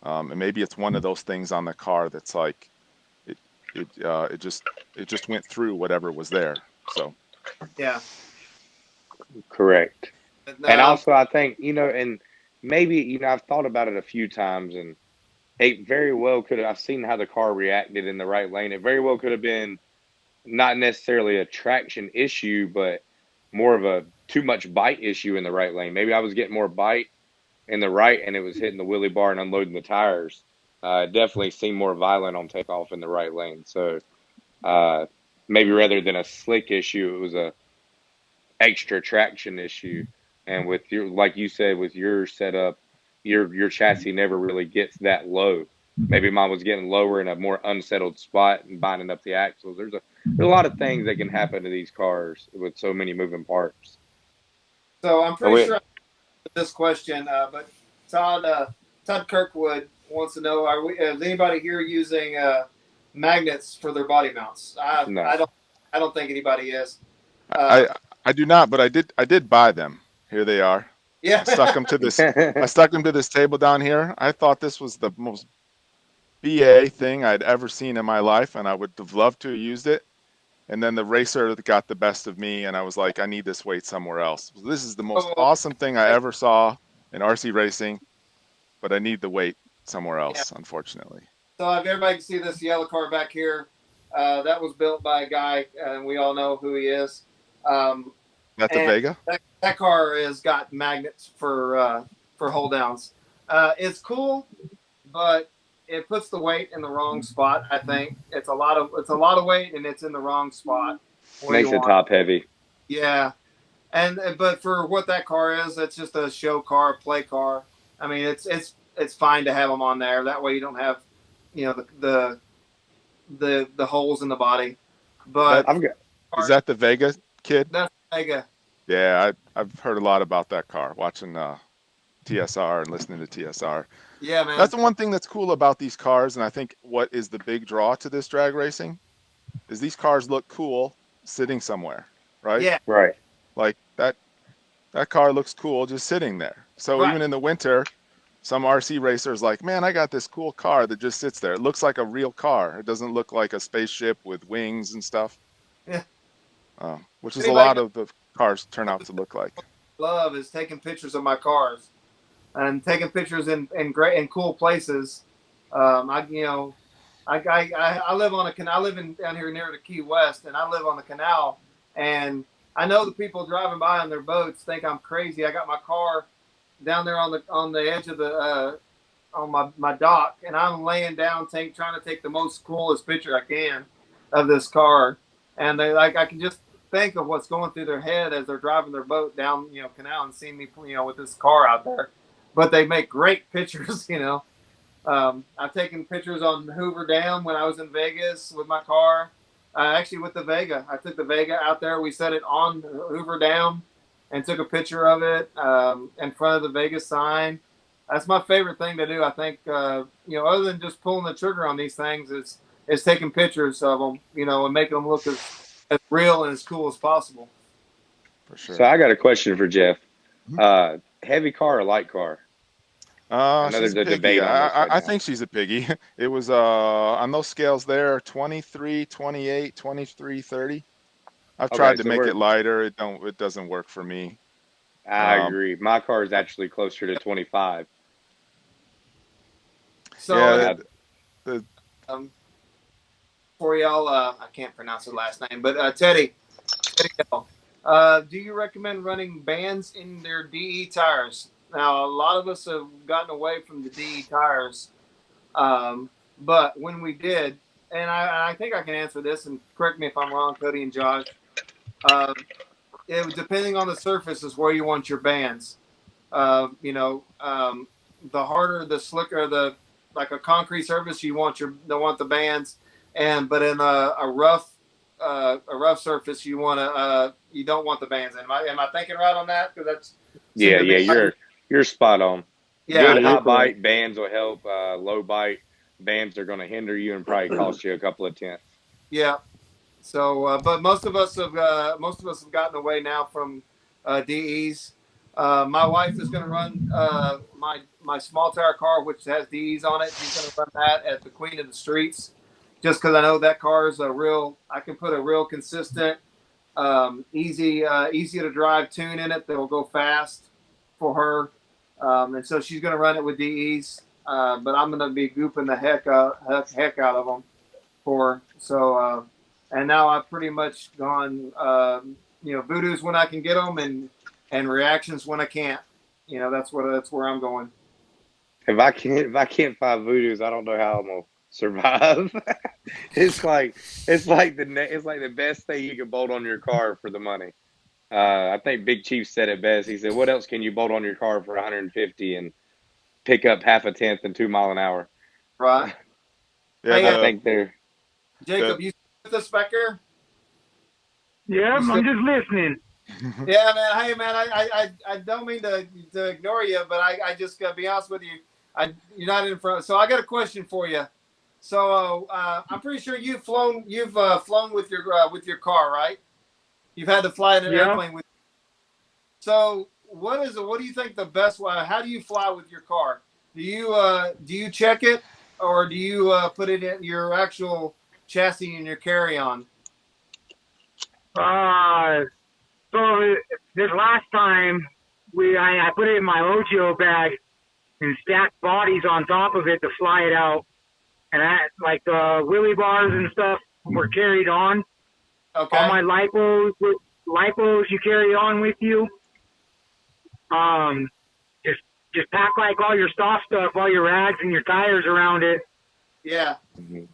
And maybe it's one of those things on the car that's like it just went through whatever was there. So Yeah. Correct. But, And also, I think, and maybe, I've thought about it a few times, and it very well could have, I've seen how the car reacted in the right lane. It very well could have been not necessarily a traction issue, but more of a too much bite issue in the right lane. Maybe I was getting more bite in the right and it was hitting the wheelie bar and unloading the tires. It definitely seemed more violent on takeoff in the right lane. So maybe rather than a slick issue, it was a extra traction issue. And with your, like you said, with your setup, your chassis never really gets that low. Maybe mine was getting lower in a more unsettled spot and binding up the axles. There's a lot of things that can happen to these cars with so many moving parts. So I'm pretty sure I answered this question, but Todd Kirkwood wants to know: is anybody here using magnets for their body mounts? No. I don't think anybody is. I do not, but I did buy them. Here they are. Yeah. I stuck them to this table down here. I thought this was the most BA thing I'd ever seen in my life, and I would have loved to have used it. And then the racer got the best of me, and I was like, I need this weight somewhere else. This is the most awesome thing I ever saw in RC racing, but I need the weight somewhere else, unfortunately. So if everybody can see this yellow car back here, that was built by a guy, and we all know who he is. That's the Vega? That car has got magnets for hold downs. It's cool, but it puts the weight in the wrong spot. I think it's a lot of weight, and it's in the wrong spot. Makes it top heavy. Yeah, but for what that car is, it's just a show car, a play car. I mean, it's fine to have them on there. That way, you don't have, the holes in the body. But is that the Vega, kid? That's Vega. Yeah, I've heard a lot about that car, watching TSR and listening to TSR. Yeah, man. That's the one thing that's cool about these cars, and I think what is the big draw to this drag racing is these cars look cool sitting somewhere, right? Yeah. Right. Like that car looks cool just sitting there. So Right. even in the winter, some RC racers like, man, I got this cool car that just sits there. It looks like a real car. It doesn't look like a spaceship with wings and stuff. Yeah. Which is a lot of the cars turn out to look like. Love is taking pictures of my cars and taking pictures in great and cool places. I live on a canal. I live down here near the Key West, and I live on the canal. And I know the people driving by on their boats think I'm crazy. I got my car down there on the edge of the on my dock, and I'm laying down trying to take the most coolest picture I can of this car. And I can just think of what's going through their head as they're driving their boat down, canal and seeing me, with this car out there. But they make great pictures, I've taken pictures on Hoover Dam when I was in Vegas with my car. Actually, with the Vega, I took the Vega out there. We set it on Hoover Dam and took a picture of it in front of the Vegas sign. That's my favorite thing to do. I think, other than just pulling the trigger on these things, is taking pictures of them, and making them look as real and as cool as possible. For sure. So I got a question for Jeff. Heavy car or light car? I know there's a debate on this right now. I think she's a piggy. It was on those scales there, 23, 28, 23, 30. I've tried to make it lighter. It doesn't work for me. I agree. My car is actually closer to 25. So for y'all, I can't pronounce his last name, but Teddy, do you recommend running bands in their DE tires? Now, a lot of us have gotten away from the DE tires, but when we did, and I think I can answer this, and correct me if I'm wrong, Cody and Josh, it was depending on the surface is where you want your bands. The harder, the slicker, like a concrete surface, you want the bands, but in a rough surface, you don't want the bands. Am I thinking right on that? Because that's you're spot on. Yeah, good hot bite bands will help. Low bite bands are going to hinder you and probably cost you a couple of tenths. Yeah. So, but most of us have gotten away now from DEs. My wife is going to run my small tire car, which has DEs on it. She's going to run that at the Queen of the Streets, just because I know that car is I can put a real consistent, easy to drive tune in it that will go fast for her. And so she's going to run it with DEs, but I'm going to be gooping the heck out of them for her. So, and now I've pretty much gone, voodoos when I can get them, and reactions when I can't. That's where I'm going. If I can't find voodoos, I don't know how I'm gonna survive. it's like the best thing you can bolt on your car for the money. I think Big Chief said it best. He said, "What else can you bolt on your car for 150 and pick up half a tenth and 2 mile an hour?" Right. Yeah, Hey, I think they're Jacob, you with us back here? Yeah, I'm just listening. Yeah, man. Hey, man. I don't mean to ignore you, but I just gotta be honest with you. You're not in front. So I got a question for you. So I'm pretty sure you've flown with your car, right? You've had to fly in an airplane with. So what do you think the best way? How do you fly with your car? Do you check it, or do you put it in your actual chassis in your carry-on? So this last time I put it in my Ojo bag and stacked bodies on top of it to fly it out, and like the wheelie bars and stuff were carried on. Okay. All my lipos you carry on with you. Just pack like all your soft stuff, all your rags and your tires around it. Yeah. Mm-hmm.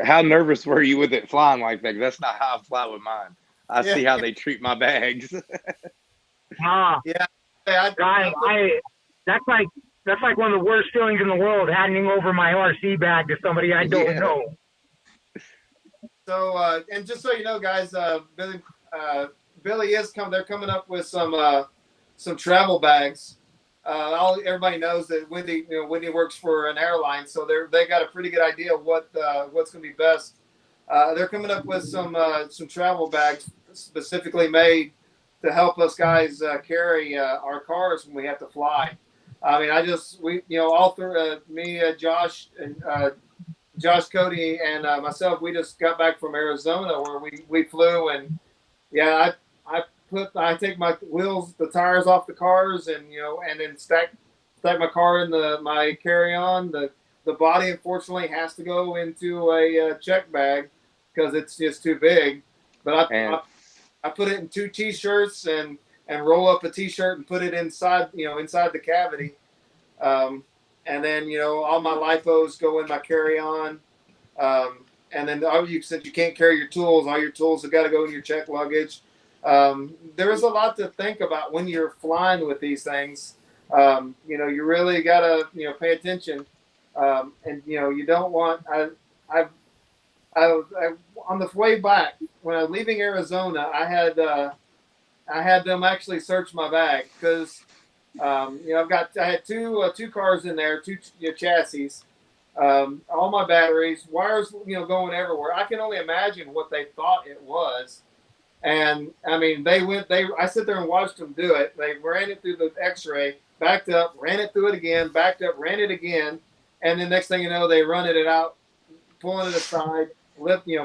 How nervous were you with it flying like that? That's not how I fly with mine. I see how they treat my bags. Yeah. That's like one of the worst feelings in the world, handing over my RC bag to somebody I don't know. So, and just so you know, guys, Billy is coming. They're coming up with some travel bags. Everybody knows that Wendy works for an airline, so they got a pretty good idea of what's going to be best. They're coming up with some travel bags specifically made to help us guys carry our cars when we have to fly. I mean, all through me, Josh, and Josh, Cody, and myself, we just got back from Arizona where we flew, and yeah, I take my wheels, the tires off the cars, and then stack my car in my carry-on. The body unfortunately has to go into a check bag because it's just too big. But I put it in 2 t-shirts and roll up a t-shirt and put it inside the cavity. And then all my lipos go in my carry-on. And then since you can't carry your tools, all your tools have got to go in your check luggage. There's a lot to think about when you're flying with these things. You really got to pay attention. And you don't want. I on the way back when I was leaving Arizona, I had them actually search my bag because I had two cars in there, two I all my batteries, wires, going everywhere. I can only imagine what they thought it was. And I mean, I sit there and watched them do it. They ran it through the x-ray, backed up, ran it through it again, backed up, ran it again. And then next thing you know, they run it out, pulling it aside,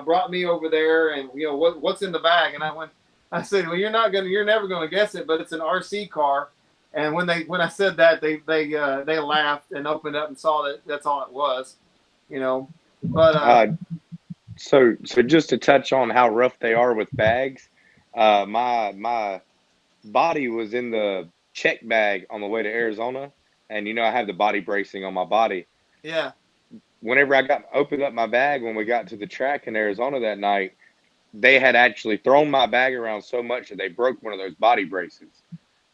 brought me over there and, what's in the bag? And I said, well, you're never going to guess it, but it's an RC car. And when I said that, they laughed and opened up and saw that that's all it was, But so just to touch on how rough they are with bags, my body was in the check bag on the way to Arizona, and I have the body bracing on my body. Yeah. Whenever I opened up my bag when we got to the track in Arizona that night, they had actually thrown my bag around so much that they broke one of those body braces.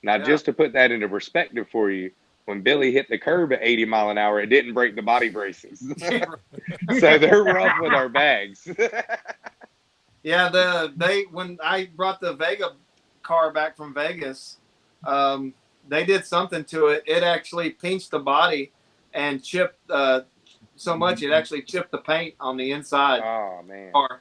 Now, just to put that into perspective for you, when Billy hit the curb at 80 mile an hour, it didn't break the body braces. So they're rough with our bags. Yeah, when I brought the Vega car back from Vegas, they did something to it. It actually pinched the body and chipped so much it actually chipped the paint on the inside. Oh man. Car.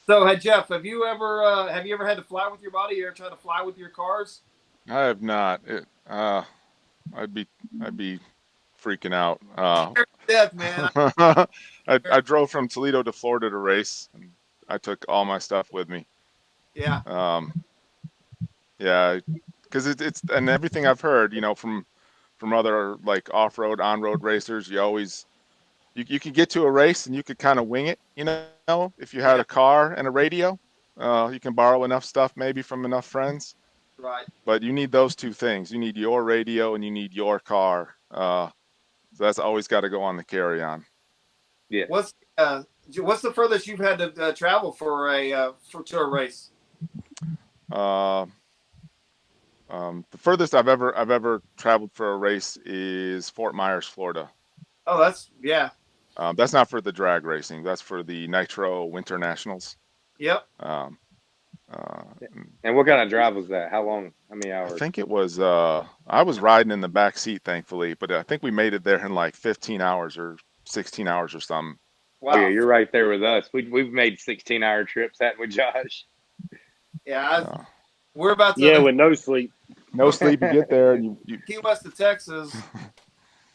So, hey Jeff, have you ever had to fly with your body? You ever try to fly with your cars? I have not. I'd be freaking out. Death, man. I drove from Toledo to Florida to race, and I took all my stuff with me. Yeah. Yeah, because it's and everything I've heard, from other like off-road, on-road racers, you could get to a race and you could kind of wing it, if you had Yeah. a car and a radio. You can borrow enough stuff maybe from enough friends, Right. but you need those two things. You need your radio and you need your car. So that's always got to go on the carry-on. Yeah. What's the furthest you've had to travel for to a race? Uh, the furthest I've ever traveled for a race is Fort Myers, Florida. Oh, yeah. That's not for the drag racing. That's for the Nitro Winter Nationals. Yep. And what kind of drive was that? How long? How many hours? I think it was. I was riding in the back seat, thankfully, but I think we made it there in like 15 hours or 16 hours or something. Wow. Oh yeah, you're right there with us. We've made 16-hour trips, haven't we, Josh? Yeah. We're about to. Yeah, with no sleep. No sleep. You get there and you Key West to Texas.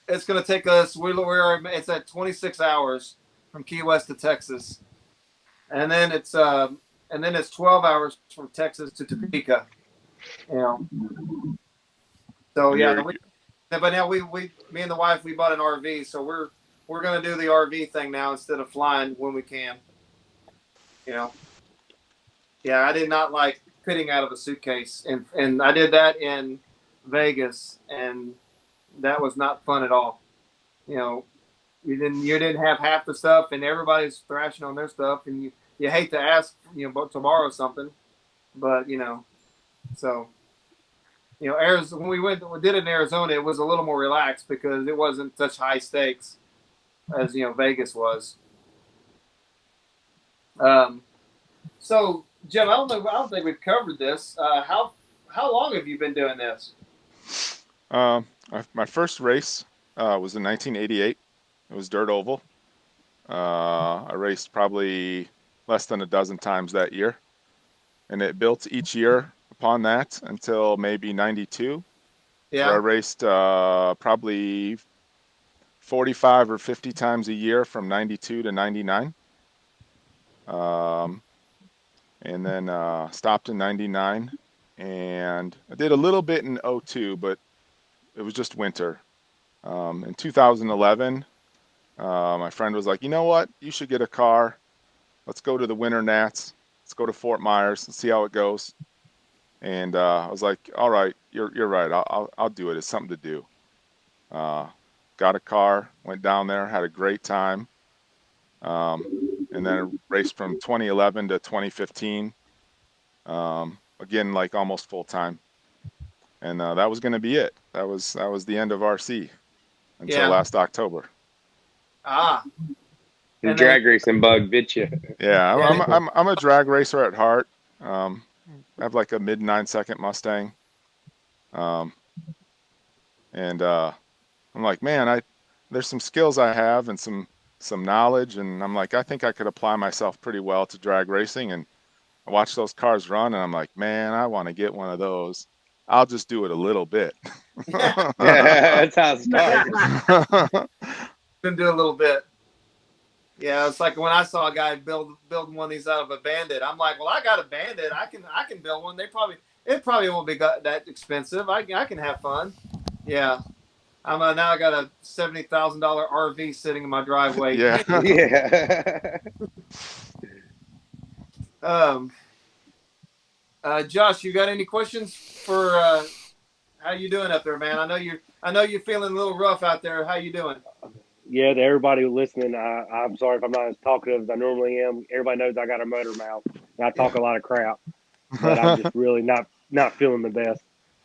It's going to take us. It's at 26 hours from Key West to Texas, and then it's 12 hours from Texas to Topeka. So yeah, but now me and the wife, we bought an RV, so we're going to do the RV thing now instead of flying when we can. Yeah, I did not like fitting out of a suitcase, and I did that in Vegas, and that was not fun at all. You didn't have half the stuff, and everybody's thrashing on their stuff, and you hate to ask to borrow something, but so Arizona, when we did it in Arizona, it was a little more relaxed because it wasn't such high stakes as Vegas was. So Jim, I don't think we've covered this. How long have you been doing this? My first race was in 1988. It was dirt oval. I raced probably less than a dozen times that year, and it built each year upon that until maybe 92. Yeah. Where I raced probably 45 or 50 times a year from 92 to 99. And then stopped in 99, and I did a little bit in 02, but it was just winter. In 2011, my friend was like, you know what? You should get a car. Let's go to the Winter Nats. Let's go to Fort Myers and see how it goes. And I was like, all right, you're right. I'll do it. It's something to do. Got a car, went down there, had a great time. And then raced from 2011 to 2015. Again, like almost full time. And that was going to be it. That was the end of RC until last October. The drag racing bug bit you. Yeah, I'm a drag racer at heart. I have like a mid 9-second Mustang. And I'm like, man, there's some skills I have and some knowledge, and I'm like, I think I could apply myself pretty well to drag racing. And I watch those cars run, and I'm like, man, I want to get one of those. I'll just do it a little bit. That's how it starts. Can do a little bit. Yeah, it's like when I saw a guy building one of these out of a Bandit. I'm like, well, I got a Bandit. I can build one. It probably won't be that expensive. I can have fun. Yeah. Now I got a $70,000 RV sitting in my driveway. Yeah. Josh, you got any questions for how you doing up there, man? I know you're feeling a little rough out there. How you doing? Yeah, to everybody listening, I'm sorry if I'm not as talkative as I normally am. Everybody knows I got a motor mouth, and I talk a lot of crap, but I'm just really not feeling the best.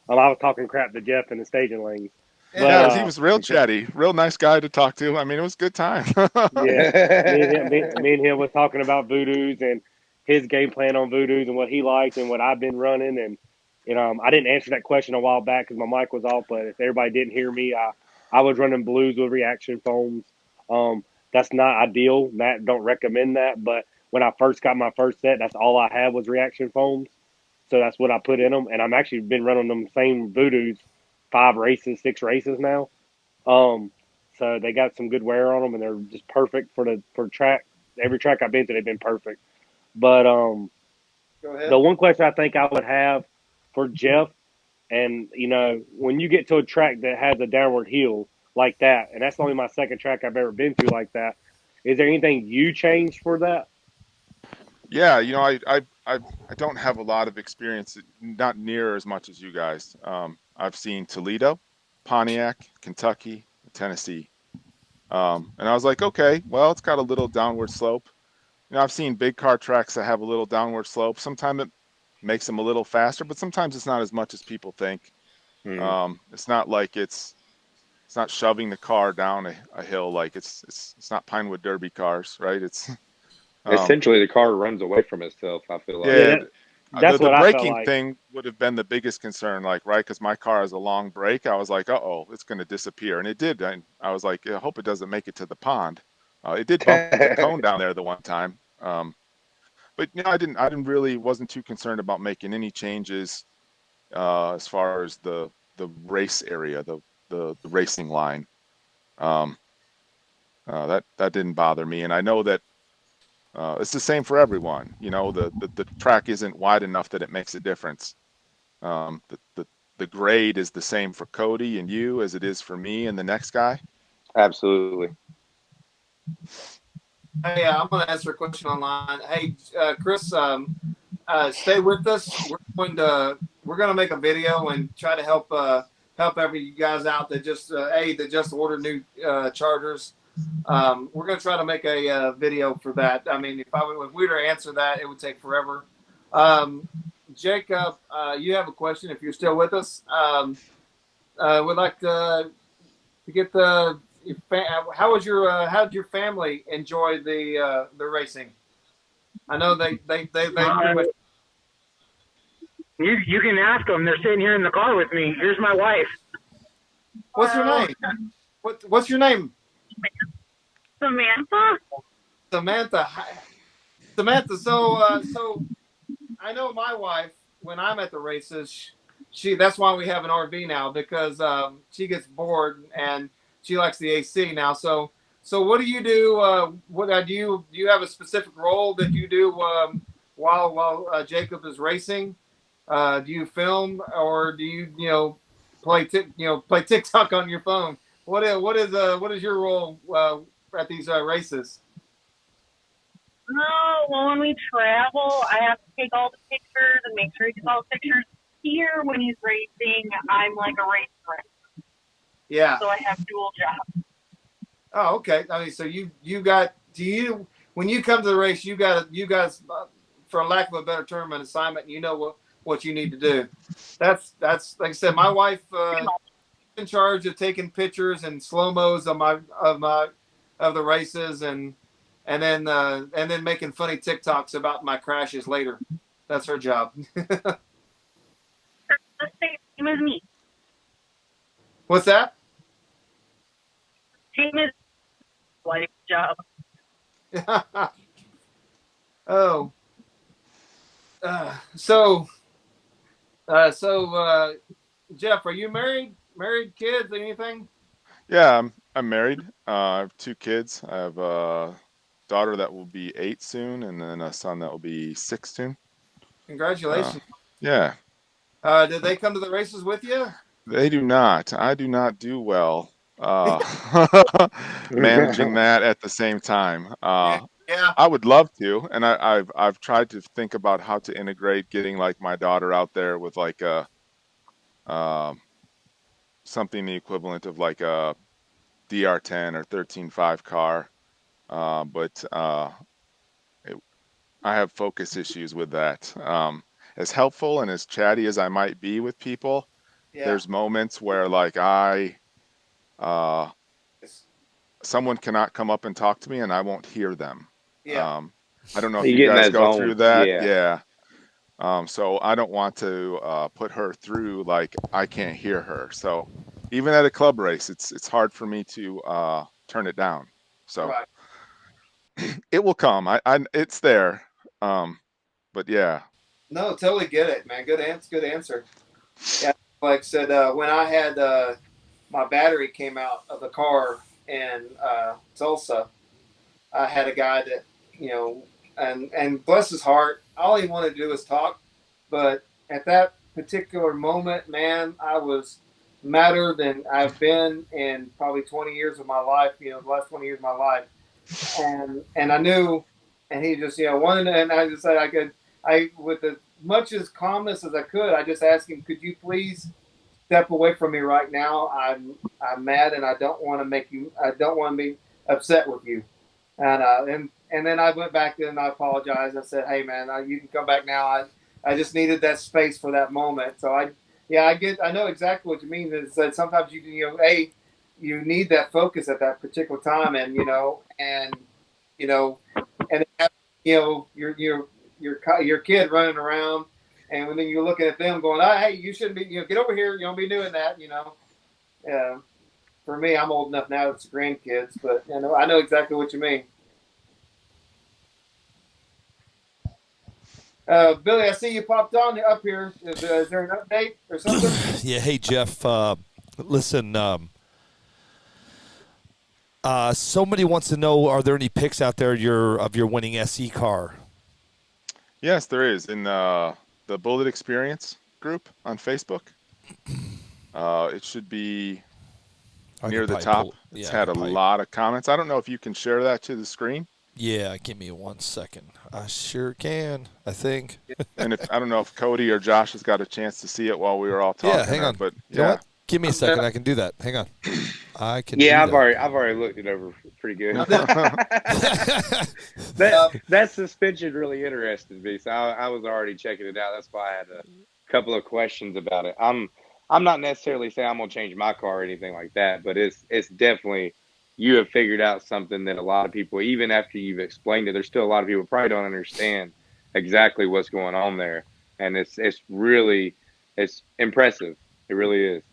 I was talking crap to Jeff in the staging lanes. But, he was real chatty, real nice guy to talk to. I mean, it was a good time. Yeah, me and him was talking about voodoos and his game plan on voodoos and what he liked and what I've been running. And I didn't answer that question a while back because my mic was off. But if everybody didn't hear me, I was running blues with reaction foams. That's not ideal. Matt don't recommend that. But when I first got my first set, that's all I had was reaction foams. So that's what I put in them, and I'm actually been running them same Voodoos 6 races now. Um, so they got some good wear on them, and they're just perfect for track. Every track I've been to, they've been perfect. But Go ahead. the one question I think I would have for Jeff, and when you get to a track that has a downward hill like that, and that's only my second track I've ever been to like that, is there anything you changed for that? Yeah, I don't have a lot of experience, not near as much as you guys. I've seen Toledo, Pontiac, Kentucky, Tennessee, and I was like, okay, well, it's got a little downward slope. I've seen big car tracks that have a little downward slope. Sometimes it makes them a little faster, but sometimes it's not as much as people think. It's not like it's not shoving the car down a hill like it's not Pinewood Derby cars, right? It's Essentially, the car runs away from itself. I feel like. yeah. That's The what I felt braking like. thing would have been the biggest concern, like, right? Because my car has a long brake. I was like, uh-oh, it's going to disappear. And it did. I was like, I hope it doesn't make it to the pond. It did bump the cone down there the one time. But I didn't really, wasn't too concerned about making any changes as far as the race area, the racing line. That didn't bother me. And I know that it's the same for everyone. The track isn't wide enough that it makes a difference. The grade is the same for Cody and you as it is for me and the next guy. Absolutely. Hey, I'm going to answer a question online. Hey, Chris, stay with us. We're going to make a video and try to help every you guys out that just ordered new chargers. We're going to try to make a video for that. I mean, if we were to answer that, it would take forever. Jacob, you have a question if you're still with us. Would like to get how did your family enjoy the racing? I know they pretty much. You can ask them. They're sitting here in the car with me. Here's my wife. What's your name? What's your name? Samantha. Samantha. Samantha. So I know my wife when I'm at the races. That's why we have an RV now because she gets bored and she likes the AC now. So what do you do? What do you have a specific role that you do while Jacob is racing? Do you film or do you play TikTok on your phone? What is your role at these races? No, well, when we travel, I have to take all the pictures and make sure he gets all the pictures. Here, when he's racing, I'm like a race director. Yeah. So I have dual jobs. Oh, okay. I mean, so when you come to the race, you guys, for lack of a better term, an assignment. You know what you need to do. That's like I said, my wife in charge of taking pictures and slow mos of the races and then making funny TikToks about my crashes later. That's her job. The same as me. What's that? Same as wife's job. Oh. Jeff, are you married? Married, kids, anything? Yeah, I'm married. I have 2 kids. I have a daughter that will be 8 soon, and then a son that will be 6 soon. Congratulations. Yeah. Did they come to the races with you? They do not. I do not do well managing that at the same time. Yeah. I would love to, and I've tried to think about how to integrate getting like my daughter out there with like a something the equivalent of like a DR10 or 13.5 car, but I have focus issues with that. As helpful and as chatty as I might be with people, there's moments where like someone cannot come up and talk to me and I won't hear them. Yeah. I don't know if You you get in guys that go zone. through that. Yeah. So I don't want to put her through like I can't hear her. So even at a club race, it's hard for me to turn it down. So Right. it will come. It's there. But yeah. No, totally get it, man. Good answer. Good answer. Yeah, like I said, when I had my battery came out of the car in Tulsa, I had a guy that, and bless his heart, all he wanted to do was talk. But at that particular moment, man, I was madder than I've been in probably 20 years of my life. The last 20 years of my life, and I knew, and he just wanted, and I just said I with as much as calmness as I could, I just asked him, could you please step away from me right now? I'm mad, and I don't want to make you. I don't want to be upset with you. And then I went back and I apologized. I said, hey man, you can come back now. I just needed that space for that moment. So I know exactly what you mean. Is that sometimes you need that focus at that particular time, and your kid running around, and then you're looking at them going, oh, hey, you shouldn't be, get over here. You don't be doing that, For me, I'm old enough now. It's grandkids, but I know exactly what you mean. Billy, I see you popped on up here. Is there an update or something? Yeah. Hey, Jeff. Listen. Somebody wants to know: are there any pics out there of your winning SE car? Yes, there is in the Bullet Experience group on Facebook. It should be near the top. It's had a lot of comments. I don't know if you can share that to the screen. Yeah, give me 1 second. I sure can, I think. And I don't know if Cody or Josh has got a chance to see it while we were all talking. Yeah, hang on. But you know what? Give me a second. I can do that. Hang on. I can. Yeah, I've already looked it over pretty good. That suspension really interested me, so I was already checking it out. That's why I had a couple of questions about it. I'm not necessarily saying I'm gonna change my car or anything like that, but it's definitely, you have figured out something that a lot of people, even after you've explained it, there's still a lot of people probably don't understand exactly what's going on there, and it's really, it's impressive. It really is.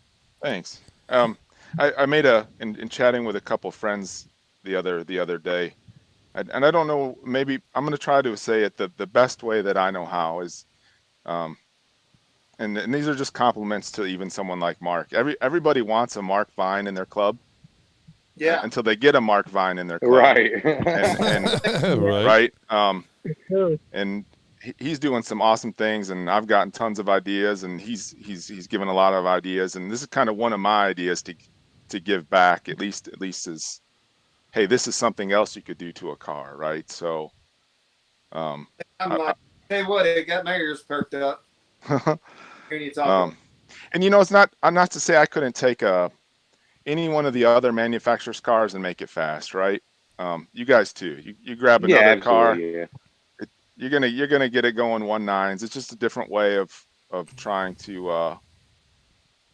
Thanks. I made in chatting with a couple friends the other day, and I don't know, maybe I'm going to try to say it the best way that I know how is, and these are just compliments to even someone like Mark. Everybody wants a Mark Vine in their club. Yeah. Until they get a Mark Vine in their club. Right. Right. And he's doing some awesome things, and I've gotten tons of ideas, and he's given a lot of ideas, and this is kind of one of my ideas to give back, at least as, hey, this is something else you could do to a car, right? So I'm like, hey, what, it got my ears perked up. Hearing you talking. And I'm not to say I couldn't take any one of the other manufacturers' cars and make it fast, right? You guys too. You grab another car. Yeah. You're gonna get it going 1.9s. It's just a different way of trying to.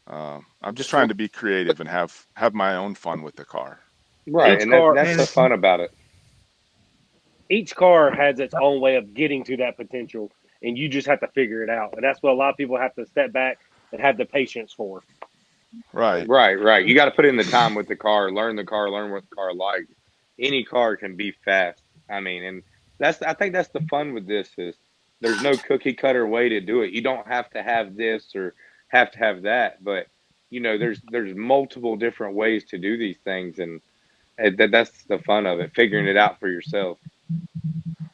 I'm just trying to be creative and have my own fun with the car. Right, and that's the fun about it. Each car has its own way of getting to that potential, and you just have to figure it out. And that's what a lot of people have to step back and have the patience for. Right. You got to put in the time with the car, learn what the car likes. Any car can be fast. I mean, and I think that's the fun with this is there's no cookie cutter way to do it. You don't have to have this or have to have that, but there's multiple different ways to do these things, and that's the fun of it, figuring it out for yourself.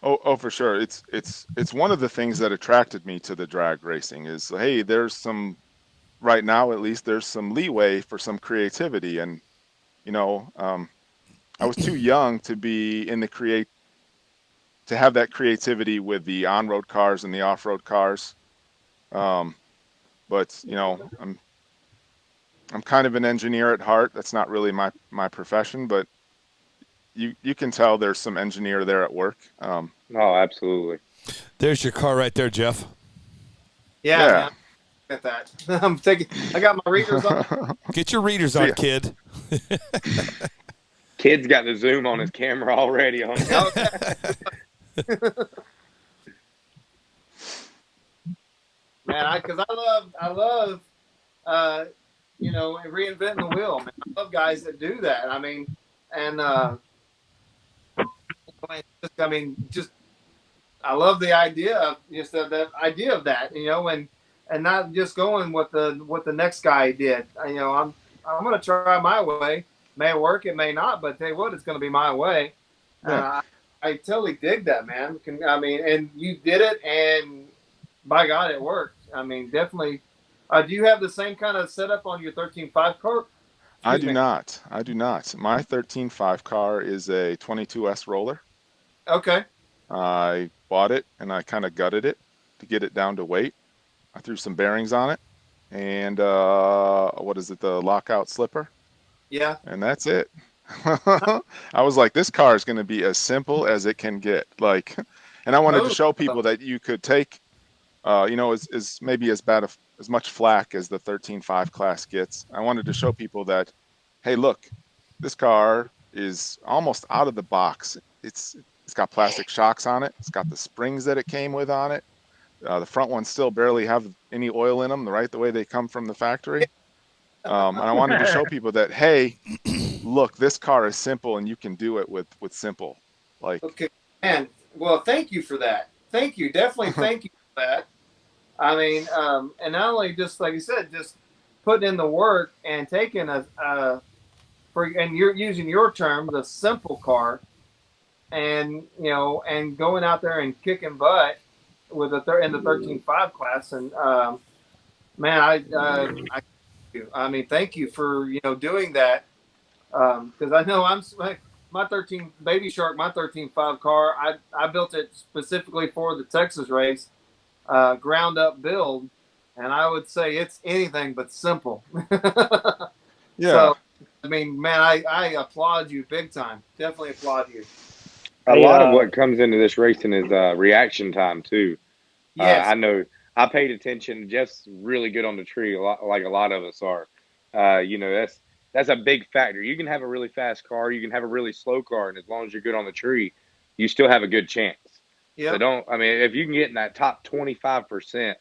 Oh, for sure. It's one of the things that attracted me to the drag racing is, hey, there's some, right now at least, there's some leeway for some creativity, and I was too young to be in to have that creativity with the on-road cars and the off-road cars. But I'm kind of an engineer at heart. That's not really my profession, but you can tell there's some engineer there at work. Oh, absolutely. There's your car right there, Jeff. Yeah. Man. At that. I got my readers on. Get your readers on, kid. Kid's got the zoom on his camera already on. Man, because I love reinventing the wheel, man. I love guys that do that. I mean, and I mean, just I love the idea of just the idea of that, and not just going what the next guy did. I'm going to try my way. May work, it may not, but tell you what, it's going to be my way. Yeah. I totally dig that, man. I mean, and you did it, and by God, it worked. I mean, definitely. Do you have the same kind of setup on your 13.5 car? I do not. I do not. My 13.5 car is a 22S roller. Okay. I bought it and I kind of gutted it to get it down to weight. I threw some bearings on it and what is it, the lockout slipper? Yeah. And that's it. I was like, this car is going to be as simple as it can get. Like, and I wanted to show people that you could take, is maybe as bad as much flack as the 13.5 class gets. I wanted to show people that, hey, look, this car is almost out of the box. It's got plastic shocks on it. It's got the springs that it came with on it. The front ones still barely have any oil in them, the way they come from the factory. And I wanted to show people that, hey, look, this car is simple and you can do it with simple. Like, okay, man. Well, thank you for that. Thank you. Definitely thank you for that. I mean, and not only just like you said, just putting in the work and taking and you're using your term, the simple car, and and going out there and kicking butt with in the 13.5 class. And man, I mean, thank you for doing that, because I know my 13 Baby Shark, my 13.5 car. I built it specifically for the Texas race, ground up build, and I would say it's anything but simple. yeah. So, I mean, man, I applaud you big time. Definitely applaud you. A lot of what comes into this racing is reaction time too. Yes. I know I paid attention. Jeff's really good on the tree, like a lot of us are. That's a big factor. You can have a really fast car, you can have a really slow car, and as long as you're good on the tree, you still have a good chance. Yeah. So if you can get in that top 25%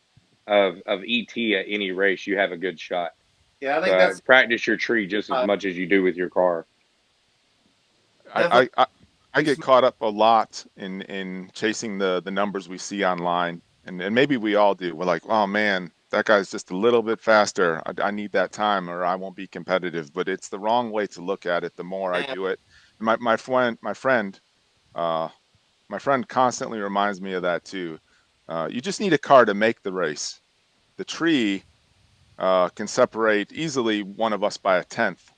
of ET at any race, you have a good shot. Yeah, I think that's practice your tree just as much as you do with your car. I get caught up a lot in chasing the numbers we see online, and maybe we all do. We're like, oh man, that guy's just a little bit faster. I need that time, or I won't be competitive. But it's the wrong way to look at it. The more I do it, my friend constantly reminds me of that too. You just need a car to make the race. The tree can separate easily one of us by a tenth.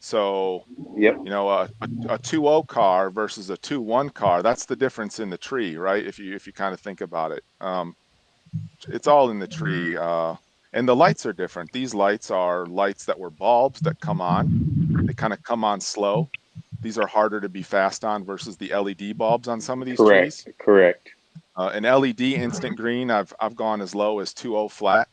So, yep. A 2.0 car versus a 2.1 car, that's the difference in the tree, right? If you kind of think about it, it's all in the tree. And the lights are different. These lights are lights that were bulbs that come on. They kind of come on slow. These are harder to be fast on versus the LED bulbs on some of these trees. Correct. An LED instant green, I've gone as low as 2.0 flat.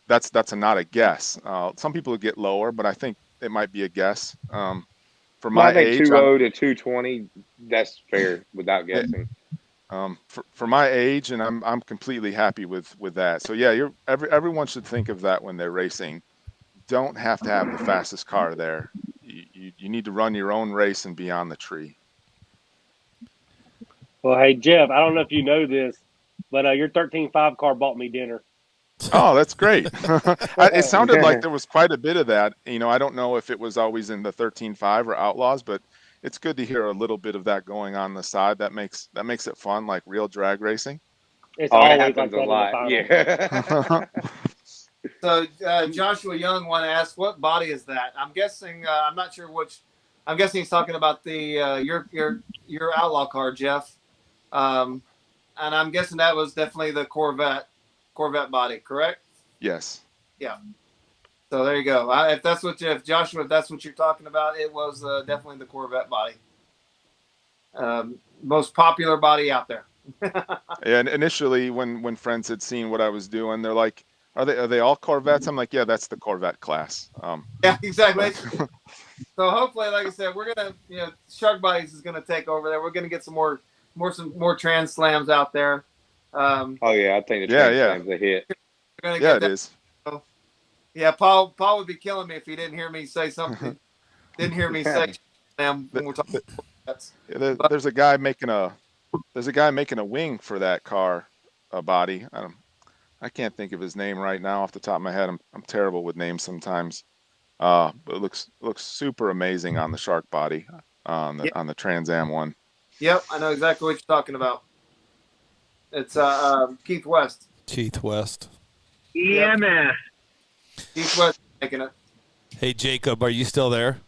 That's not a guess. Some people get lower, but I think it might be a guess. For my age, 2.0 to 220, that's fair without guessing. For my age, and I'm completely happy with that. So yeah, everyone should think of that when they're racing. Don't have to have the fastest car there. You need to run your own race and be on the tree. Well, hey Jeff, I don't know if you know this, but your 13.5 car bought me dinner. Oh, that's great. It sounded like there was quite a bit of that. I don't know if it was always in the 13.5 or Outlaws, but it's good to hear a little bit of that going on the side. That makes it fun, like real drag racing. It's always like happens that a lot. Yeah. So Joshua Young want to ask, what body is that? I'm guessing. I'm not sure which. I'm guessing he's talking about the your Outlaw car, Jeff. And I'm guessing that was definitely the Corvette body, correct? Yes. Yeah. So there you go. If Joshua, if that's what you're talking about, it was definitely the Corvette body. Most popular body out there. And initially, when friends had seen what I was doing, they're like, "Are they all Corvettes?" I'm like, "Yeah, that's the Corvette class." Yeah, exactly. So hopefully, like I said, we're gonna, Shark Bodies is gonna take over there. We're gonna get some more Trans Slams out there. Oh yeah, I think the Trans Slam's a hit. Yeah, it is. So, yeah, Paul would be killing me if he didn't hear me say something. Didn't hear me say when we're talking. That's There's a guy making a wing for that car body. I can't think of his name right now off the top of my head. I'm terrible with names sometimes. But it looks super amazing on the Shark body on the Trans Am one. Yep, I know exactly what you're talking about. It's Keith West. Keith West. EMS. Keith West making it. Hey, Jacob, are you still there?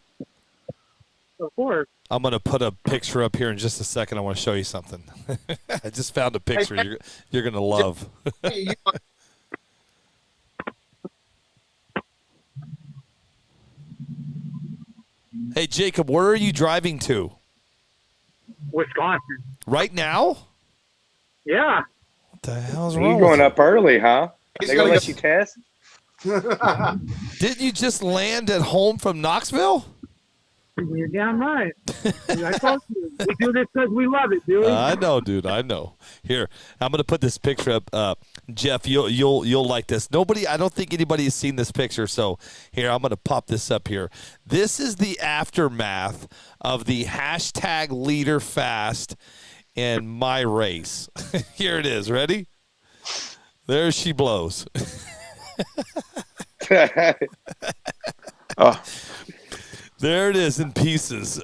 Of course. I'm going to put a picture up here in just a second. I want to show you something. I just found a picture you're going to love. Hey, Jacob, where are you driving to? Wisconsin. Right now? Yeah. What the hell's You wrong going with up early, huh? He's They gonna gonna let go- you test? you? Didn't you just land at home from Knoxville? You're damn right. I told you. We do this because we love it, Billy. I know, dude. I know. Here, I'm gonna put this picture up. Jeff, you'll like this. I don't think anybody has seen this picture. So here, I'm gonna pop this up here. This is the aftermath of the hashtag leader fast in my race. Here it is. Ready? There she blows. Oh, There it is in pieces.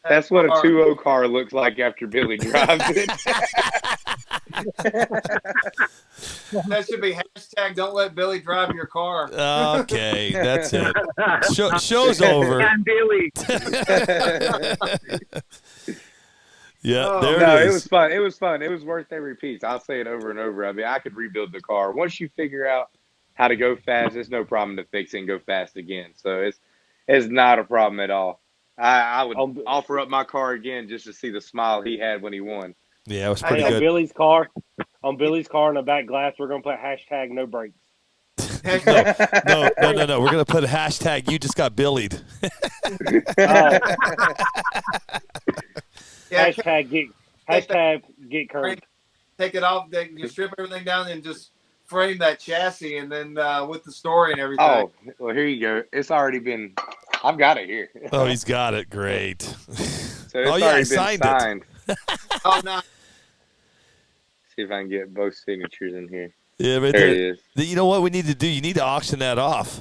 That's what a 2.0 car looks like after Billy drives it. That should be hashtag don't let Billy drive your car. Okay, that's it. Show's over. And Billy. Yeah, Oh, there No, it it is. was fun. It was fun. It was worth every piece. I'll say it over and over. I mean, I could rebuild the car. Once you figure out how to go fast, it's no problem to fix it and go fast again. So it's not a problem at all. I would offer up my car again just to see the smile he had when he won. Yeah, it was Hey, pretty on good. Billy's car, in the back glass, we're gonna put hashtag no brakes. No. We're gonna put a hashtag. You just got billied. Yeah, Hashtag get curved. take it off. You strip everything down and just frame that chassis, and then with the story and everything. Oh, well, here you go. It's already been. I've got it here. Oh, he's got it. Great. So it's Oh, yeah, I already been signed it. signed. Oh no! See if I can get both signatures in here. Yeah, right There there. it is. You know what we need to do? You need to auction that off.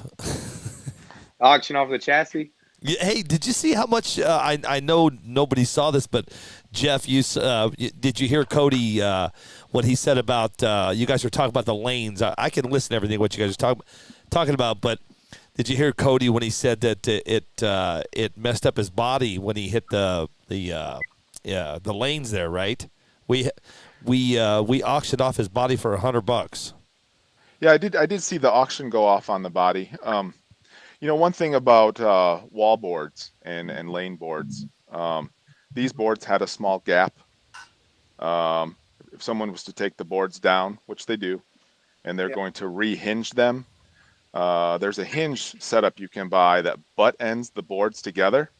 Auction off the chassis. Yeah, hey, did you see how much? I know nobody saw this, but Jeff, did you hear Cody what he said about? You guys were talking about the lanes. I can listen to everything what you guys are talking about, but did you hear Cody when he said that it messed up his body when he hit the lanes there? Right? We auctioned off his body for $100. yeah, I did see the auction go off on the body. One thing about wall boards and lane boards, these boards had a small gap. If someone was to take the boards down, which they do, and they're going to re-hinge them, there's a hinge setup you can buy that butt ends the boards together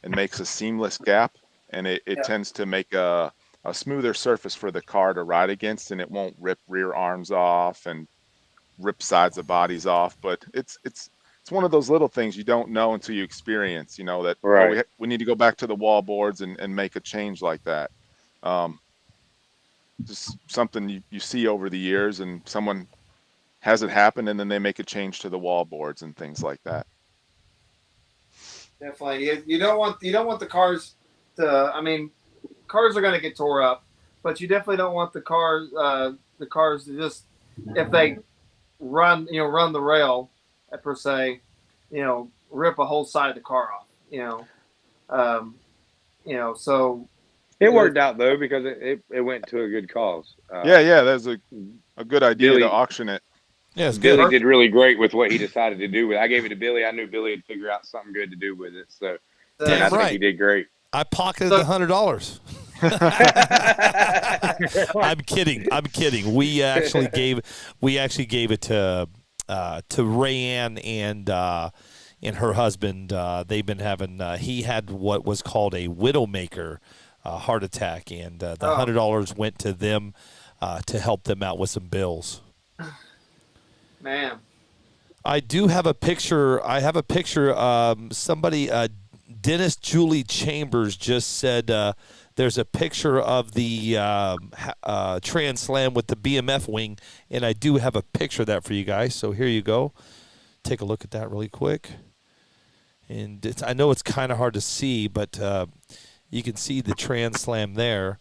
and makes a seamless gap, and it tends to make a smoother surface for the car to ride against, and it won't rip rear arms off and rip sides of bodies off. But it's one of those little things you don't know until you experience, that Right. we need to go back to the wall boards and make a change like that. Just something you see over the years, and someone has it happen, and then they make a change to the wall boards and things like that. Definitely, you don't want the cars to. I mean, cars are going to get tore up, but you definitely don't want the cars to just, if they run the rail per se, rip a whole side of the car off. So It worked out though because it went to a good cause. Yeah, that's a good idea Billy- to auction it. Yeah, it's good. Billy did really great with what he decided to do with it. I gave it to Billy. I knew Billy would figure out something good to do with it. So Damn I think right. he did great. I pocketed the $100. I'm kidding. We actually gave it to Rayanne and her husband. They've been having. He had what was called a widowmaker heart attack, and the $100 went to them to help them out with some bills. man, I do have a picture. I have a picture. Somebody, Dennis Julie Chambers just said there's a picture of the Trans Slam with the BMF wing, and I do have a picture of that for you guys. So here you go. Take a look at that really quick. And I know it's kind of hard to see, but you can see the Trans Slam there.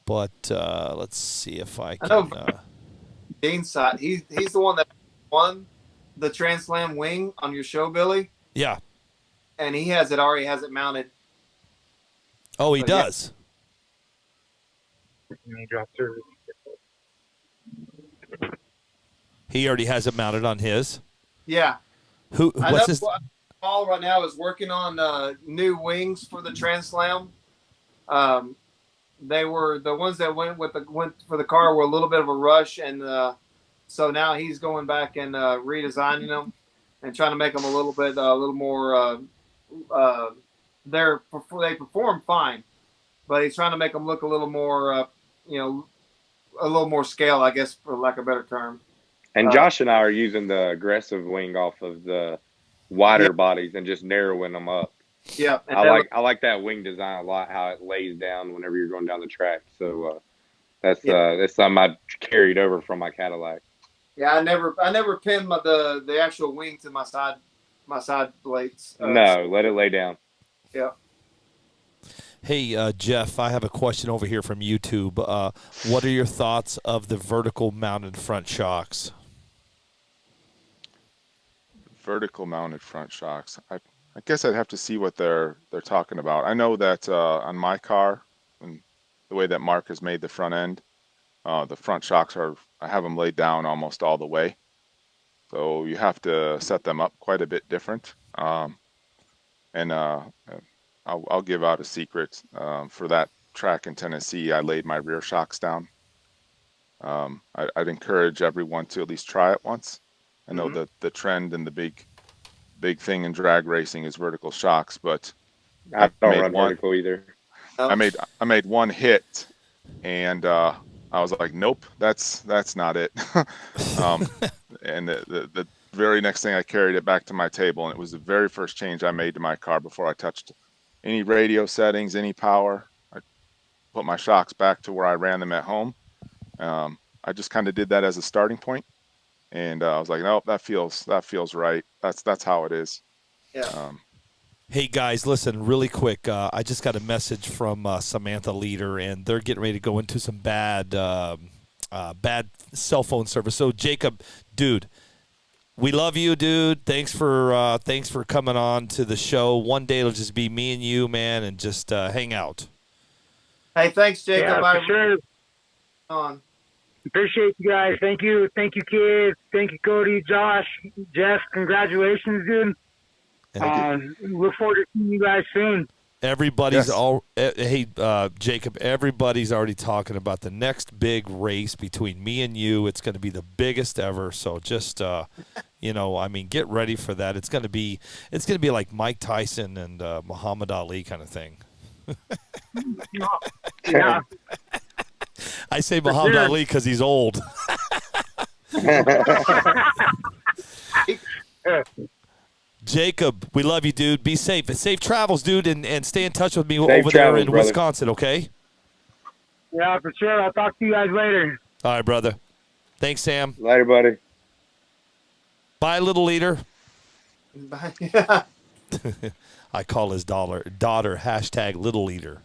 But let's see if I can. Dean's side. He's the one that won the Trans Slam wing on your show, Billy. Yeah. And he already has it mounted. Oh, he does. He already has it mounted on his. Yeah. What's his? Paul right now is working on new wings for the Trans Slam. They were the ones that went for the car were a little bit of a rush, and so now he's going back and redesigning them and trying to make them a little more. They perform fine, but he's trying to make them look a little more, a little more scale, I guess, for lack of a better term. And Josh and I are using the aggressive wing off of the wider bodies and just narrowing them up. Yeah, I like that wing design a lot. How it lays down whenever you're going down the track. So that's something I carried over from my Cadillac. Yeah, I never pinned the actual wing to my side plates. No, let it lay down. Yeah. Hey, Jeff, I have a question over here from YouTube. What are your thoughts of the vertical mounted front shocks? Vertical mounted front shocks. I guess I'd have to see what they're talking about. I know that on my car, and the way that Mark has made the front end, the front shocks I have them laid down almost all the way. So you have to set them up quite a bit different. And I'll give out a secret. For that track in Tennessee, I laid my rear shocks down. I'd encourage everyone to at least try it once. I know that the trend and the big thing in drag racing is vertical shocks, but I don't run vertical either. I made one hit, and I was like, nope, that's not it. And the very next thing, I carried it back to my table, and it was the very first change I made to my car before I touched any radio settings, any power. I put my shocks back to where I ran them at home. I just kind of did that as a starting point. And I was like, nope, that feels right. That's how it is. Yeah. Hey guys, listen really quick. I just got a message from Samantha Leader, and they're getting ready to go into some bad cell phone service. So Jacob, dude, we love you, dude. Thanks for coming on to the show. One day it'll just be me and you, man, and just hang out. Hey, thanks, Jacob. Yeah, for sure. On. Appreciate you guys. Thank you, kids. Thank you, Cody, Josh, Jeff. Congratulations, dude. Look forward to seeing you guys soon. Everybody's Jacob, everybody's already talking about the next big race between me and you. It's going to be the biggest ever. So just, get ready for that. It's going to be like Mike Tyson and Muhammad Ali kind of thing. Yeah. I say Muhammad Ali because he's old. Jacob, we love you, dude. Be safe. Safe travels, dude, and stay in touch with me over there in Wisconsin, okay? Yeah, for sure. I'll talk to you guys later. All right, brother. Thanks, Sam. Later, buddy. Bye, little leader. Bye. I call his daughter # little leader.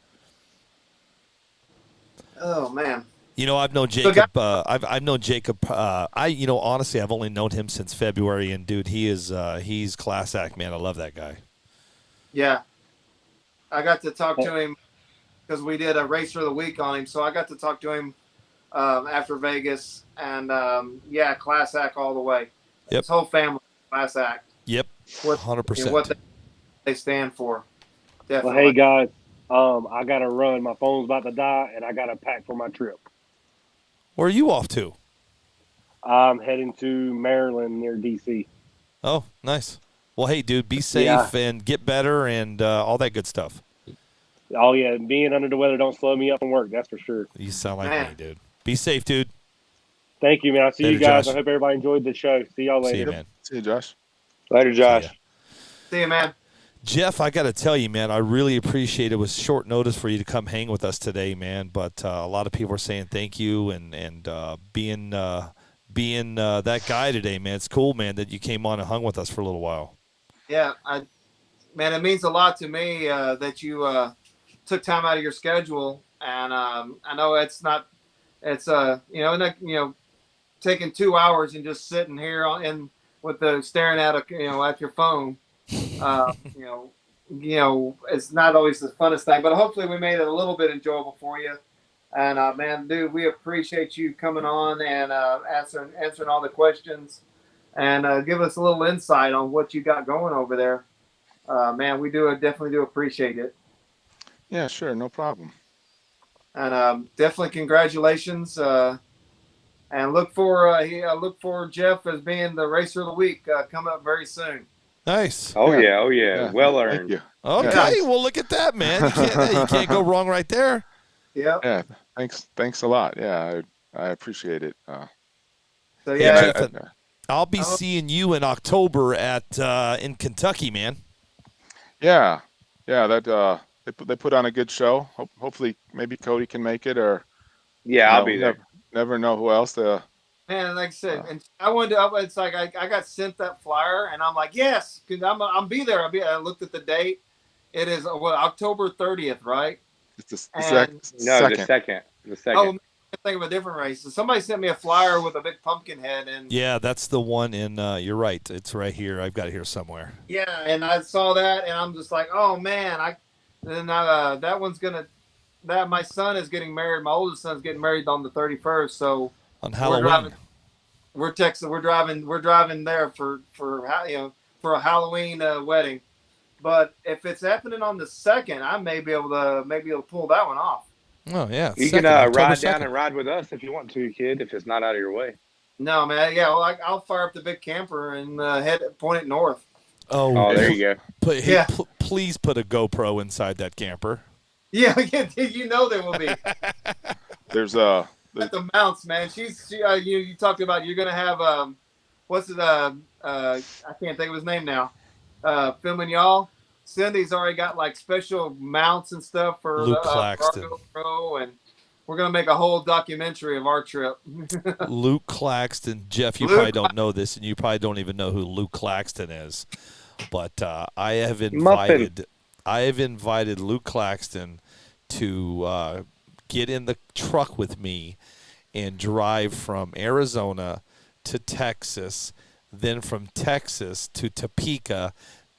Oh man. I've known Jacob. I've known Jacob. Honestly, I've only known him since February, and dude, he's class act, man. I love that guy. Yeah, I got to talk to him because we did a racer of the week on him. So I got to talk to him after Vegas, and class act all the way. Yep. His whole family, class act. Yep. 100%. What they stand for. Definitely. Well, hey guys, I gotta run. My phone's about to die, and I gotta pack for my trip. Where are you off to? I'm heading to Maryland near DC. Oh, nice. Well, hey, dude, be safe and get better and all that good stuff. Oh, yeah, being under the weather don't slow me up from work, that's for sure. You sound like me, dude. Be safe, dude. Thank you, man. I'll see Later, you guys. Josh. I hope everybody enjoyed the show. See y'all later. See you, man. See you, Josh. Later, Josh. See you, man. Jeff, I got to tell you, man, I really appreciate it. It was short notice for you to come hang with us today, man. But a lot of people are saying thank you and being that guy today, man. It's cool, man, that you came on and hung with us for a little while. Yeah, man, it means a lot to me that you took time out of your schedule, and I know it's taking 2 hours and just sitting here with the staring at at your phone. Uh, you know, it's not always the funnest thing, but hopefully we made it a little bit enjoyable for you. And man, dude, we appreciate you coming on and answering all the questions and give us a little insight on what you got going over there. Man, we definitely do appreciate it. Yeah, sure, no problem. And definitely congratulations. And look for Jeff as being the racer of the week coming up very soon. Nice. Oh yeah. Well earned. Thank you. Okay, Yeah. well, look at that, man. You can't go wrong right there. Yeah. Yeah, thanks a lot. Yeah, I appreciate it. So Hey, yeah, Jeff, I'll be seeing you in October in Kentucky, man. Yeah, that they put on a good show. Hopefully, maybe Cody can make it, or Yeah, I'll be there. Never know who else. man, like I said, and I wanted to. It's like I got sent that flyer, and I'm like, yes, because I'm be there. I looked at the date. It is October 30th, right? It's the And- second. The second. Oh, man, I think of a different race. So somebody sent me a flyer with a big pumpkin head, and Yeah, that's the one in. You're right. It's right here. I've got it here somewhere. yeah, and I saw that, and I'm just like, oh man, that one's gonna. That my son is getting married. My oldest son's getting married on the 31st. So On Halloween. we're driving there for a Halloween wedding. But if it's happening on the 2nd, I may be able to pull that one off. Oh, yeah. You second, can October ride 2nd. down and ride with us if you want to, kid. If it's not out of your way. No, man. Yeah, well, I'll fire up the big camper and point it north. Oh, there you go. Yeah. Please put a GoPro inside that camper. Yeah, you know there will be. There's At the mounts, man. You talked about you're gonna have what's it I can't think of his name now. Filming y'all. Cindy's already got like special mounts and stuff for Luke the Claxton. GoPro, and we're gonna make a whole documentary of our trip. Luke Claxton. Jeff, you Luke probably don't know this, and you probably don't even know who Luke Claxton is. But I have invited Luke Claxton to get in the truck with me and drive from Arizona to Texas, then from Texas to Topeka,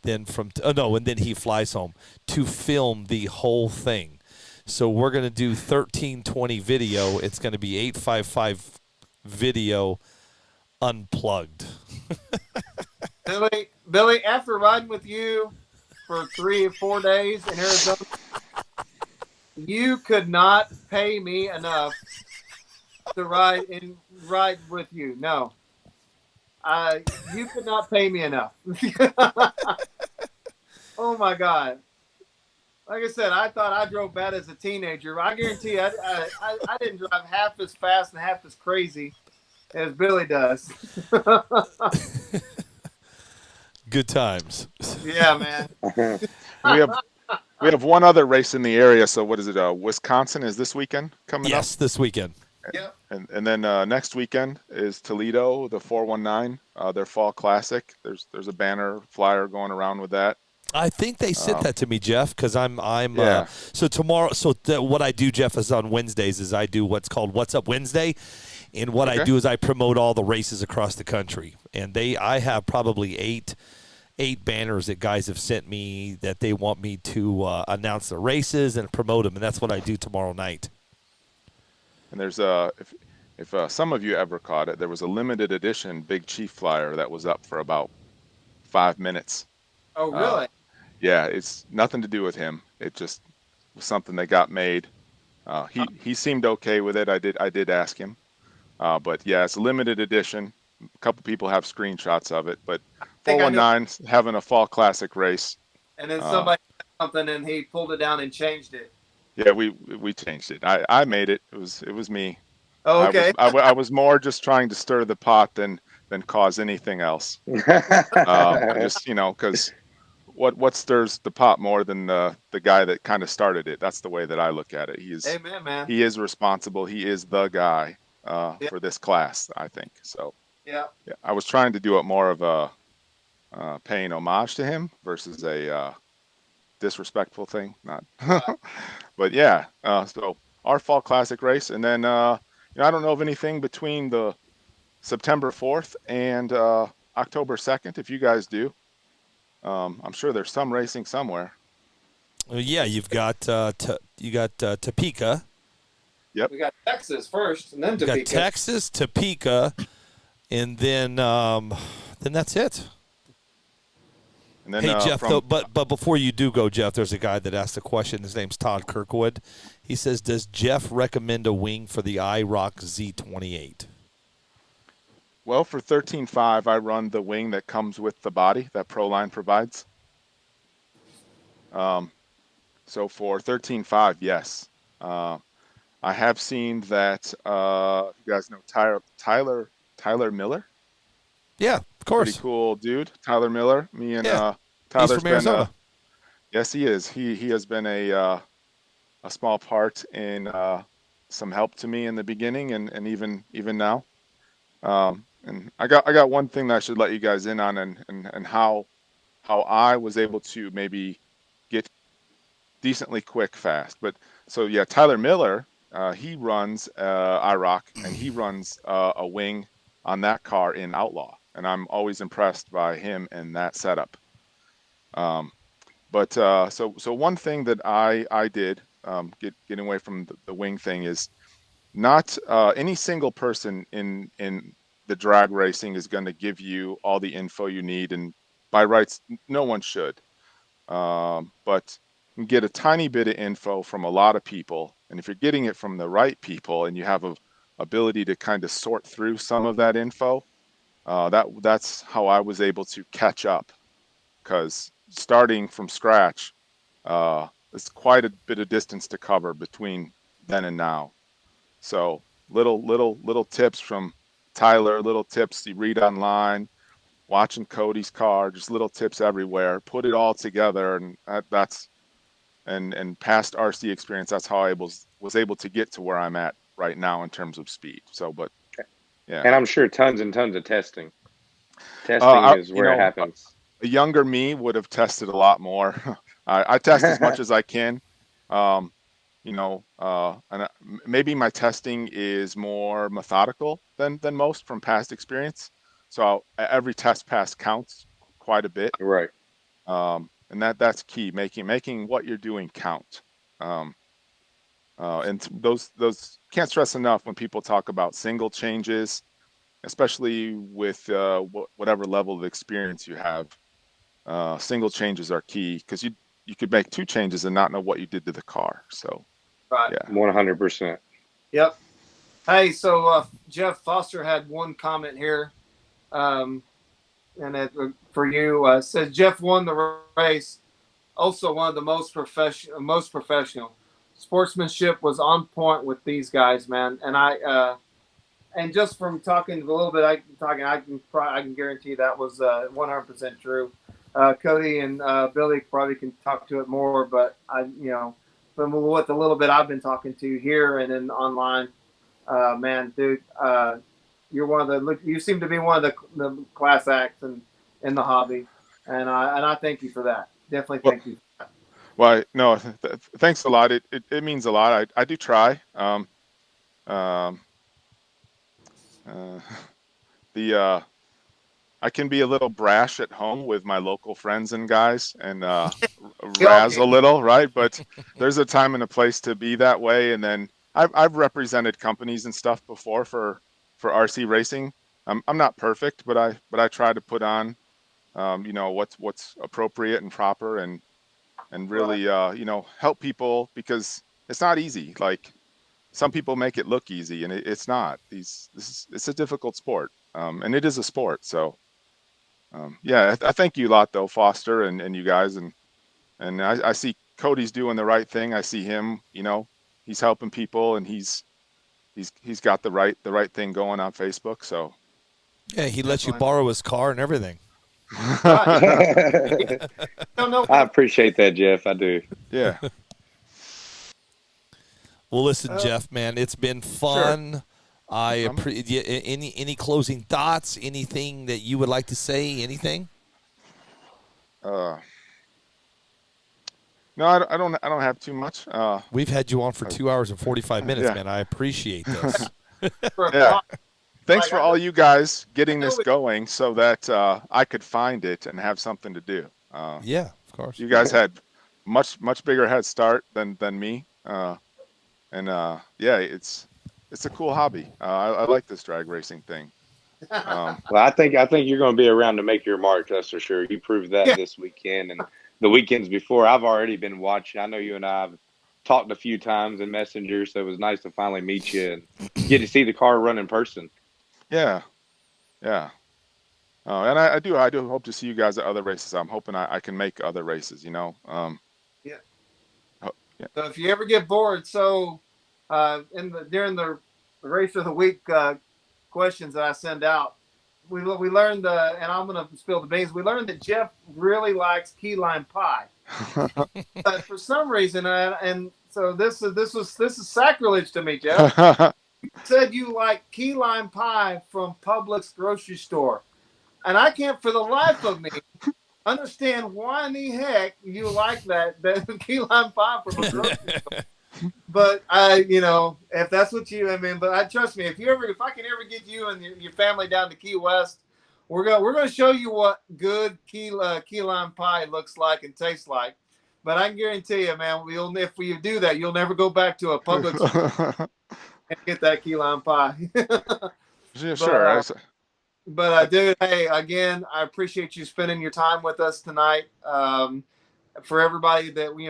then and then he flies home to film the whole thing. So we're going to do 1320 video. It's going to be 855 video unplugged. Billy, after riding with you for 3 or 4 days in Arizona, you could not pay me enough to ride with you. No, you could not pay me enough. Oh my God! Like I said, I thought I drove bad as a teenager. I guarantee you, I didn't drive half as fast and half as crazy as Billy does. Good times. Yeah, man. we have one other race in the area. So what is it? Wisconsin is this weekend coming up? Yes, this weekend. Yeah. And then next weekend is Toledo, the 419, their fall classic. There's a banner flyer going around with that. I think they sent that to me, Jeff, because I'm Yeah. so tomorrow. So what I do, Jeff, is on Wednesdays is I do what's called What's Up Wednesday, and what I do is I promote all the races across the country, and I have probably eight banners that guys have sent me that they want me to announce the races and promote them, and that's what I do tomorrow night. And there's if some of you ever caught it, there was a limited edition Big Chief flyer that was up for about 5 minutes. Oh, really? Yeah, it's nothing to do with him. It just was something that got made. He seemed okay with it. I did ask him, but yeah, it's a limited edition. A couple people have screenshots of it, but 419's having a fall classic race. And then somebody did something, and he pulled it down and changed it. Yeah, we changed it. I made it. It was me. Oh, okay. I was more just trying to stir the pot than cause anything else. Just because what stirs the pot more than the guy that kind of started it? That's the way that I look at it. Amen, man. He is responsible. He is the guy Yeah. for this class, I think. So Yeah. yeah, I was trying to do it more of a paying homage to him versus a disrespectful thing. Not, but yeah. So our fall classic race, and then I don't know of anything between the September 4th and October 2nd. If you guys do, I'm sure there's some racing somewhere. Yeah, you've got Topeka. Yep. We got Texas first, and then You Topeka. got Texas, Topeka, and then that's it. And then, hey, Jeff, but before you do go, Jeff, there's a guy that asked a question. His name's Todd Kirkwood. He says, does Jeff recommend a wing for the iRock Z28? Well, for 13.5, I run the wing that comes with the body that Proline provides. So for 13.5, yes. I have seen that, you guys know Tyler Miller? Yeah, of course. Pretty cool dude, Tyler Miller. Me and Yeah. Tyler's He's from been Arizona. yes, he is. He has been a small part in some help to me in the beginning and even now. And I got one thing that I should let you guys in on and how I was able to maybe get decently quick fast. But so yeah, Tyler Miller, he runs iRock and he runs a wing on that car in Outlaw, and I'm always impressed by him and that setup. But so one thing that I did getting away from the wing thing is not any single person in the drag racing is going to give you all the info you need, and by rights, no one should. But you can get a tiny bit of info from a lot of people, and if you're getting it from the right people and you have a ability to kind of sort through some of that info, that's how I was able to catch up. Because starting from scratch, it's quite a bit of distance to cover between then and now. So little tips from Tyler, little tips you read online, watching Cody's car, just little tips everywhere. Put it all together, and that's past RC experience. That's how I was able to get to where I'm at right now in terms of speed. So, but yeah, and I'm sure tons and tons of testing. Testing is where it happens. A younger me would have tested a lot more. I test as much as I can. And maybe my testing is more methodical than most from past experience. So every test pass counts quite a bit. Right. And that's key, making what you're doing count. And those can't stress enough when people talk about single changes, especially with whatever level of experience you have. Single changes are key because you could make two changes and not know what you did to the car. So, right. Yeah, 100%. Yep. Hey, so Jeff Foster had one comment here, and for you says Jeff won the race. Also, one of the most professional. Sportsmanship was on point with these guys, man. And and just from talking a little bit, I can guarantee that was 100% true. Cody and Billy probably can talk to it more, but from what the little bit I've been talking to here and then online, man, dude, you seem to be one of the class acts in the hobby, and I thank you for that. Definitely thank you. Well, no, thanks a lot. It means a lot. I do try. I can be a little brash at home with my local friends and guys and razz a little, right? But there's a time and a place to be that way. And then I've represented companies and stuff before for RC racing. I'm not perfect, but I try to put on, what's appropriate and proper and really, help people because it's not easy. Like some people make it look easy and it's not. It's a difficult sport. And it is a sport. So, yeah, I thank you a lot though, Foster and you guys. And I see Cody's doing the right thing. I see him, he's helping people and he's got the right thing going on Facebook. So yeah, he lets you borrow his car and everything. Right. Don't know. I appreciate that, Jeff. I do. Yeah. Well, listen, Jeff, man, it's been fun. I appreciate any closing thoughts, anything that you would like to say, anything? No, I don't have too much. We've had you on for 2 hours and 45 minutes, Yeah. man. I appreciate this. Yeah. Thanks Like, for I all know- you guys getting I know this it- going so that I could find it and have something to do. Yeah, of course. You guys had much bigger head start than me. Yeah, it's a cool hobby. I like this drag racing thing. Well, I think you're going to be around to make your mark. That's for sure. You proved that Yeah. this weekend and the weekends before. I've already been watching. I know you and I have talked a few times in Messenger, so it was nice to finally meet you and get to see the car run in person. Yeah, yeah. And I do hope to see you guys at other races. I'm hoping I can make other races. You know. Yeah. Yeah. So if you ever get bored, during the race of the week questions that I send out, we learned and I'm gonna spill the beans. We learned that Jeff really likes key lime pie. But for some reason, and so this is sacrilege to me, Jeff. Said you like key lime pie from Publix grocery store, and I can't for the life of me understand why in the heck you like that key lime pie from a grocery store. But if that's what but I trust me. If I can ever get you and your family down to Key West, we're gonna show you what good key lime pie looks like and tastes like. But I can guarantee you, man, if we do that, you'll never go back to a Publix and get that key lime pie. Yeah, sure. Dude, hey, again, I appreciate you spending your time with us tonight. For everybody that we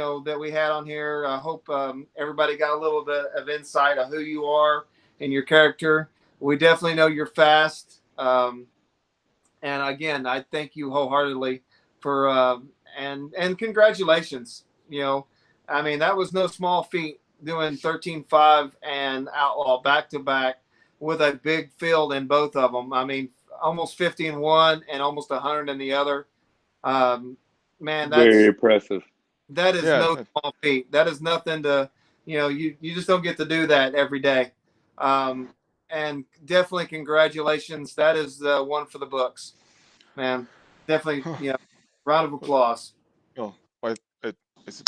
had on here, I hope everybody got a little bit of insight of who you are and your character. We definitely know you're fast, and again, I thank you wholeheartedly for and congratulations. That was no small feat doing 13.5 and Outlaw back to back with a big field in both of them. I mean, almost 50 in one and almost 100 in the other. Man, that's Very impressive. that is no small feat. That is nothing to, you just don't get to do that every day. And definitely congratulations. That is one for the books, man. Definitely, round of applause. Oh, it's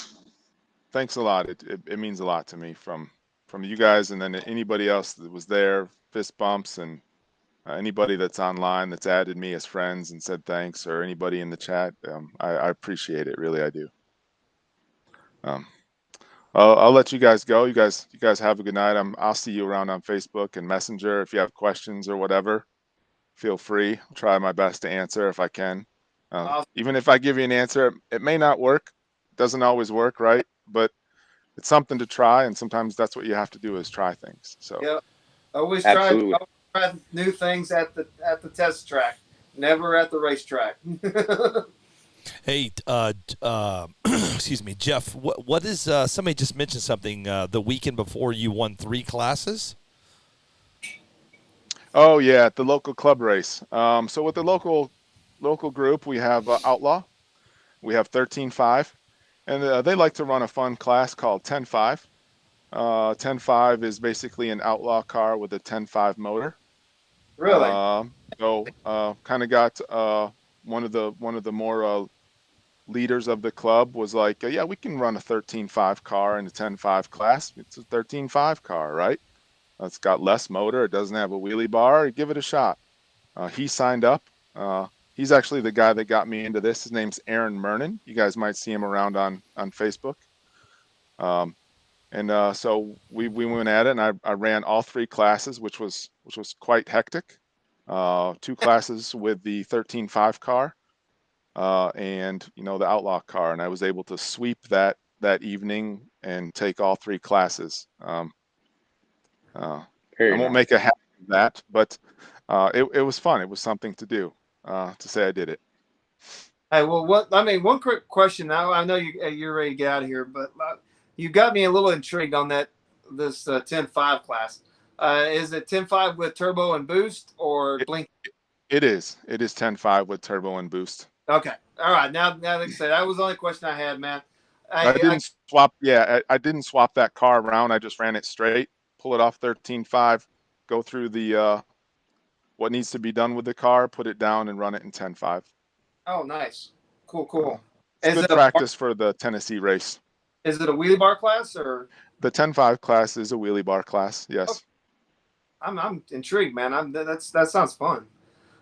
thanks a lot. It means a lot to me from you guys and then anybody else that was there, fist bumps, and anybody that's online that's added me as friends and said thanks, or anybody in the chat. I appreciate it, really, I do. I'll let you guys go. You guys have a good night. I'll see you around on Facebook and Messenger. If you have questions or whatever, feel free. I'll try my best to answer if I can. Even if I give you an answer, it may not work. It doesn't always work, right? But it's something to try, and sometimes that's what you have to do is try things. So yeah, always Absolutely. try new things at the test track, never at the racetrack. Hey, excuse me, Jeff. What is? Somebody just mentioned something. The weekend before you won 3 classes. Oh yeah, at the local club race. So with the local group, we have Outlaw, we have 13.5, and they like to run a fun class called 10.5. 10.5 is basically an Outlaw car with a 10.5 motor. Really? Kind of got one of the more leaders of the club was like, yeah, we can run a 13.5 car in a 10.5 class. It's a 13.5 car, right? It's got less motor. It doesn't have a wheelie bar. Give it a shot. He signed up. He's actually the guy that got me into this. His name's Aaron Mernon. You guys might see him around on Facebook. So we went at it, and I ran all 3 classes, which was quite hectic. 2 classes with the 13.5 car, and the Outlaw car, and I was able to sweep that evening and take all 3 classes. I won't make a habit of that, but it was fun. It was something to do. To say I did it. Hey, well, one quick question. Now I know you're ready to get out of here, but you got me a little intrigued on this 10.5 class. Is it 10.5 with turbo and boost or blink? It is 10.5 with turbo and boost. Okay. All right. Now, like I said, that was the only question I had, man. I didn't swap. Yeah, I didn't swap that car around. I just ran it straight, pull it off 13.5, go through the what needs to be done with the car, put it down, and run it in 10.5. Oh, nice. Cool. It's good practice for the Tennessee race. Is it a wheelie bar class or? The 10.5 class is a wheelie bar class. Yes. Okay. I'm intrigued, man. That sounds fun.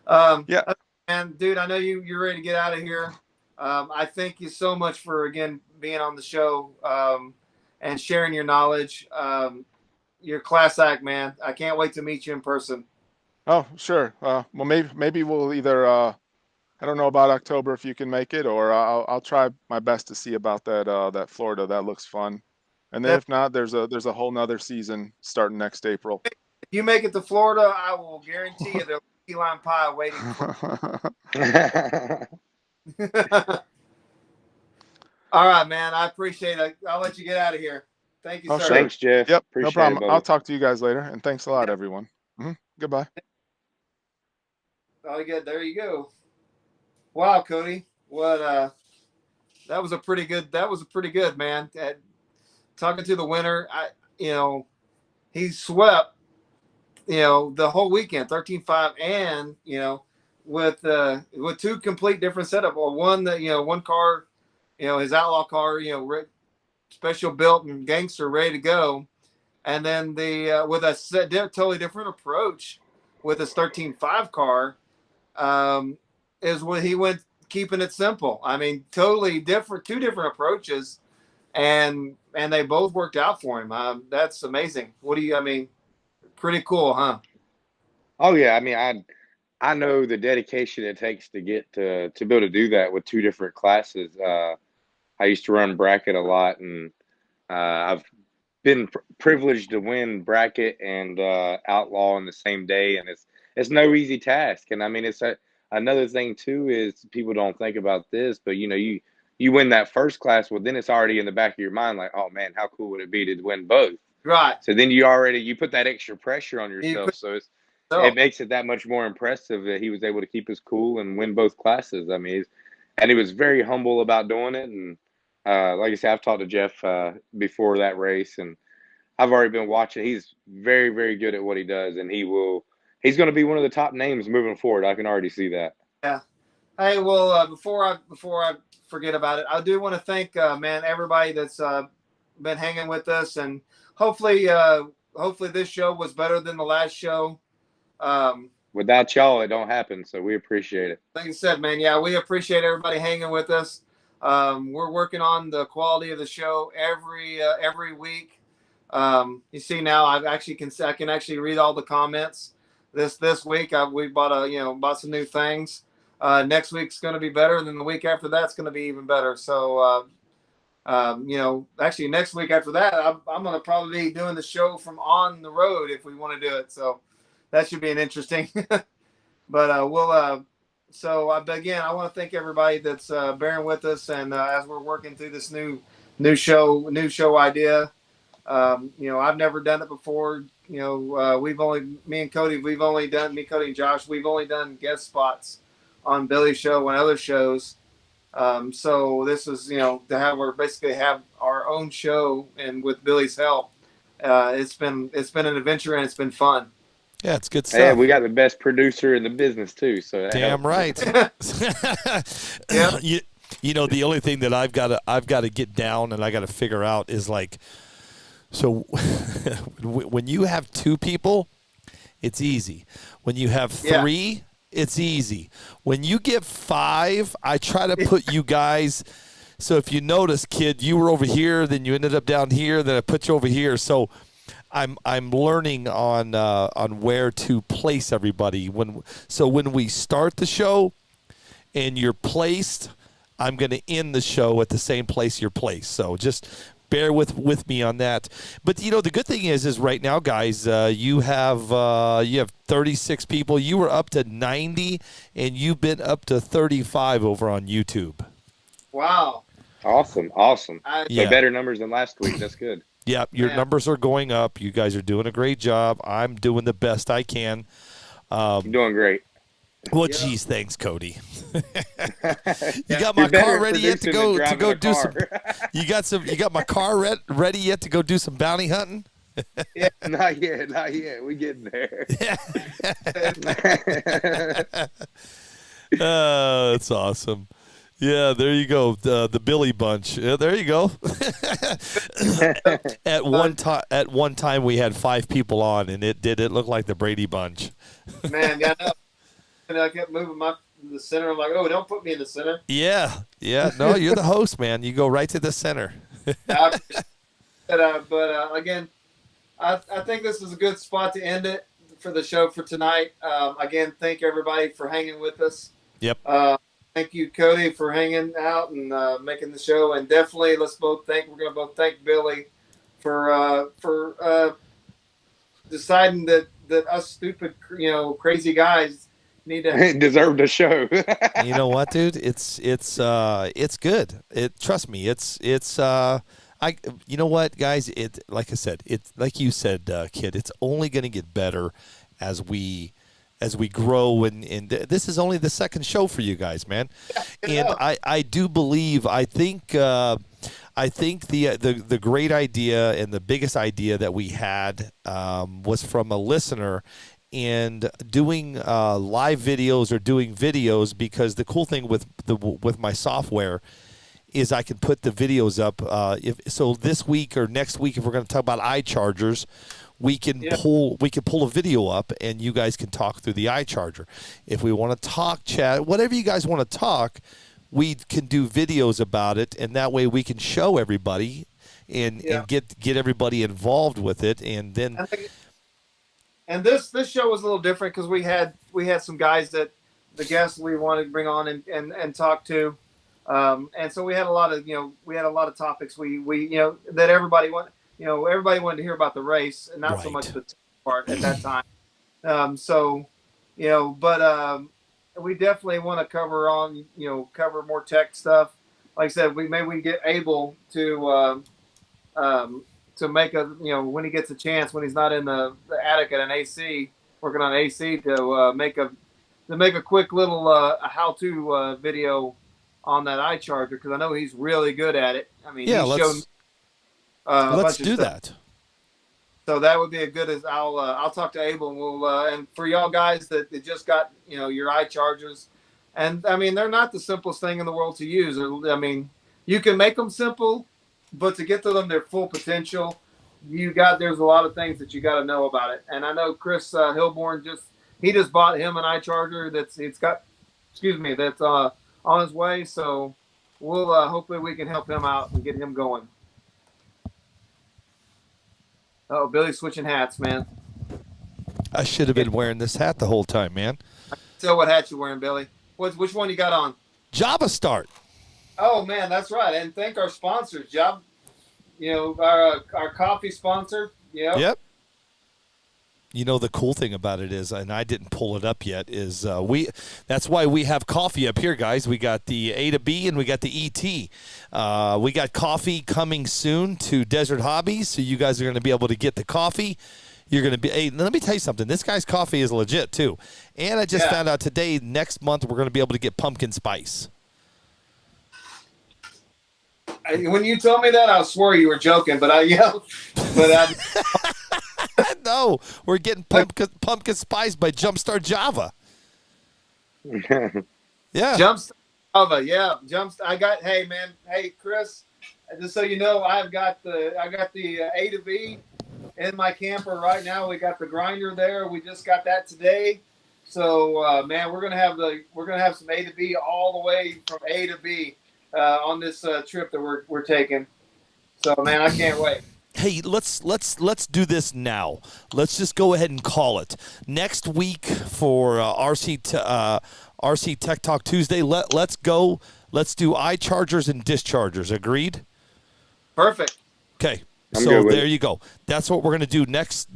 Yeah. And dude, I know you're ready to get out of here. I thank you so much for again being on the show and sharing your knowledge. You're a class act, man. I can't wait to meet you in person. Oh, sure. Well, maybe we'll either. I don't know about October if you can make it, or I'll try my best to see about that Florida. That looks fun. And then if not, there's a whole nother season starting next April. If you make it to Florida, I will guarantee you there'll be key lime pie waiting for you. All right, man. I appreciate it. I'll let you get out of here. Thank you, sir. Sure. Thanks, Jeff. Yep, Appreciate no problem. it, I'll talk to you guys later, and thanks a lot, everyone. Goodbye. Oh, good. There you go. Wow, Cody. What? That was a pretty good, man. Talking to the winner, he swept, the whole weekend, 13.5, and with two complete different setup. Well, one that one car, his outlaw car, special built and gangster ready to go, and then the with a totally different approach with his 13.5 car, is when he went keeping it simple. I mean, totally different, two different approaches, and they both worked out for him. That's amazing. Pretty cool, huh? Oh yeah, I mean, I know the dedication it takes to get to be able to do that with two different classes. I used to run bracket a lot, and I've been privileged to win bracket and outlaw in the same day, and it's no easy task. And I mean, it's another thing too is people don't think about this, but you win that first class, well, then it's already in the back of your mind, like, oh man, how cool would it be to win both? Right. So then you put that extra pressure on yourself. So it makes it that much more impressive that he was able to keep his cool and win both classes. I mean, and he was very humble about doing it. And like I said, I've talked to Jeff before that race, and I've already been watching. He's very, very good at what he does, and he's going to be one of the top names moving forward. I can already see that. Yeah. Hey, well, before I forget about it, I do want to thank everybody that's been hanging with us, and hopefully this show was better than the last show. Without y'all, it don't happen. So we appreciate it. Like I said, man, yeah, we appreciate everybody hanging with us. We're working on the quality of the show every week. You see now, I can actually read all the comments. This week, we bought some new things. Next week's going to be better, and then the week after that's going to be even better. So, actually next week after that, I'm going to probably be doing the show from on the road if we want to do it. So that should be an interesting, but again, I want to thank everybody that's bearing with us. And as we're working through this new show idea, I've never done it before. Me and Cody, Cody and Josh, we've only done guest spots on Billy's show and other shows. So this is, to basically have our own show, and with Billy's help, it's been an adventure, and it's been fun. Yeah, it's good stuff. Yeah, we got the best producer in the business too. So damn right. Yeah. The only thing that I've got to get down and I got to figure out is like, so when you have two people, it's easy. When you have three, it's easy. When you get five, I try to put you guys. So if you notice, kid, you were over here, then you ended up down here, then I put you over here. So I'm learning on where to place everybody. When we start the show and you're placed, I'm going to end the show at the same place you're placed. So just bear with me on that. But the good thing is right now, guys, you have 36 people. You were up to 90, and you've been up to 35 over on YouTube. Wow! Awesome. Better numbers than last week. That's good. Yeah, your numbers are going up. You guys are doing a great job. I'm doing the best I can. You're doing great. Well, Yeah. geez, thanks, Cody. You Yeah, got my you're better car at ready yet to producing than go driving a do some. car. You got my car ready yet to go do some bounty hunting? Not yet, not yet. We getting there. Oh, that's awesome. Yeah, there you go. The Billy Bunch. Yeah, there you go. At one time, we had 5 people on, and it looked like the Brady Bunch. Man, yeah, I know. And I kept moving the center. I'm like, oh, don't put me in the center. Yeah. No, you're the host, man. You go right to the center. But again, I think this is a good spot to end it for the show for tonight. Again, thank everybody for hanging with us. Yep. Thank you, Cody, for hanging out and making the show. And definitely, we're going to both thank Billy for deciding that us stupid, crazy guys need to deserve the show. You know what, dude? It's good. Trust me. You know what, guys? Like I said, it's like you said, kid. It's only going to get better as we grow, and this is only the second show for you guys, man. And I do believe, I think the great idea and the biggest idea that we had was from a listener, and doing live videos or doing videos, because the cool thing with my software is I can put the videos up. So this week or next week, if we're going to talk about eye chargers, we can pull a video up, and you guys can talk through the eye charger. If we want to talk, chat, whatever you guys want to talk, we can do videos about it, and that way we can show everybody and get everybody involved with it, and then. And this show was a little different because we had some guys that the guests we wanted to bring on and talk to, and so we had a lot of topics we that everybody wanted to hear about the race, and not so much the part at that time. We definitely want to cover more tech stuff. Like I said, we get able to make when he gets a chance, when he's not in the attic at an AC, working on AC, to make a quick little how-to video on that eye charger, because I know he's really good at it. I mean, let's do that. So that would be a good as I'll talk to Abel, and we'll and for y'all guys that just got your eye chargers, and I mean, they're not the simplest thing in the world to use. I mean, you can make them simple, but to get to them their full potential, there's a lot of things that you got to know about it. And I know Chris Hilborn just bought him an eye charger that's on his way. So we'll hopefully we can help him out and get him going. Oh, Billy's switching hats, man. I should have been wearing this hat the whole time, man. So what hat you wearing, Billy? Which one you got on? Java Start. Oh man, that's right. And thank our sponsors, Job. Our coffee sponsor. Yep. The cool thing about it is, and I didn't pull it up yet, is that's why we have coffee up here, guys. We got the A to B and we got the ET. We got coffee coming soon to Desert Hobbies, so you guys are going to be able to get the coffee. You're going to be. Hey, let me tell you something. This guy's coffee is legit too. And I just found out today, next month, we're going to be able to get pumpkin spice. When you told me that, I swore you were joking, but No, we're getting pumpkin spice by Jumpstart Java. Yeah. Jumpstart Java, yeah. Hey Chris, just so you know, I got the A to B in my camper right now. We got the grinder there. We just got that today. So man, we're gonna have some A to B all the way from A to B on this trip that we're taking. So man, I can't wait. Hey, let's do this now. Let's just go ahead and call it next week for RC Tech Talk Tuesday. Let's go. Let's do eye chargers and dischargers. Agreed? Perfect. Okay. So there you go. That's what we're going to do next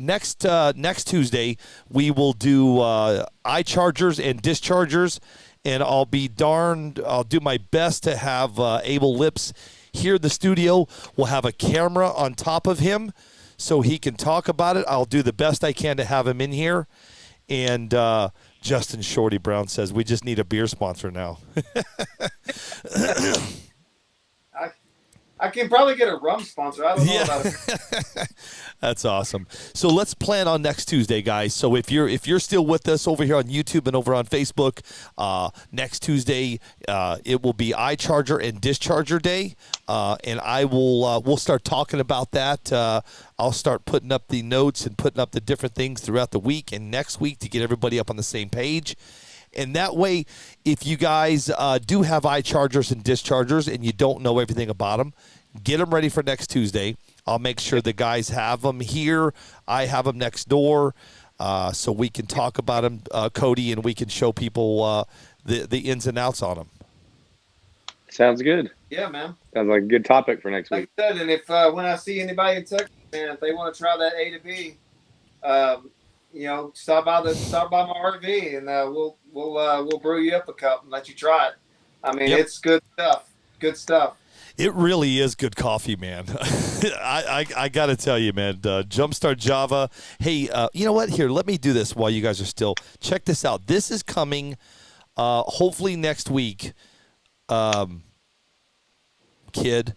Tuesday. We will do eye chargers and dischargers, and I'll do my best to have Abel Lips here in the studio. We'll have a camera on top of him so he can talk about it. I'll do the best I can to have him in here. And Justin Shorty Brown says we just need a beer sponsor now. I can probably get a rum sponsor. I don't know about it. That's awesome. So let's plan on next Tuesday, guys. So if you're still with us over here on YouTube and over on Facebook, next Tuesday it will be iCharger and Discharger Day, and we'll start talking about that. I'll start putting up the notes and putting up the different things throughout the week and next week to get everybody up on the same page. And that way, if you guys do have iChargers and Dischargers and you don't know everything about them, get them ready for next Tuesday. I'll make sure the guys have them here. I have them next door, so we can talk about them, Cody, and we can show people the ins and outs on them. Sounds good. Yeah, man. Sounds like a good topic for next week. Like I said, and if when I see anybody in Texas, man, if they want to try that A to B, stop by my RV, and we'll brew you up a cup and let you try it. I mean, It's good stuff. Good stuff. It really is good coffee, man. I got to tell you, man, Jumpstart Java. Hey, you know what? Here, let me do this while you guys are still. Check this out. This is coming hopefully next week. Kid,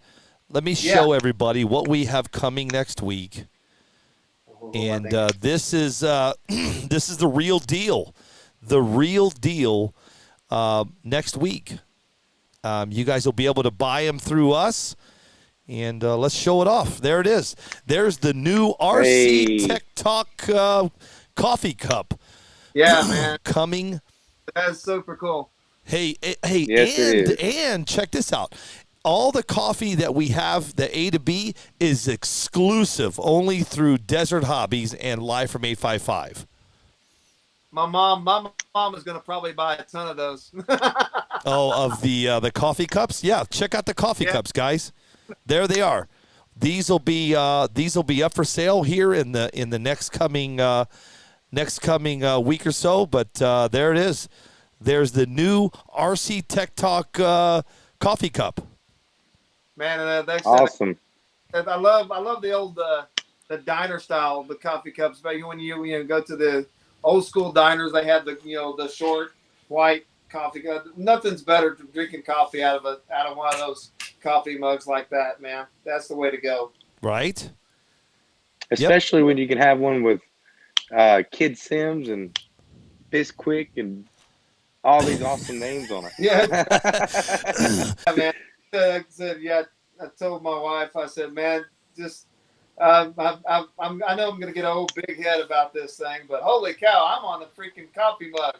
let me show everybody what we have coming next week. And this is this is the real deal. The real deal next week. You guys will be able to buy them through us, and let's show it off. There it is. There's the new RC Tech Talk coffee cup. Yeah, man. Coming. That's super cool. Hey, Yes, and check this out. All the coffee that we have, the A to B, is exclusive only through Desert Hobbies and Live from 855. My mom is going to probably buy a ton of those. Of the coffee cups? Yeah, check out the coffee cups, guys. There they are. These will be up for sale here in the next coming week or so. But there it is. There's the new RC Tech Talk coffee cup. Man, that's awesome. I love the old the diner style, the coffee cups. But when you go to the old school diners, they had the short white coffee cup. Nothing's better than drinking coffee out of one of those coffee mugs like that, man. That's the way to go. Right. Especially when you can have one with Kid Sims and Bisquick and all these awesome names on it. Yeah. Yeah, man. I told my wife, I said, man, just I know I'm going to get a whole big head about this thing, but holy cow, I'm on the freaking coffee mug.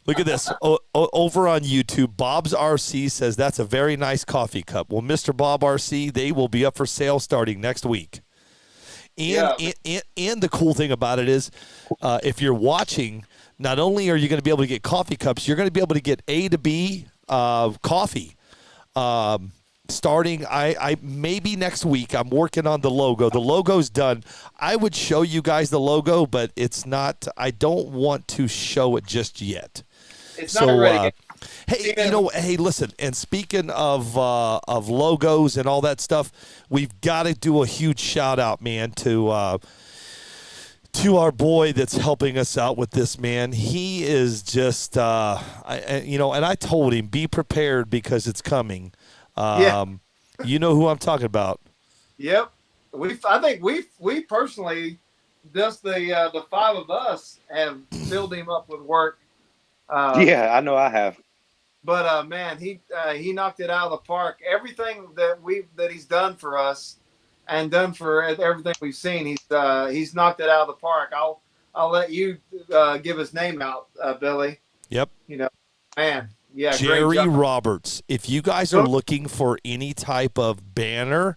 Look at this. Over on YouTube, Bob's RC says that's a very nice coffee cup. Well, Mr. Bob RC, they will be up for sale starting next week. And the cool thing about it is, if you're watching, not only are you going to be able to get coffee cups, you're going to be able to get A to B coffee. Starting, I maybe next week. I'm working on the logo. The logo's done. I would show you guys the logo, but it's not. I don't want to show it just yet. It's not ready. Hey, hey, listen. And speaking of logos and all that stuff, we've got to do a huge shout out, man, to our boy that's helping us out with this, man. He is just, and I told him, be prepared because it's coming. You know who I'm talking about. Yep. I think we personally, just the five of us have filled him up with work. Yeah, I know I have. But man, he knocked it out of the park. Everything that he's done for us and done for everything we've seen, he's knocked it out of the park. I'll let you give his name out, Billy. Yep. Man. Yeah, Jerry Roberts. If you guys are looking for any type of banner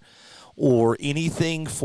or anything for